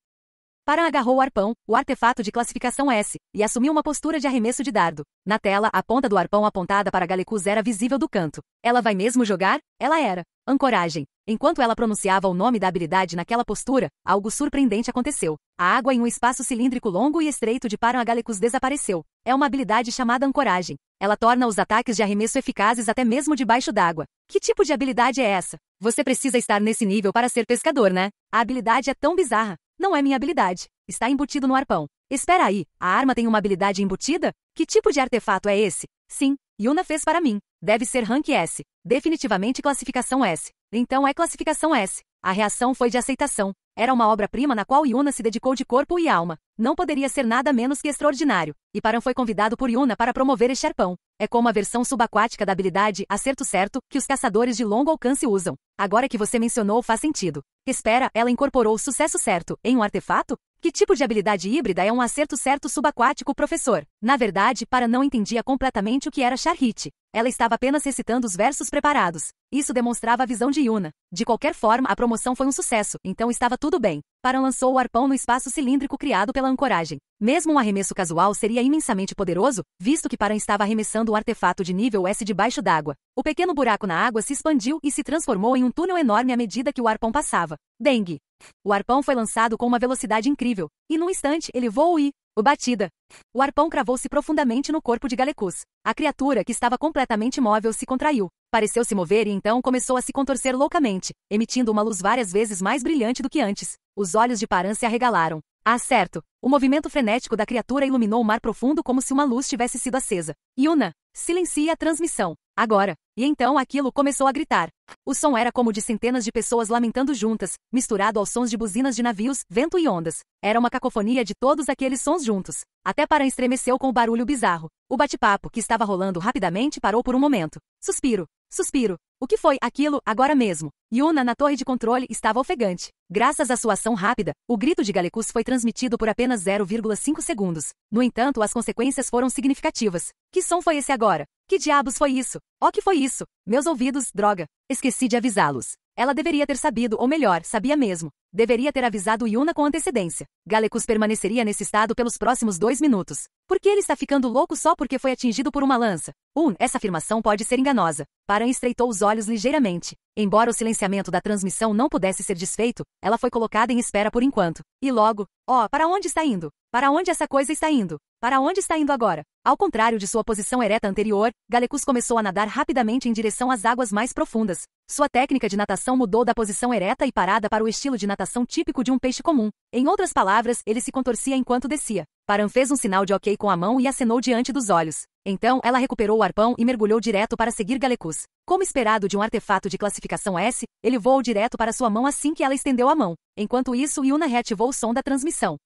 Paran agarrou o arpão, o artefato de classificação S, e assumiu uma postura de arremesso de dardo. Na tela, a ponta do arpão apontada para Galecus era visível do canto. Ela vai mesmo jogar? Ela era. Ancoragem. Enquanto ela pronunciava o nome da habilidade naquela postura, algo surpreendente aconteceu. A água em um espaço cilíndrico longo e estreito de Paran a Galecus desapareceu. É uma habilidade chamada ancoragem. Ela torna os ataques de arremesso eficazes até mesmo debaixo d'água. Que tipo de habilidade é essa? Você precisa estar nesse nível para ser pescador, né? A habilidade é tão bizarra. Não é minha habilidade. Está embutido no arpão. Espera aí, a arma tem uma habilidade embutida? Que tipo de artefato é esse? Sim, Yuna fez para mim. Deve ser Rank S. Definitivamente classificação S. Então é classificação S. A reação foi de aceitação. Era uma obra-prima na qual Yuna se dedicou de corpo e alma. Não poderia ser nada menos que extraordinário. E Paran foi convidado por Yuna para promover este arpão. É como a versão subaquática da habilidade Acerto Certo que os caçadores de longo alcance usam. Agora que você mencionou faz sentido. Espera, ela incorporou o sucesso certo em um artefato? Que tipo de habilidade híbrida é um acerto certo subaquático, professor? Na verdade, Paran não entendia completamente o que era Char-Hit. Ela estava apenas recitando os versos preparados. Isso demonstrava a visão de Yuna. De qualquer forma, a promoção foi um sucesso, então estava tudo bem. Paran lançou o arpão no espaço cilíndrico criado pela ancoragem. Mesmo um arremesso casual seria imensamente poderoso, visto que Paran estava arremessando um artefato de nível S debaixo d'água. O pequeno buraco na água se expandiu e se transformou em um túnel enorme à medida que o arpão passava. Dengue. O arpão foi lançado com uma velocidade incrível, e num instante ele voou e... batida. O arpão cravou-se profundamente no corpo de Galecus. A criatura, que estava completamente imóvel, se contraiu. Pareceu se mover e então começou a se contorcer loucamente, emitindo uma luz várias vezes mais brilhante do que antes. Os olhos de Paran se arregalaram. Ah, certo. O movimento frenético da criatura iluminou o mar profundo como se uma luz tivesse sido acesa. Yuna, silencie a transmissão. Agora. E então aquilo começou a gritar. O som era como de centenas de pessoas lamentando juntas, misturado aos sons de buzinas de navios, vento e ondas. Era uma cacofonia de todos aqueles sons juntos. Até Paran estremeceu com o barulho bizarro. O bate-papo, que estava rolando rapidamente, parou por um momento. Suspiro. Suspiro. O que foi aquilo, agora mesmo? Yuna, na torre de controle, estava ofegante. Graças à sua ação rápida, o grito de Galecus foi transmitido por apenas 0,5 segundos. No entanto, as consequências foram significativas. Que som foi esse agora? Que diabos foi isso? Oh, que foi isso? Meus ouvidos, droga. Esqueci de avisá-los. Ela deveria ter sabido, ou melhor, sabia mesmo. Deveria ter avisado Yuna com antecedência. Galecus permaneceria nesse estado pelos próximos 2 minutos. Por que ele está ficando louco só porque foi atingido por uma lança? Essa afirmação pode ser enganosa. Paran estreitou os olhos ligeiramente. Embora o silenciamento da transmissão não pudesse ser desfeito, ela foi colocada em espera por enquanto. E logo, para onde está indo? Para onde essa coisa está indo? Para onde está indo agora? Ao contrário de sua posição ereta anterior, Galecus começou a nadar rapidamente em direção às águas mais profundas. Sua técnica de natação mudou da posição ereta e parada para o estilo de natação típico de um peixe comum. Em outras palavras, ele se contorcia enquanto descia. Paran fez um sinal de ok com a mão e acenou diante dos olhos. Então, ela recuperou o arpão e mergulhou direto para seguir Galecus. Como esperado de um artefato de classificação S, ele voou direto para sua mão assim que ela estendeu a mão. Enquanto isso, Yuna reativou o som da transmissão.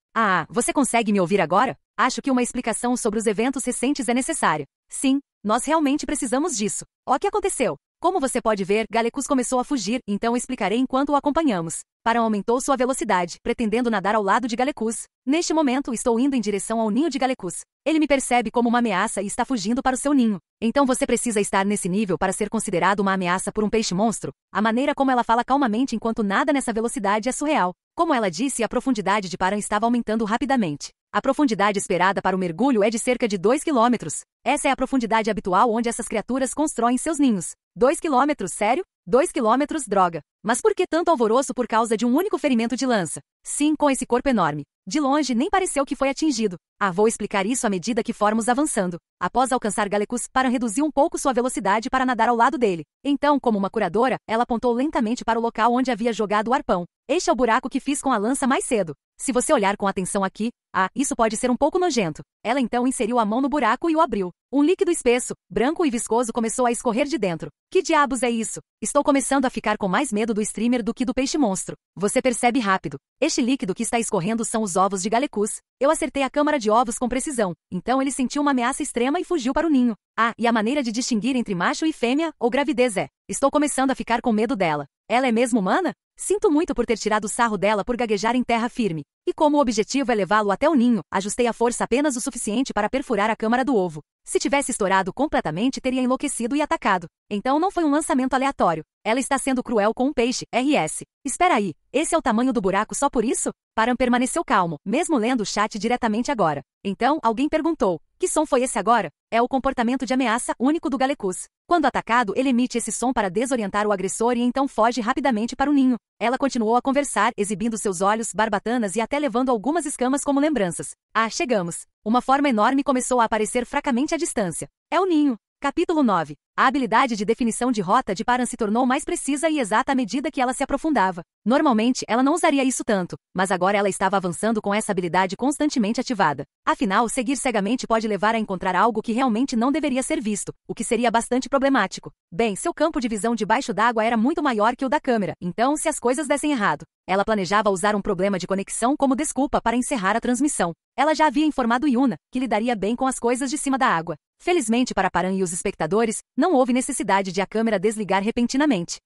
Você consegue me ouvir agora? Acho que uma explicação sobre os eventos recentes é necessária. Sim, nós realmente precisamos disso. O que aconteceu? Como você pode ver, Galecus começou a fugir, então explicarei enquanto o acompanhamos. Paran aumentou sua velocidade, pretendendo nadar ao lado de Galecus. Neste momento, estou indo em direção ao ninho de Galecus. Ele me percebe como uma ameaça e está fugindo para o seu ninho. Então você precisa estar nesse nível para ser considerado uma ameaça por um peixe-monstro? A maneira como ela fala calmamente enquanto nada nessa velocidade é surreal. Como ela disse, a profundidade de Paran estava aumentando rapidamente. A profundidade esperada para o mergulho é de cerca de 2 km. Essa é a profundidade habitual onde essas criaturas constroem seus ninhos. 2 km, sério? 2 km, droga. Mas por que tanto alvoroço por causa de um único ferimento de lança? Sim, com esse corpo enorme. De longe, nem pareceu que foi atingido. Vou explicar isso à medida que formos avançando. Após alcançar Galecus, Paran reduziu um pouco sua velocidade para nadar ao lado dele. Então, como uma curadora, ela apontou lentamente para o local onde havia jogado o arpão. Este é o buraco que fiz com a lança mais cedo. Se você olhar com atenção aqui, isso pode ser um pouco nojento. Ela então inseriu a mão no buraco e o abriu. Um líquido espesso, branco e viscoso começou a escorrer de dentro. Que diabos é isso? Estou começando a ficar com mais medo do streamer do que do peixe-monstro. Você percebe rápido. Este líquido que está escorrendo são os ovos de Galecus. Eu acertei a câmara de ovos com precisão. Então ele sentiu uma ameaça extrema e fugiu para o ninho. E a maneira de distinguir entre macho e fêmea ou gravidez é: estou começando a ficar com medo dela. Ela é mesmo humana? Sinto muito por ter tirado o sarro dela por gaguejar em terra firme. E como o objetivo é levá-lo até o ninho, ajustei a força apenas o suficiente para perfurar a câmara do ovo. Se tivesse estourado completamente, teria enlouquecido e atacado. Então não foi um lançamento aleatório. Ela está sendo cruel com um peixe, RS. Espera aí, esse é o tamanho do buraco só por isso? Param permaneceu calmo, mesmo lendo o chat diretamente agora. Então, alguém perguntou, que som foi esse agora? É o comportamento de ameaça único do Galecus. Quando atacado, ele emite esse som para desorientar o agressor e então foge rapidamente para o ninho. Ela continuou a conversar, exibindo seus olhos, barbatanas e até levando algumas escamas como lembranças. Ah, chegamos. Uma forma enorme começou a aparecer fracamente à distância. É o ninho. Capítulo 9. A habilidade de definição de rota de Paran se tornou mais precisa e exata à medida que ela se aprofundava. Normalmente, ela não usaria isso tanto, mas agora ela estava avançando com essa habilidade constantemente ativada. Afinal, seguir cegamente pode levar a encontrar algo que realmente não deveria ser visto, o que seria bastante problemático. Bem, seu campo de visão debaixo d'água era muito maior que o da câmera, então se as coisas dessem errado, ela planejava usar um problema de conexão como desculpa para encerrar a transmissão. Ela já havia informado Yuna, que lidaria bem com as coisas de cima da água. Felizmente para Paran e os espectadores, não houve necessidade de a câmera desligar repentinamente.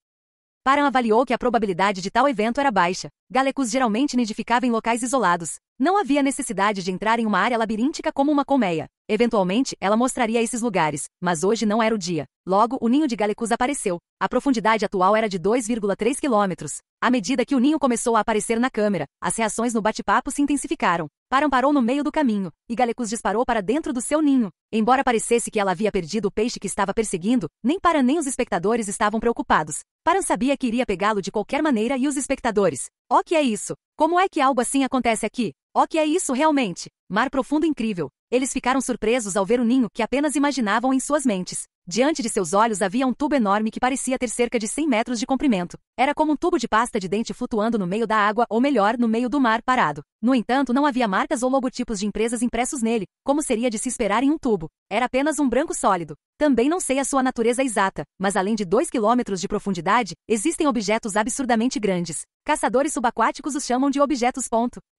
Paran avaliou que a probabilidade de tal evento era baixa. Galecus geralmente nidificava em locais isolados. Não havia necessidade de entrar em uma área labiríntica como uma colmeia. Eventualmente, ela mostraria esses lugares, mas hoje não era o dia. Logo, o ninho de Galecus apareceu. A profundidade atual era de 2,3 quilômetros. À medida que o ninho começou a aparecer na câmera, as reações no bate-papo se intensificaram. Paran parou no meio do caminho, e Galecus disparou para dentro do seu ninho. Embora parecesse que ela havia perdido o peixe que estava perseguindo, nem Paran nem os espectadores estavam preocupados. Paran sabia que iria pegá-lo de qualquer maneira e os espectadores. O que é isso? Como é que algo assim acontece aqui? O que é isso realmente? Mar profundo incrível. Eles ficaram surpresos ao ver o ninho que apenas imaginavam em suas mentes. Diante de seus olhos havia um tubo enorme que parecia ter cerca de 100 metros de comprimento. Era como um tubo de pasta de dente flutuando no meio da água, ou melhor, no meio do mar parado. No entanto, não havia marcas ou logotipos de empresas impressos nele, como seria de se esperar em um tubo. Era apenas um branco sólido. Também não sei a sua natureza exata, mas além de 2 quilômetros de profundidade, existem objetos absurdamente grandes. Caçadores subaquáticos os chamam de objetos.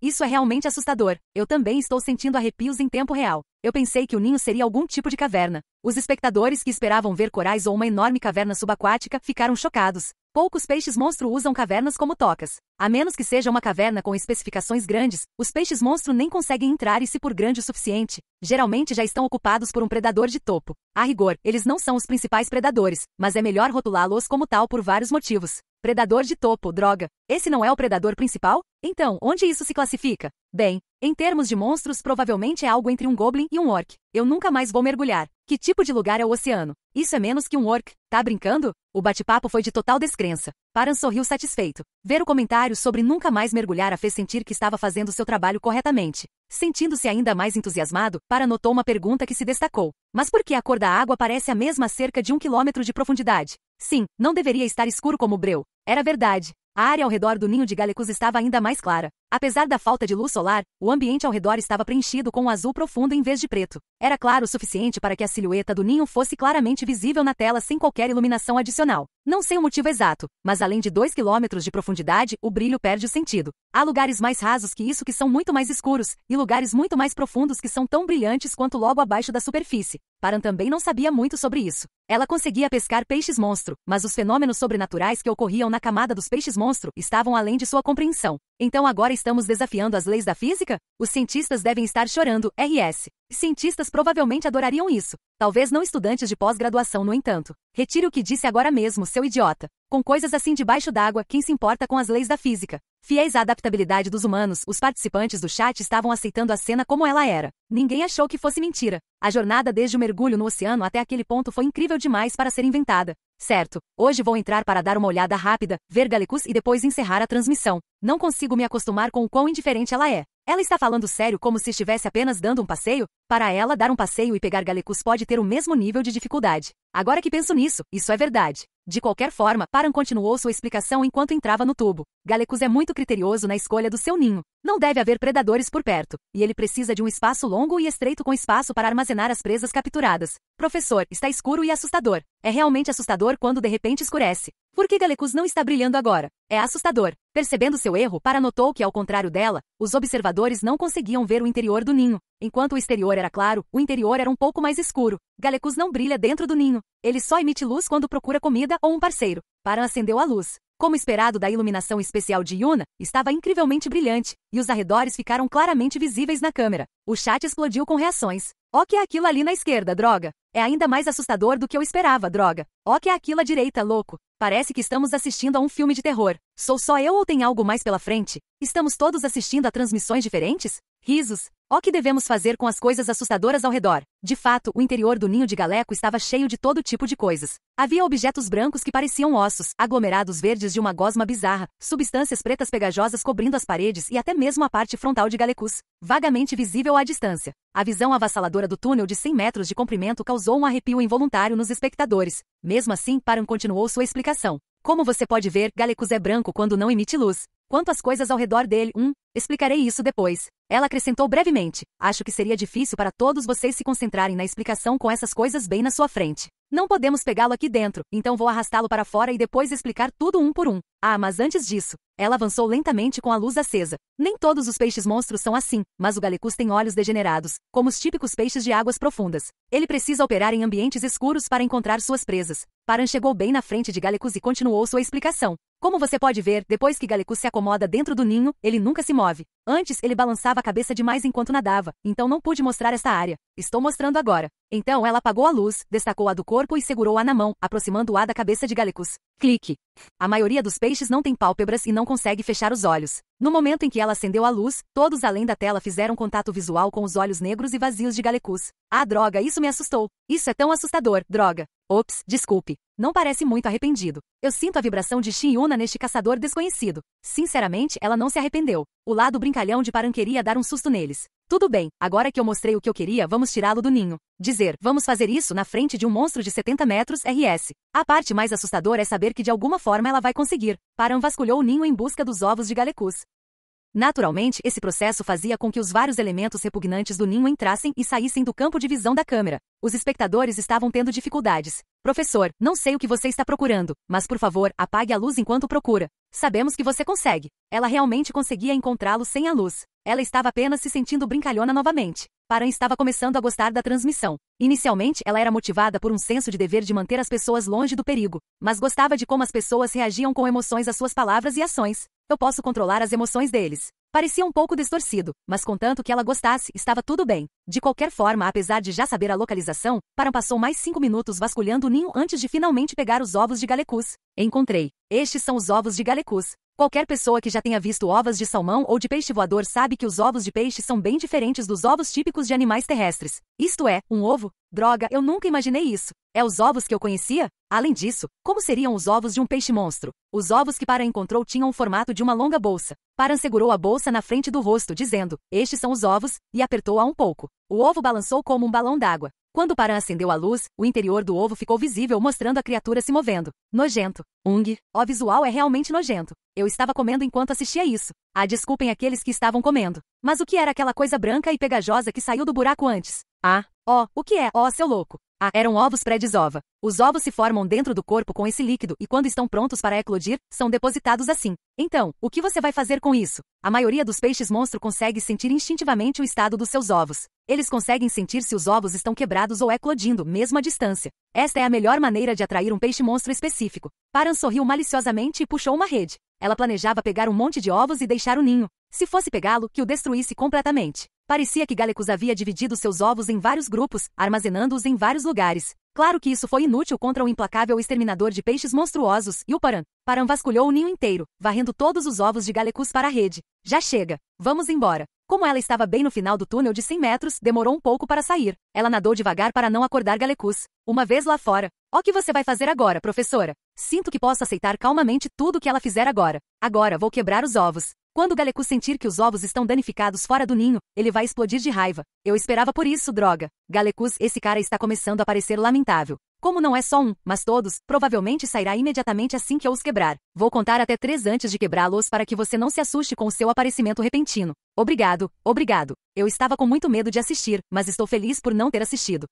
Isso é realmente assustador. Eu também estou sentindo arrepios em tempo real. Eu pensei que o ninho seria algum tipo de caverna. Os espectadores que esperavam ver corais ou uma enorme caverna subaquática ficaram chocados. Poucos peixes-monstro usam cavernas como tocas. A menos que seja uma caverna com especificações grandes, os peixes-monstro nem conseguem entrar e se por grande o suficiente, geralmente já estão ocupados por um predador de topo. A rigor, eles não são os principais predadores, mas é melhor rotulá-los como tal por vários motivos. Predador de topo, droga. Esse não é o predador principal? Então, onde isso se classifica? Bem, em termos de monstros, provavelmente é algo entre um goblin e um orc. Eu nunca mais vou mergulhar. Que tipo de lugar é o oceano? Isso é menos que um orc. Tá brincando? O bate-papo foi de total descrença. Paran sorriu satisfeito. Ver o comentário sobre nunca mais mergulhar a fez sentir que estava fazendo seu trabalho corretamente. Sentindo-se ainda mais entusiasmado, Paran notou uma pergunta que se destacou. Mas por que a cor da água parece a mesma a cerca de 1 quilômetro de profundidade? Sim, não deveria estar escuro como o breu. Era verdade. A área ao redor do ninho de Galecus estava ainda mais clara. Apesar da falta de luz solar, o ambiente ao redor estava preenchido com um azul profundo em vez de preto. Era claro o suficiente para que a silhueta do ninho fosse claramente visível na tela sem qualquer iluminação adicional. Não sei o motivo exato, mas além de 2 quilômetros de profundidade, o brilho perde o sentido. Há lugares mais rasos que isso que são muito mais escuros, e lugares muito mais profundos que são tão brilhantes quanto logo abaixo da superfície. Paran também não sabia muito sobre isso. Ela conseguia pescar peixes-monstro, mas os fenômenos sobrenaturais que ocorriam na camada dos peixes-monstro estavam além de sua compreensão. Então agora estamos desafiando as leis da física? Os cientistas devem estar chorando, RS. Cientistas provavelmente adorariam isso. Talvez não estudantes de pós-graduação, no entanto. Retire o que disse agora mesmo, seu idiota. Com coisas assim debaixo d'água, quem se importa com as leis da física? Fiéis à adaptabilidade dos humanos, os participantes do chat estavam aceitando a cena como ela era. Ninguém achou que fosse mentira. A jornada desde o mergulho no oceano até aquele ponto foi incrível demais para ser inventada. Certo, hoje vou entrar para dar uma olhada rápida, ver Galecus e depois encerrar a transmissão. Não consigo me acostumar com o quão indiferente ela é. Ela está falando sério como se estivesse apenas dando um passeio? Para ela, dar um passeio e pegar Galecus pode ter o mesmo nível de dificuldade. Agora que penso nisso, isso é verdade. De qualquer forma, Paran continuou sua explicação enquanto entrava no tubo. Galecus é muito criterioso na escolha do seu ninho. Não deve haver predadores por perto, e ele precisa de um espaço longo e estreito com espaço para armazenar as presas capturadas. Professor, está escuro e assustador. É realmente assustador quando de repente escurece. Por que Galecus não está brilhando agora? É assustador. Percebendo seu erro, Paran notou que, ao contrário dela, os observadores não conseguiam ver o interior do ninho. Enquanto o exterior era claro, o interior era um pouco mais escuro. Galecus não brilha dentro do ninho. Ele só emite luz quando procura comida ou um parceiro. Paran acendeu a luz. Como esperado da iluminação especial de Yuna, estava incrivelmente brilhante, e os arredores ficaram claramente visíveis na câmera. O chat explodiu com reações. Ó que é aquilo ali na esquerda, droga. É ainda mais assustador do que eu esperava, droga. Ó que é aquilo à direita, louco. Parece que estamos assistindo a um filme de terror. Sou só eu ou tem algo mais pela frente? Estamos todos assistindo a transmissões diferentes? Risos. Ó que devemos fazer com as coisas assustadoras ao redor. De fato, o interior do ninho de Galeco estava cheio de todo tipo de coisas. Havia objetos brancos que pareciam ossos, aglomerados verdes de uma gosma bizarra, substâncias pretas pegajosas cobrindo as paredes e até mesmo a parte frontal de Galecus, vagamente visível à distância. A visão avassaladora do túnel de 100 metros de comprimento causou um arrepio involuntário nos espectadores. Mesmo assim, Paran continuou sua explicação. Como você pode ver, Galecus é branco quando não emite luz. Quanto às coisas ao redor dele, explicarei isso depois. Ela acrescentou brevemente. Acho que seria difícil para todos vocês se concentrarem na explicação com essas coisas bem na sua frente. Não podemos pegá-lo aqui dentro, então vou arrastá-lo para fora e depois explicar tudo um por um. Ah, mas antes disso, ela avançou lentamente com a luz acesa. Nem todos os peixes monstros são assim, mas o Galecus tem olhos degenerados, como os típicos peixes de águas profundas. Ele precisa operar em ambientes escuros para encontrar suas presas. Paran chegou bem na frente de Galecus e continuou sua explicação. Como você pode ver, depois que Galecus se acomoda dentro do ninho, ele nunca se move. Antes, ele balançava a cabeça demais enquanto nadava, então não pude mostrar esta área. Estou mostrando agora. Então ela apagou a luz, destacou-a do corpo e segurou-a na mão, aproximando-a da cabeça de Galecus. Clique. A maioria dos peixes não tem pálpebras e não consegue fechar os olhos. No momento em que ela acendeu a luz, todos além da tela fizeram contato visual com os olhos negros e vazios de Galecus. Ah, droga, isso me assustou. Isso é tão assustador, droga. Ops, desculpe. Não parece muito arrependido. Eu sinto a vibração de Yuna neste caçador desconhecido. Sinceramente, ela não se arrependeu. O lado brincalhão de Paran queria dar um susto neles. Tudo bem, agora que eu mostrei o que eu queria, vamos tirá-lo do ninho. Dizer, vamos fazer isso na frente de um monstro de 70 metros RS. A parte mais assustadora é saber que de alguma forma ela vai conseguir. Paran vasculhou o ninho em busca dos ovos de Galecus. Naturalmente, esse processo fazia com que os vários elementos repugnantes do ninho entrassem e saíssem do campo de visão da câmera. Os espectadores estavam tendo dificuldades. Professor, não sei o que você está procurando, mas por favor, apague a luz enquanto procura. Sabemos que você consegue. Ela realmente conseguia encontrá-lo sem a luz. Ela estava apenas se sentindo brincalhona novamente. Paran estava começando a gostar da transmissão. Inicialmente, ela era motivada por um senso de dever de manter as pessoas longe do perigo, mas gostava de como as pessoas reagiam com emoções às suas palavras e ações. Eu posso controlar as emoções deles. Parecia um pouco distorcido, mas contanto que ela gostasse, estava tudo bem. De qualquer forma, apesar de já saber a localização, Paran passou mais 5 minutos vasculhando o ninho antes de finalmente pegar os ovos de Galecus. Encontrei. Estes são os ovos de Galecus. Qualquer pessoa que já tenha visto ovos de salmão ou de peixe voador sabe que os ovos de peixe são bem diferentes dos ovos típicos de animais terrestres. Isto é, um ovo? Droga, eu nunca imaginei isso. É os ovos que eu conhecia? Além disso, como seriam os ovos de um peixe monstro? Os ovos que Paran encontrou tinham o formato de uma longa bolsa. Paran segurou a bolsa na frente do rosto, dizendo, estes são os ovos, e apertou-a um pouco. O ovo balançou como um balão d'água. Quando Paran acendeu a luz, o interior do ovo ficou visível mostrando a criatura se movendo. Nojento. O visual é realmente nojento. Eu estava comendo enquanto assistia isso. Ah, desculpem aqueles que estavam comendo. Mas o que era aquela coisa branca e pegajosa que saiu do buraco antes? O que é? Seu louco. Eram ovos pré-desova. Os ovos se formam dentro do corpo com esse líquido e quando estão prontos para eclodir, são depositados assim. Então, o que você vai fazer com isso? A maioria dos peixes monstro consegue sentir instintivamente o estado dos seus ovos. Eles conseguem sentir se os ovos estão quebrados ou eclodindo, mesmo à distância. Esta é a melhor maneira de atrair um peixe monstro específico. Paran sorriu maliciosamente e puxou uma rede. Ela planejava pegar um monte de ovos e deixar o ninho. Se fosse pegá-lo, que o destruísse completamente. Parecia que Galecus havia dividido seus ovos em vários grupos, armazenando-os em vários lugares. Claro que isso foi inútil contra o implacável exterminador de peixes monstruosos, e o Paran. Paran vasculhou o ninho inteiro, varrendo todos os ovos de Galecus para a rede. Já chega. Vamos embora. Como ela estava bem no final do túnel de 100 metros, demorou um pouco para sair. Ela nadou devagar para não acordar Galecus. Uma vez lá fora. O que você vai fazer agora, professora? Sinto que posso aceitar calmamente tudo o que ela fizer agora. Agora vou quebrar os ovos. Quando Galecus sentir que os ovos estão danificados fora do ninho, ele vai explodir de raiva. Eu esperava por isso, droga. Galecus, esse cara está começando a parecer lamentável. Como não é só um, mas todos, provavelmente sairá imediatamente assim que eu os quebrar. Vou contar até 3 antes de quebrá-los para que você não se assuste com o seu aparecimento repentino. Obrigado, obrigado. Eu estava com muito medo de assistir, mas estou feliz por não ter assistido.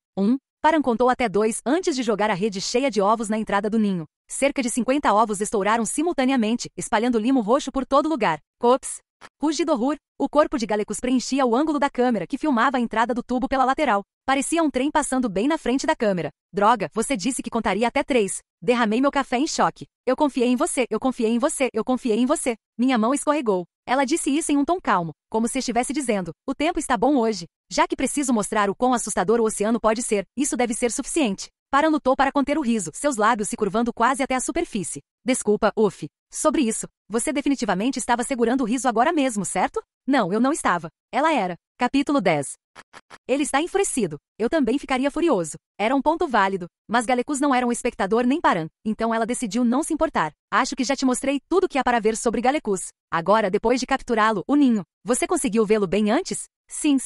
Paran contou até 2 antes de jogar a rede cheia de ovos na entrada do ninho. Cerca de 50 ovos estouraram simultaneamente, espalhando limo roxo por todo lugar. Ops! Rugido horror, o corpo de Galecus preenchia o ângulo da câmera que filmava a entrada do tubo pela lateral. Parecia um trem passando bem na frente da câmera. Droga, você disse que contaria até 3. Derramei meu café em choque. Eu confiei em você, eu confiei em você, eu confiei em você. Minha mão escorregou. Ela disse isso em um tom calmo, como se estivesse dizendo, o tempo está bom hoje. Já que preciso mostrar o quão assustador o oceano pode ser, isso deve ser suficiente. Paran lutou para conter o riso, seus lábios se curvando quase até a superfície. Desculpa, Uff. Sobre isso, você definitivamente estava segurando o riso agora mesmo, certo? Não, eu não estava. Ela era. Capítulo 10. Ele está enfurecido. Eu também ficaria furioso. Era um ponto válido. Mas Galecus não era um espectador nem Paran, então ela decidiu não se importar. Acho que já te mostrei tudo o que há para ver sobre Galecus. Agora, depois de capturá-lo, o ninho. Você conseguiu vê-lo bem antes? Sim.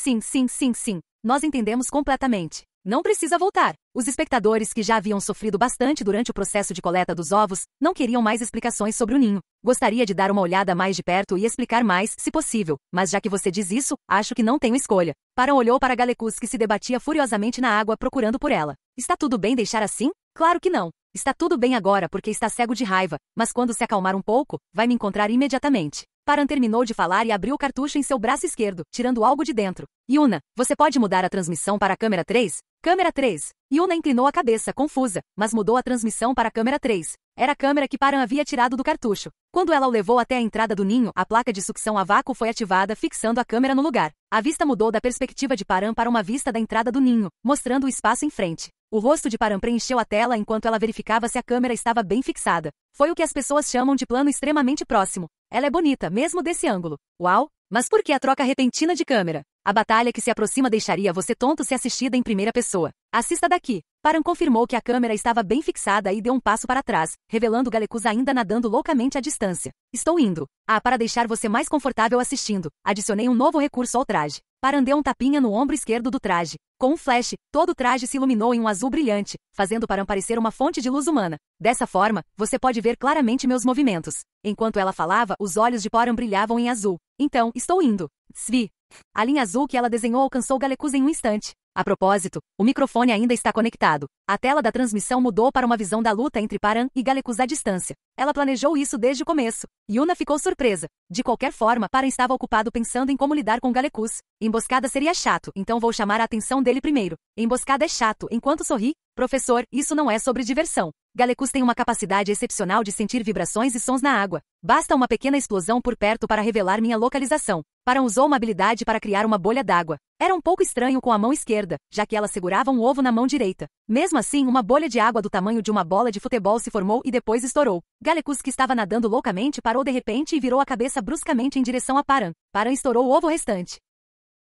Nós entendemos completamente. Não precisa voltar. Os espectadores, que já haviam sofrido bastante durante o processo de coleta dos ovos, não queriam mais explicações sobre o ninho. Gostaria de dar uma olhada mais de perto e explicar mais, se possível, mas já que você diz isso, acho que não tenho escolha. Paran olhou para Galecus, que se debatia furiosamente na água procurando por ela. Está tudo bem deixar assim? Claro que não. Está tudo bem agora porque está cego de raiva, mas quando se acalmar um pouco, vai me encontrar imediatamente. Paran terminou de falar e abriu o cartucho em seu braço esquerdo, tirando algo de dentro. Yuna, você pode mudar a transmissão para a câmera 3? Câmera 3. Yuna inclinou a cabeça, confusa, mas mudou a transmissão para a câmera 3. Era a câmera que Paran havia tirado do cartucho. Quando ela o levou até a entrada do ninho, a placa de sucção a vácuo foi ativada, fixando a câmera no lugar. A vista mudou da perspectiva de Paran para uma vista da entrada do ninho, mostrando o espaço em frente. O rosto de Paran preencheu a tela enquanto ela verificava se a câmera estava bem fixada. Foi o que as pessoas chamam de plano extremamente próximo. Ela é bonita, mesmo desse ângulo. Uau! Mas por que a troca repentina de câmera? A batalha que se aproxima deixaria você tonto se assistida em primeira pessoa. Assista daqui. Paran confirmou que a câmera estava bem fixada e deu um passo para trás, revelando Galecus ainda nadando loucamente à distância. Estou indo. Para deixar você mais confortável assistindo, adicionei um novo recurso ao traje. Paran deu um tapinha no ombro esquerdo do traje. Com um flash, todo o traje se iluminou em um azul brilhante, fazendo Paran parecer uma fonte de luz humana. Dessa forma, você pode ver claramente meus movimentos. Enquanto ela falava, os olhos de Paran brilhavam em azul. Então, estou indo. Svi. A linha azul que ela desenhou alcançou Galecus em um instante. A propósito, o microfone ainda está conectado. A tela da transmissão mudou para uma visão da luta entre Paran e Galecus à distância. Ela planejou isso desde o começo. Yuna ficou surpresa. De qualquer forma, Paran estava ocupado pensando em como lidar com Galecus. Emboscada seria chato, então vou chamar a atenção dele primeiro. Emboscada é chato, enquanto sorri. Professor, isso não é sobre diversão. Galecus tem uma capacidade excepcional de sentir vibrações e sons na água. Basta uma pequena explosão por perto para revelar minha localização. Paran usou uma habilidade para criar uma bolha d'água. Era um pouco estranho com a mão esquerda, já que ela segurava um ovo na mão direita. Mesmo assim, uma bolha de água do tamanho de uma bola de futebol se formou e depois estourou. Galecus, que estava nadando loucamente, parou de repente e virou a cabeça bruscamente em direção a Paran. Paran estourou o ovo restante.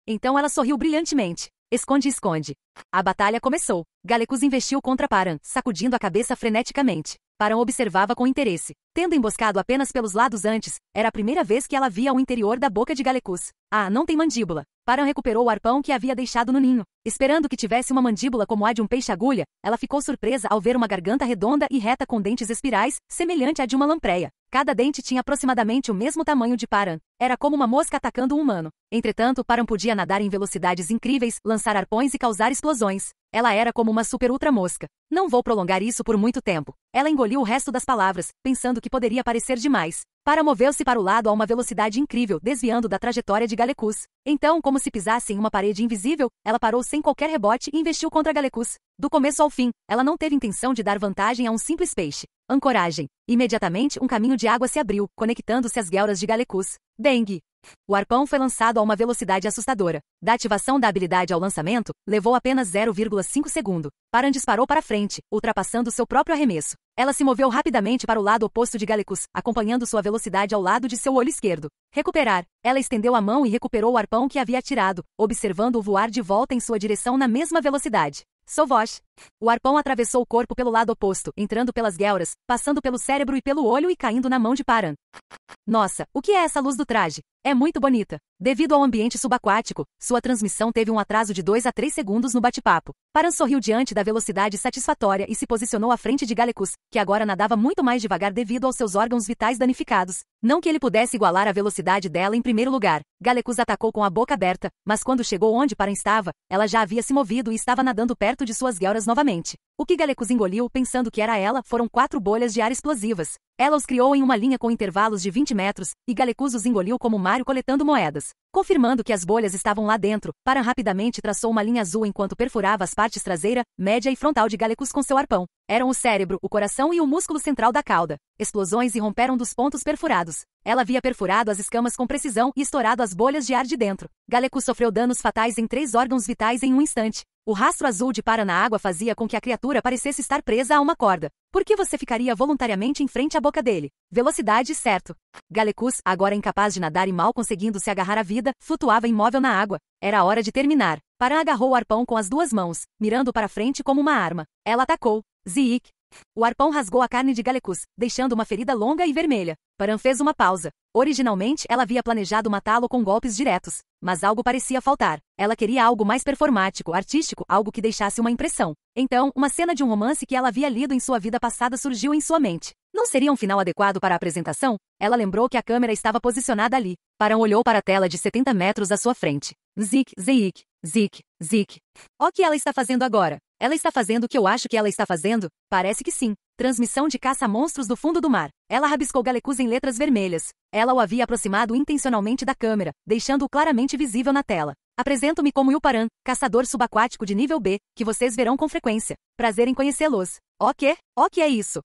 Então ela sorriu brilhantemente. Esconde-esconde. A batalha começou. Galecus investiu contra Paran, sacudindo a cabeça freneticamente. Paran observava com interesse. Tendo emboscado apenas pelos lados antes, era a primeira vez que ela via o interior da boca de Galecus. Não tem mandíbula. Paran recuperou o arpão que havia deixado no ninho. Esperando que tivesse uma mandíbula como a de um peixe-agulha, ela ficou surpresa ao ver uma garganta redonda e reta com dentes espirais, semelhante à de uma lampreia. Cada dente tinha aproximadamente o mesmo tamanho de Paran. Era como uma mosca atacando um humano. Entretanto, Paran podia nadar em velocidades incríveis, lançar arpões e causar explosões. Ela era como uma super-ultra-mosca. Não vou prolongar isso por muito tempo. Ela engoliu o resto das palavras, pensando que poderia parecer demais. Paran moveu-se para o lado a uma velocidade incrível, desviando da trajetória de Galecus. Então, como se pisasse em uma parede invisível, ela parou sem qualquer rebote e investiu contra Galecus. Do começo ao fim, ela não teve intenção de dar vantagem a um simples peixe. Ancoragem. Imediatamente, um caminho de água se abriu, conectando-se às guelras de Galecus. Bang! O arpão foi lançado a uma velocidade assustadora. Da ativação da habilidade ao lançamento, levou apenas 0,5 segundo. Paran disparou para frente, ultrapassando seu próprio arremesso. Ela se moveu rapidamente para o lado oposto de Galecus, acompanhando sua velocidade ao lado de seu olho esquerdo. Recuperar. Ela estendeu a mão e recuperou o arpão que havia atirado, observando-o voar de volta em sua direção na mesma velocidade. Sovosh. O arpão atravessou o corpo pelo lado oposto, entrando pelas guelras, passando pelo cérebro e pelo olho e caindo na mão de Paran. Nossa, o que é essa luz do traje? É muito bonita. Devido ao ambiente subaquático, sua transmissão teve um atraso de 2 a 3 segundos no bate-papo. Paran sorriu diante da velocidade satisfatória e se posicionou à frente de Galecus, que agora nadava muito mais devagar devido aos seus órgãos vitais danificados. Não que ele pudesse igualar a velocidade dela em primeiro lugar. Galecus atacou com a boca aberta, mas quando chegou onde Paran estava, ela já havia se movido e estava nadando perto perto de suas guelras novamente. O que Galecus engoliu, pensando que era ela, foram 4 bolhas de ar explosivas. Ela os criou em uma linha com intervalos de 20 metros, e Galecus os engoliu como Mario coletando moedas. Confirmando que as bolhas estavam lá dentro, Paran rapidamente traçou uma linha azul enquanto perfurava as partes traseira, média e frontal de Galecus com seu arpão. Eram o cérebro, o coração e o músculo central da cauda. Explosões irromperam dos pontos perfurados. Ela havia perfurado as escamas com precisão e estourado as bolhas de ar de dentro. Galecus sofreu danos fatais em 3 órgãos vitais em um instante. O rastro azul de Paran na água fazia com que a criatura parecesse estar presa a uma corda. Por que você ficaria voluntariamente em frente à boca dele? Velocidade, certo. Galecus, agora incapaz de nadar e mal conseguindo se agarrar à vida, flutuava imóvel na água. Era hora de terminar. Paran agarrou o arpão com as 2 mãos, mirando para frente como uma arma. Ela atacou. Ziik. O arpão rasgou a carne de Galecus, deixando uma ferida longa e vermelha. Paran fez uma pausa. Originalmente, ela havia planejado matá-lo com golpes diretos. Mas algo parecia faltar. Ela queria algo mais performático, artístico, algo que deixasse uma impressão. Então, uma cena de um romance que ela havia lido em sua vida passada surgiu em sua mente. Não seria um final adequado para a apresentação? Ela lembrou que a câmera estava posicionada ali. Paran olhou para a tela de 70 metros à sua frente. Zik, Zeik, Zik, Zik. O que ela está fazendo agora? Ela está fazendo o que eu acho que ela está fazendo? Parece que sim. Transmissão de caça a monstros do fundo do mar. Ela rabiscou Galecus em letras vermelhas. Ela o havia aproximado intencionalmente da câmera, deixando-o claramente visível na tela. Apresento-me como Yuparan, caçador subaquático de nível B, que vocês verão com frequência. Prazer em conhecê-los. O que é isso?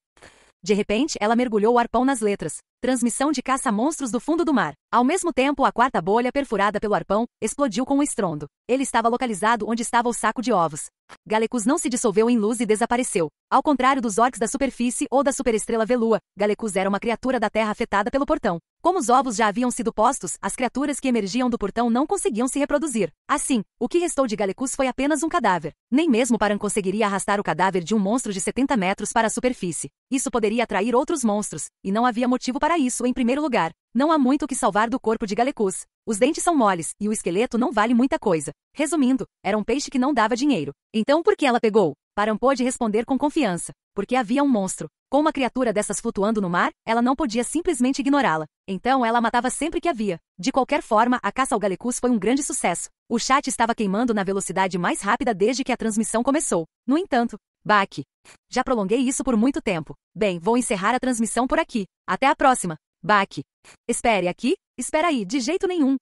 De repente, ela mergulhou o arpão nas letras. Transmissão de caça a monstros do fundo do mar. Ao mesmo tempo, a 4ª bolha, perfurada pelo arpão, explodiu com um estrondo. Ele estava localizado onde estava o saco de ovos. Galecus não se dissolveu em luz e desapareceu. Ao contrário dos orcs da superfície ou da superestrela Velua, Galecus era uma criatura da terra afetada pelo portão. Como os ovos já haviam sido postos, as criaturas que emergiam do portão não conseguiam se reproduzir. Assim, o que restou de Galecus foi apenas um cadáver. Nem mesmo Paran conseguiria arrastar o cadáver de um monstro de 70 metros para a superfície. Isso poderia atrair outros monstros, e não havia motivo para isso em primeiro lugar. Não há muito o que salvar do corpo de Galecus. Os dentes são moles, e o esqueleto não vale muita coisa. Resumindo, era um peixe que não dava dinheiro. Então por que ela pegou? Paran pôde responder com confiança. Porque havia um monstro. Com uma criatura dessas flutuando no mar, ela não podia simplesmente ignorá-la. Então ela a matava sempre que havia. De qualquer forma, a caça ao Galecus foi um grande sucesso. O chat estava queimando na velocidade mais rápida desde que a transmissão começou. No entanto, baque. Já prolonguei isso por muito tempo. Bem, vou encerrar a transmissão por aqui. Até a próxima. Baque. Espere aqui? Espera aí, de jeito nenhum.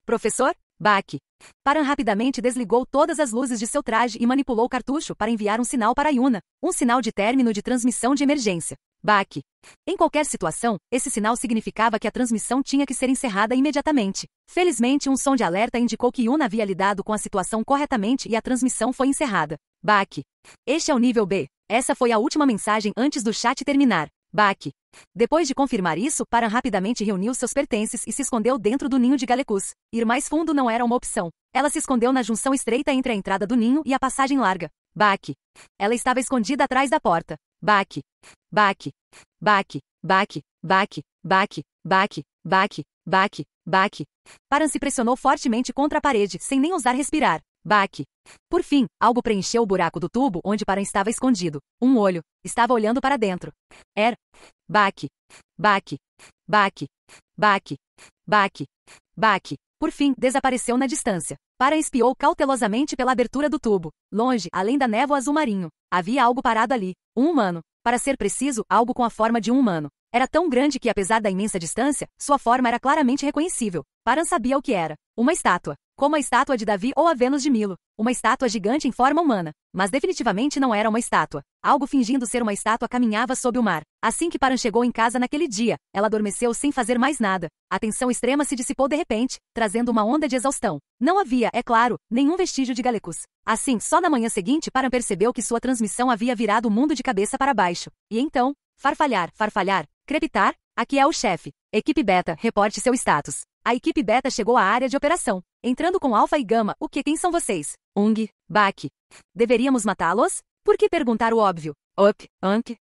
Professor? Baque. Paran rapidamente desligou todas as luzes de seu traje e manipulou o cartucho para enviar um sinal para Yuna. Um sinal de término de transmissão de emergência. Baque. Em qualquer situação, esse sinal significava que a transmissão tinha que ser encerrada imediatamente. Felizmente, um som de alerta indicou que Yuna havia lidado com a situação corretamente e a transmissão foi encerrada. Baque. Este é o nível B. Essa foi a última mensagem antes do chat terminar. Baque. Depois de confirmar isso, Paran rapidamente reuniu seus pertences e se escondeu dentro do ninho de Galecus. Ir mais fundo não era uma opção. Ela se escondeu na junção estreita entre a entrada do ninho e a passagem larga. Baque. Ela estava escondida atrás da porta. Baque. Baque. Baque. Baque. Baque. Baque. Baque. Baque. Baque. Baque. Paran se pressionou fortemente contra a parede, sem nem ousar respirar. Baque. Por fim, algo preencheu o buraco do tubo onde Paran estava escondido. Um olho. Estava olhando para dentro. Era. Baque. Baque. Baque. Baque. Baque. Baque. Por fim, desapareceu na distância. Paran espiou cautelosamente pela abertura do tubo. Longe, além da névoa azul marinho, havia algo parado ali. Um humano. Para ser preciso, algo com a forma de um humano. Era tão grande que, apesar da imensa distância, sua forma era claramente reconhecível. Paran sabia o que era. Uma estátua. Como a estátua de Davi ou a Vênus de Milo. Uma estátua gigante em forma humana. Mas definitivamente não era uma estátua. Algo fingindo ser uma estátua caminhava sob o mar. Assim que Paran chegou em casa naquele dia, ela adormeceu sem fazer mais nada. A tensão extrema se dissipou de repente, trazendo uma onda de exaustão. Não havia, é claro, nenhum vestígio de Galecus. Assim, só na manhã seguinte Paran percebeu que sua transmissão havia virado o mundo de cabeça para baixo. E então, farfalhar, farfalhar, crepitar, aqui é o chefe. Equipe Beta, reporte seu status. A equipe Beta chegou à área de operação. Entrando com Alpha e Gama, quem são vocês? Ung, Baque. Deveríamos matá-los? Por que perguntar o óbvio? Ank,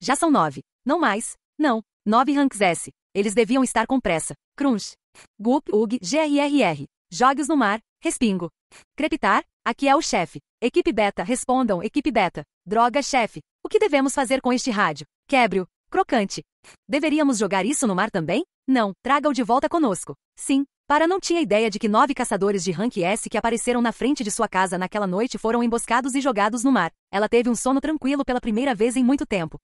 já são 9. Não mais. Não. 9 ranks S. Eles deviam estar com pressa. Crunch. Gup, Ug, GRRR. Jogues no mar. Respingo. Crepitar, aqui é o chefe. Equipe Beta, respondam, equipe Beta. Droga, chefe. O que devemos fazer com este rádio? Quebre-o. Crocante. Deveríamos jogar isso no mar também? Não, traga-o de volta conosco. Sim, Para não tinha ideia de que 9 caçadores de rank S que apareceram na frente de sua casa naquela noite foram emboscados e jogados no mar. Ela teve um sono tranquilo pela primeira vez em muito tempo.